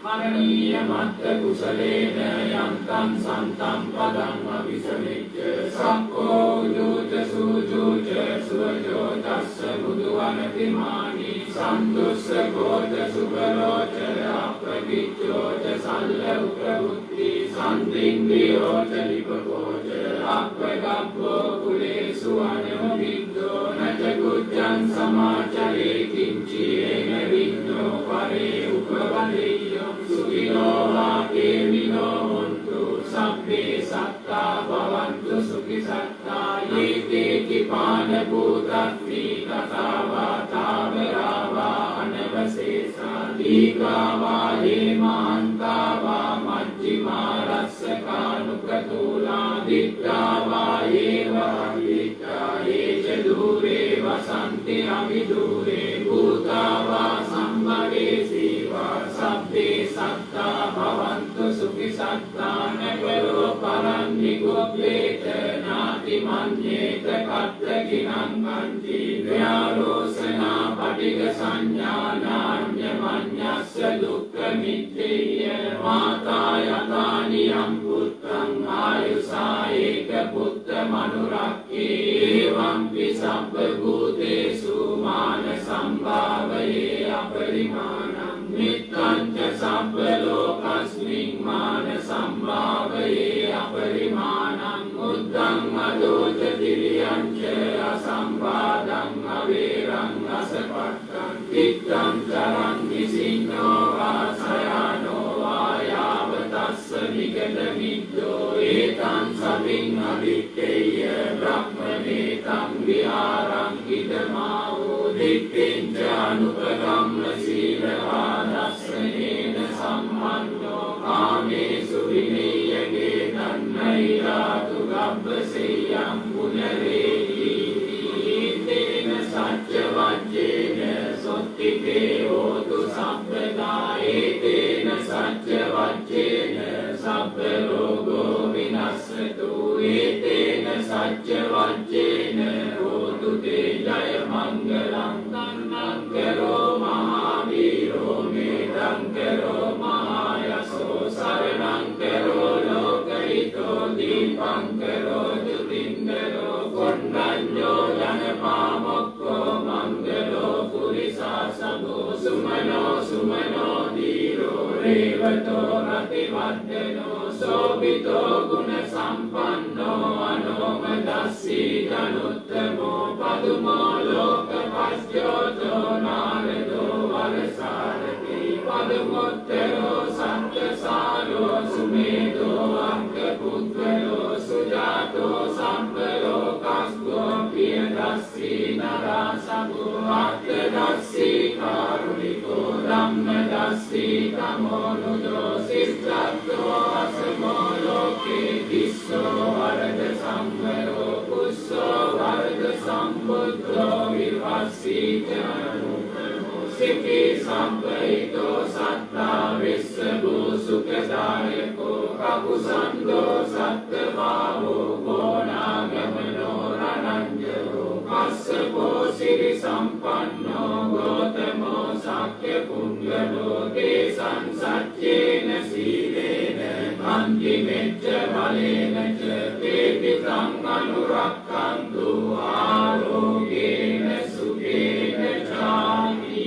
කරණීය මත්ත කුසලේන යන්තං සන්තං පදං අபிසමෙච්ච සක්කෝ උජෝච සූජෝච සුවජෝ තස්ස බුදුවනති මානි සන්තුස්සකෝච සුබරෝච අප්‍රවිච්චෝච සල්ල උපවුත්ති සන්දින්දියෝච ලිපකෝච අප්‍රගබ්බෝ කුලේසු අනෝවිද්දෝ නච කුච්ඡං සමාචරේ කිංචේන විඤ්ඤෝ පරේ උපවදෙය්‍යෝ සුඛිනෝ වාකේමිනෝ හොන්තු සබ්බේ සත්තා භවන්තු සුඛි සත්තා යේතේති පාන භූතත්ති තථාවා තාවරාවා අනවසේසා දීඝාවා හේමාන්තාවා මජ්ජිමා රස්සකානුකතූලා දිත්තාවා ඒවා දිත්තා ඒච දූරේ වසන්ති අවිදූරේ භූතාවා සම්භවේ සීවා සබ්බේ සත්තා භවන්තු සුඛි සත්තා නකරෝ පරං නිගොප්පේත නාති මඤ්ඤේත කත්තකිනං කන්ති ව්‍යාරෝසනා පටිග සංඥානාඤ්ඤ මඤ්ඤස්ස දුක්ඛ මිච්ඡේය මාතා යතානියම් පුත්තං ආයුසා ඒක පුත්ත මනුරක්ඛේ එවං සබ්බ භූතේසු මාන සම්භාවයේ අපරිමාණං නිත්තං ච සබ්බ ලෝකස්මින් මාන සම්භාවයේ අපරිමාණං උද්ධං අදෝච තිරියං ච අසම්පාදං අවේරං අසපත්තං තිත්තං චරං විසින්නෝ වාසයානෝ වායාව තස්ස නිගත මිද්දෝ ඒතං සවින් අවික්කේය බ්‍රහ්මනේතං විහාරං ඉදමාවෝ දිට්ඨිං ච අනුපගම්ම සීලවා දස්සනේන සම්මන්නෝ කාමේසු විනය්‍යගේ තන්නෛරාතු ගබ්බසෙය්‍යං පුනරේහි තේන සච්ච වජ්ජේන සොත්තිතේ හෝතු සම්පදා ඒතේන සච්ච වජ්ජේන සබ්බ රෝගෝ විනස්සතු ඒතේන සච්ච වජ්ජේන හෝතු තේ ජය මංගලං තන්නං කරෝ මහාවීරෝ මේතං කරෝ මහායසෝ සරණං කරෝ ලෝකහිතෝ දීපං කරෝ ජුතින්දරෝ කොණ්ඩඤ්ඤෝ ජනපාමොක්ඛෝ මංගලෝ පුරිසා සබෝ සුමනෝ සුමනෝ දීරෝ රේවතෝ රතිවද්දනෝ සෝභිතෝ ගුණ සම්පන්නෝ අනෝමදස්සී ජනුත්තමෝ පදුමෝ ලෝකපස්යෝතෝ නාරදෝ වරසාරති පදුමුත්තරෝ සත්‍යසාරෝ සුමේදෝ අංගපුත්‍රෝ සුජාතෝ සම්පලෝකස්කෝ පිය අත්තදස්සී කාරුණිකෝ ධම්මදස්සී තමෝනුදෝ සිද්ධත්තෝ අසමෝ ලෝකේ විස්සෝ වරද සංවරෝ කුස්සෝ වරද සම්බුද්ධෝ විවස්සීච සිකී සම්පහිතෝ සත්තා විස්සභූ සුඛදායකෝ කකුසන්தோ සත්තභාවෝ ගෝනාගමනෝ රණංජරෝ කස්සපෝ සිරි සම්පන්නෝ ගෝතමෝ සක්්‍ය පුංගලෝ දේසං සච්චේන සීලේන අන්තිමෙච්ච බලේන ච තේපිතං අනුරක්ඛන්තු ආරෝගේන සුඛේන චාති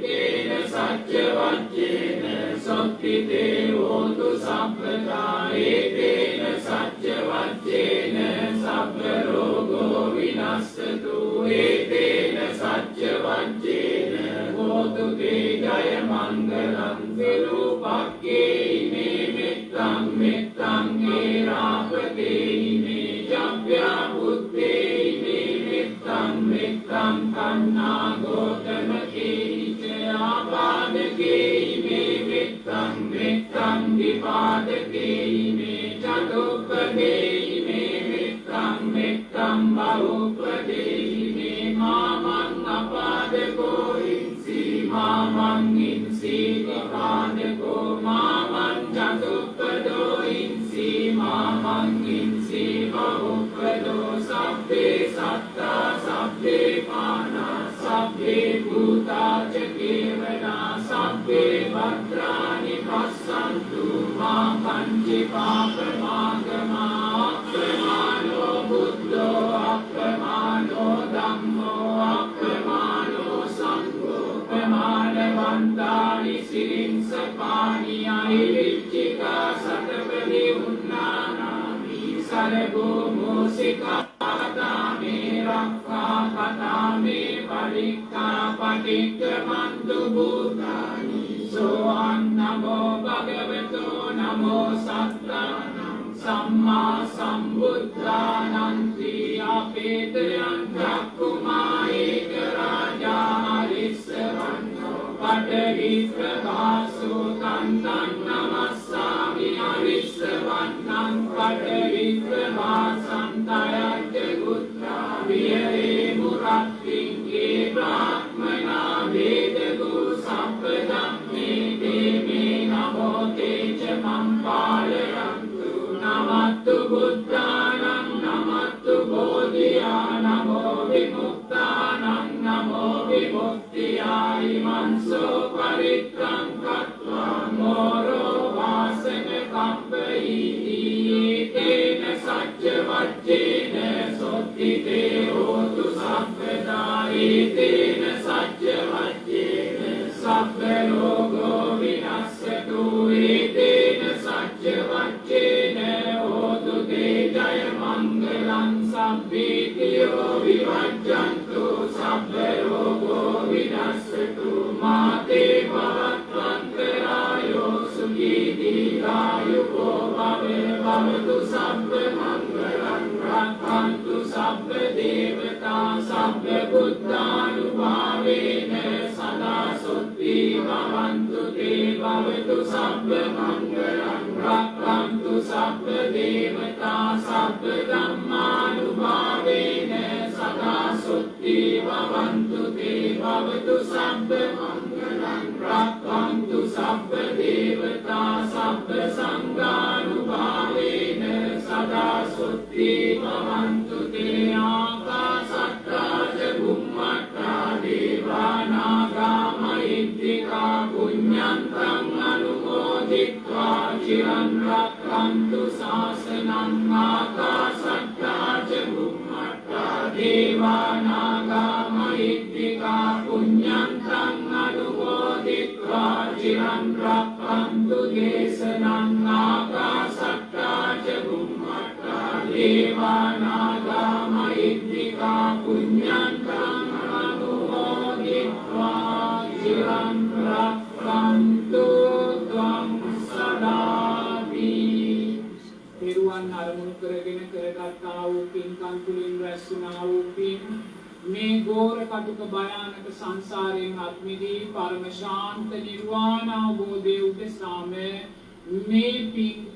තේන සච්ච වච්චේන සොත්ති දේවෝතු සම්පදා ඒතේන සච්ච වච්චේන සබ්බ රෝගෝ විනස්සතු ඒතේන සච්ච වච්චේන හෝතු තේ ජය මංගලං විරූපක්ඛේ ඉමේ මෙත්තං මෙත්තං ඒරාපතේ ඉමේ ජප්ප්‍යා බුත්තේ ඉමේ මෙත්තං මෙත්තං කන්නා ගෝතමකේ ච ආපාදකේ ඉමේ මෙත්තං මෙත්තං විපාදකේ ඉමේ චතුප්පදේ ඉමේ මෙත්තං මෙත්තං බහුපදේ ඉමේ මාමං අපාදකෝ ඉන්සි මාමං ඉන්සි විපාදකෝ මාමං චතුප්පදෝ ඉන්සි මාමං ඉන්සි බහුපදෝ සබ්බේ සත්තා සබ්බේ පානා සබ්බේ භූතා ච කේවලා සබ්බේ භද්‍රානි පස්සන්තු මා පංචි පාපමාගමා අප්‍රමාණෝ බුද්ධෝ අප්‍රමාණෝ ධම්මෝ අප්‍රමාණෝ සංඝෝ ප්‍රමාණවන්තානි සිරින්ස පානියයි විච්චිකා සතපදි උන්නානාමි සරගෝ මෝසිකා කතාමේ රක්ඛා කතාමේ පරික්ඛා පටිච්චමන්තු භූතානි සෝහං නමෝ භගවතෝ නමෝ සත්තං සම්මා සම්බුද්ධානන්ති අපේතයන් චක්කුමා ඒක රාජා හරිස්සවන්නෝ පඨවි ප්‍රභාසෝ තන්තං නමස්සාමි හරිස්සවන්නං පඨවි ප්‍රභාසං තයච්ච ගුත්තා විහරේ මුරත්තිංගේ බ්‍රාහ්මනා වේදගු සම්පදම්මේ දේමේ නමෝ තේච මම්පාලයන්තු නමත්තු බුද්ධානං නමත්තු බෝධියා නමෝ විමුක්තානං නමෝ විමුක්තියායි මන්සෝ පරික්ඛං කତ୍වා මෝරෝ වාසන කම්පයිති තේන සච්ච වච්චේන සොත්ති දේවෝතු සම්පදා තේන සච්ච වච්චේන සබ්බ රෝගෝ විනස්සතු තේන සච්ච වච්චේන හෝතු තේ ජය මංගලං සම්පීතියෝ විවජ්ජන්තු සබ්බ රෝගෝ විනස්සතු මාතේ භවත්වන්තරායෝ සුඛී දීඝායුකෝ භවතු සබ්බ මංගලං රක්ඛන්තු සබ්බ දේවතා සබ්බ බුද්ධානුභාවේන සදා සොත්ති භවන්තු තේ භවතු සබ්බ මංගලං රක්ඛන්තු සබ්බ දේවතා සබ්බ ධම්මානුභාවේන සදා සොත්ති භවන්තු තේ භවතු සබ්බ මංගලං රක්ඛන්තු සබ්බ දේවතා සබ්බ සංඝානුභාවේන සදා සොත්ති භවන්තු තේ ආකාසට්ටා ච බුම්මට්ටා දේවානාගා මහිද්దికා පුඤ්ඤන්තං අනුමෝදිත්වා චිරන් රක්ඛන්තු ශාසනං ආකාසට්ටා ච බුම්මට්ටා දේවානාගා මහිද්దికා පුඤ්ඤන්තං අනුමෝදිත්වා චිරන් රක්ඛන්තු දේශනං ආකාසට්ටා ච බුම්මට්ටා දේවානාගා මහිද්దికා පුඤ්ඤන්තං අනුමෝදිත්වා චිරන් රක්ඛන්තු ත්වං සදාති. පෙරුවන් අරමුණු කරගෙන කරගත්තා වූ පින්කම් තුළින් රැස් වුණා වූ පින් මේ ගෝර කටුක භයානක සංසාරයෙන් අත්මිදී පරම ශාන්ත නිර්වාණ අවබෝධයේ උදෙසාම මේ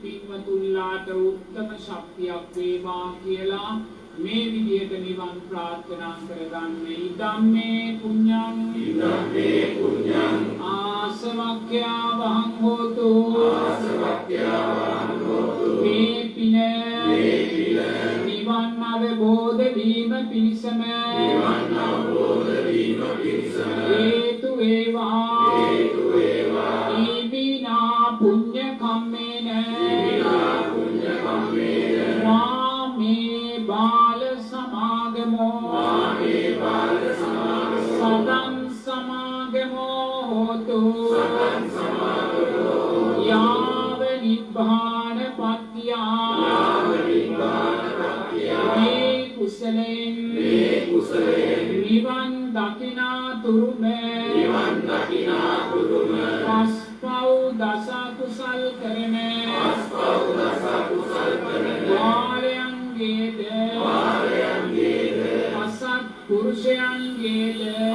පින්වතුන්ලාට උත්තම ශක්තියක් වේවා කියලා මේ විදියට නිවන් ප්‍රාර්ථනා කරගන්නේ. ඉදම්මේ පුඤ්ඤං ආසවක්ඛ්‍යා වහං හෝතු මේ පින නිවන් අවබෝධ වීම පිණිසම හේතු වේවා. ඊබිනා පුඤ්ඤ කම්මේන මාමේ බාල සමාගමෝ සදං සමාගමෝ හෝතු යාව නිබ්බාන පත්‍යා මේ කුසලෙන් නිවන් දකිනා තුරුම පස්පව් දස කුසල් කරන වාරයන්ගේද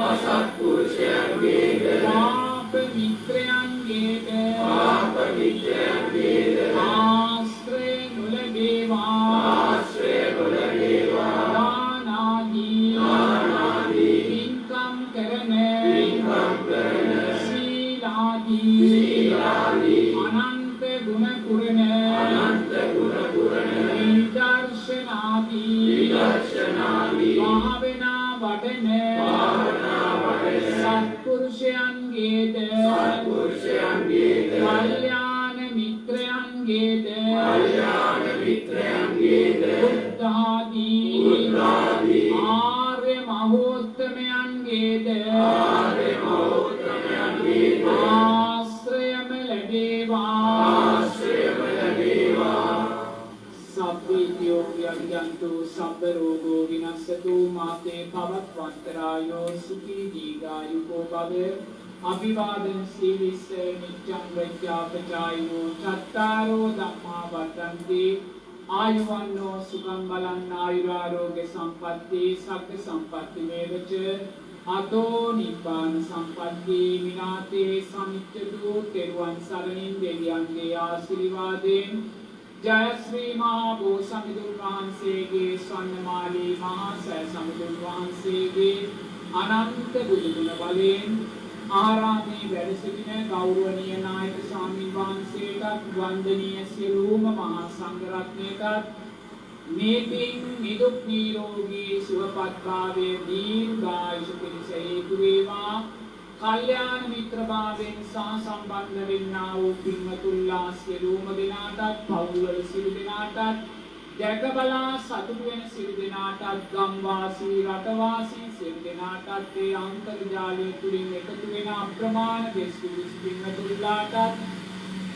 අසත් පුරුෂයන්ගේද පාප මිත්‍රයන්ගේද ආශ්‍රය නොලැබේවා. දානාදී පින්කම් කරන සීලාදී අනන්ත ගුණ පුරන විදර්ශනාදී භාවනා වඩන සත්පුරුෂයන්ගේද කල්යාණ මිත්‍රයන්ගේද බුද්ධාදී ආර්ය මහෝත්තමයන්ගේද ආශ්‍රයම ලැබේවා. සබ්බීතියෝ යන්තු සබ්බ රෝගෝ විනස්සතු මාතේ භවත්වන්තරායෝ සුඛී දීඝායුකෝ භව. අභිවාදන සීලිස්ස නිච්ඡං වෛද්‍යාපචායෝ චත්තාරෝ ධම්මා වර්ධන්ති ආයුවන්නෝ සුඛං බලං ආයුරාරෝග්‍ය සම්පatti සග්ග සම්පatti මේවච අතෝ නිබ්බාන සම්පatti විනාතේ සමිච්ඡතු තෙරුවන් සරණින් දෙවියන්ගේ ආශිර්වාදයෙන් ජය ශ්‍රී මහා බෝසත්තුන් වහන්සේගේ ස්වර්ණමාලී මහා සෑ සමුදුන් වහන්සේගේ අනන්ත බුදු ගුණ බලයෙන් ආරාමේ වැඩ සිටින ගෞරවනීය නායක ස්වාමීන් වහන්සේටත් වන්දනීය සියලුම මහා සංඝ රත්නයටත් මේ පින් නිදුක් නිරෝගී සුවපත් භාවයේ දීර්ඝායුෂ පිණිස හේතු වේවා. කල්යාණ මිත්‍ර භාවයෙන් සම්බන්ධ වෙන්නා වූ පින්වතුන්ලා සියලුම දෙනාටත් පවුල්වල සියලු දෙනාටත් දැක බලා සතුටු වෙන සියලු දෙනාටත් ගම්වාසී රටවාසී සියලු දෙනාටත් ඒ අන්තර්ජාලය තුලින් එකතු වෙන අප්‍රමාණ දෙස් පින්වතුන්ලාටත්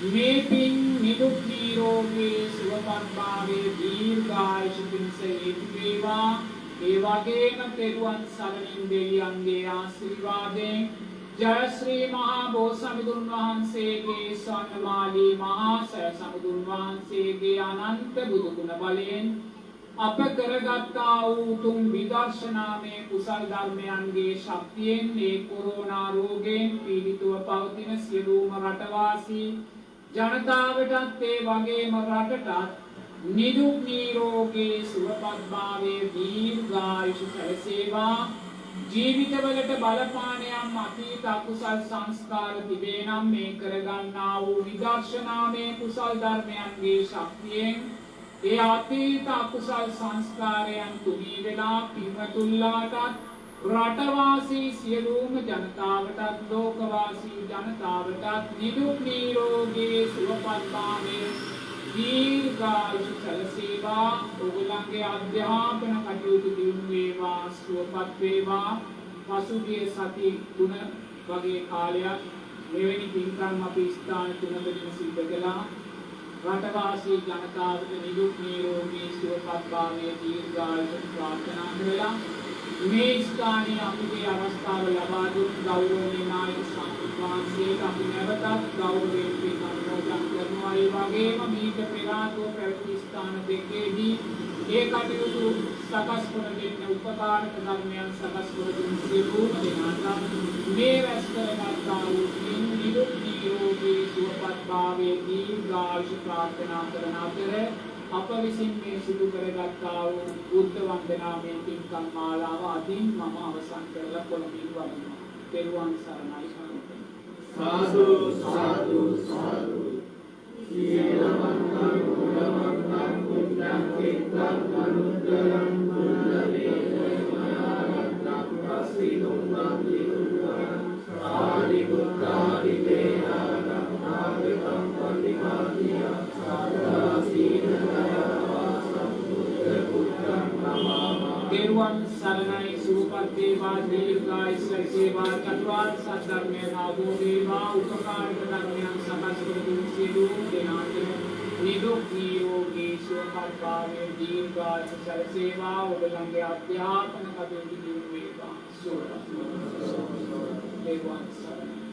මේ පින් නිදුක් නිරෝගී සුවපත් භාවයේ දීර්ඝායුෂ පිණිස හේතු වේවා. ඒ වගේම තෙරුවන් සරණින් දෙවියන්ගේ ආශිර්වාදයෙන් ජය ශ්‍රී මහා බෝසත්තුන් වහන්සේගේ ස්වර්ණමාලී මහා සෑ සමුදුන් වහන්සේගේ අනන්ත බුදු ගුණ බලයෙන් අප කරගත්තා වූ උතුම් විදර්ශනාමය කුසල ධර්මයන්ගේ ශක්තියෙන් මේ කොරෝනා රෝගයෙන් පීඩිතව පවතින සියලුම රටවාසී ජනතාවටත් ඒ වගේම රටටත් නිදුක් නිරෝගී සුවපත් භාවයේ දීර්ඝායුෂ සැලසේවා. ජීවිතවලට බලපානයම් අතීත අකුසල් සංස්කාර තිබේ නම් මේ කරගන්නා වූ විදර්ශනාමය කුසල් ධර්මයන්ගේ ශක්තියෙන් ඒ අතීත අකුසල් සංස්කාරයන් තුනී වෙලා පින්වතුන්ලාටත් රටවාසී සියලුම ජනතාවටත් ලෝකවාසී ජනතාවටත් නිදුක් නිරෝගී සුවපත් භාවයේ දීර්ඝායුෂ සැලසේවා. ඔයගොල්ලන්ගේ අධ්‍යාපන කටයුතු දියුණු වේවා, සුවපත් වේවා. පසුගිය සති 3 වගේ කාලයක් මෙවැනි පින්කම් අපි ස්ථාන 3කදී සිද්ධ කළා. රටවාසී ජනතාවට නිදුක් නිරෝගී සුවපත් භාවයේ දීර්ඝායුෂ ප්‍රාර්ථනා කරලා මේ ස්ථානයේ අපිට අවස්ථාව ලබා දුන් ගෞරවනීය නායක වහන්සේට අපි නැවතත් ගෞරවයෙන් පිළිගන්නවා කරනවා. ඒ වගේම මේක පෙර ආතෝ පැවති ස්ථාන දෙකේදී ඒ කටයුතු සකස් කර දෙන්න උපකාරක ධර්මයන් සකස් කර දෙන සියලුම දෙනාට මේ රැස් කරගත්තා වූ නිදුක් නිරෝගී සුවපත් භාවයේ දීර්ඝායුෂ ප්‍රාර්ථනා කරන අතර අප විසින් මේ සිදු කරගත්තා වූ බුද්ධ වන්දනාමය පින්කම් මාලාව අදින් මම අවසන් කරලා කොළඹින් වඩිනවා. පෙරුවන් සරණයි සාදු සාදු සාදු සීලවන්තං ගුණවන්තං පුඤ්ඤං කිත්තං අනුත්තරං පුඤ්ඤවේදමයාරත්තං පස්සිදුං වන්දිතුං ආදි බුද්ධාදි දේනානං ආවිතං පටිමාතිය සාදා සීලවන්තං බුද්ධ පුත්තං නමः. පෙරුවන් සරණයි සුවපත් වේවා දීර්ඝායුෂ සේවා චතුරාර්ය සත්‍ය ධර්මය නාමෝ වේවා උපකාරක ධර්මයන් සකස් කර දුන් සියලු දෙනාට නිදුක් නිරෝගී සුවපත් භාවයේ දීර්ඝායුෂ සැලසේවා. ඔබලගේ අධ්‍යාපන කටයුතු දියුණු වේවා. සුවපත් පෙරුවන් සරණයි.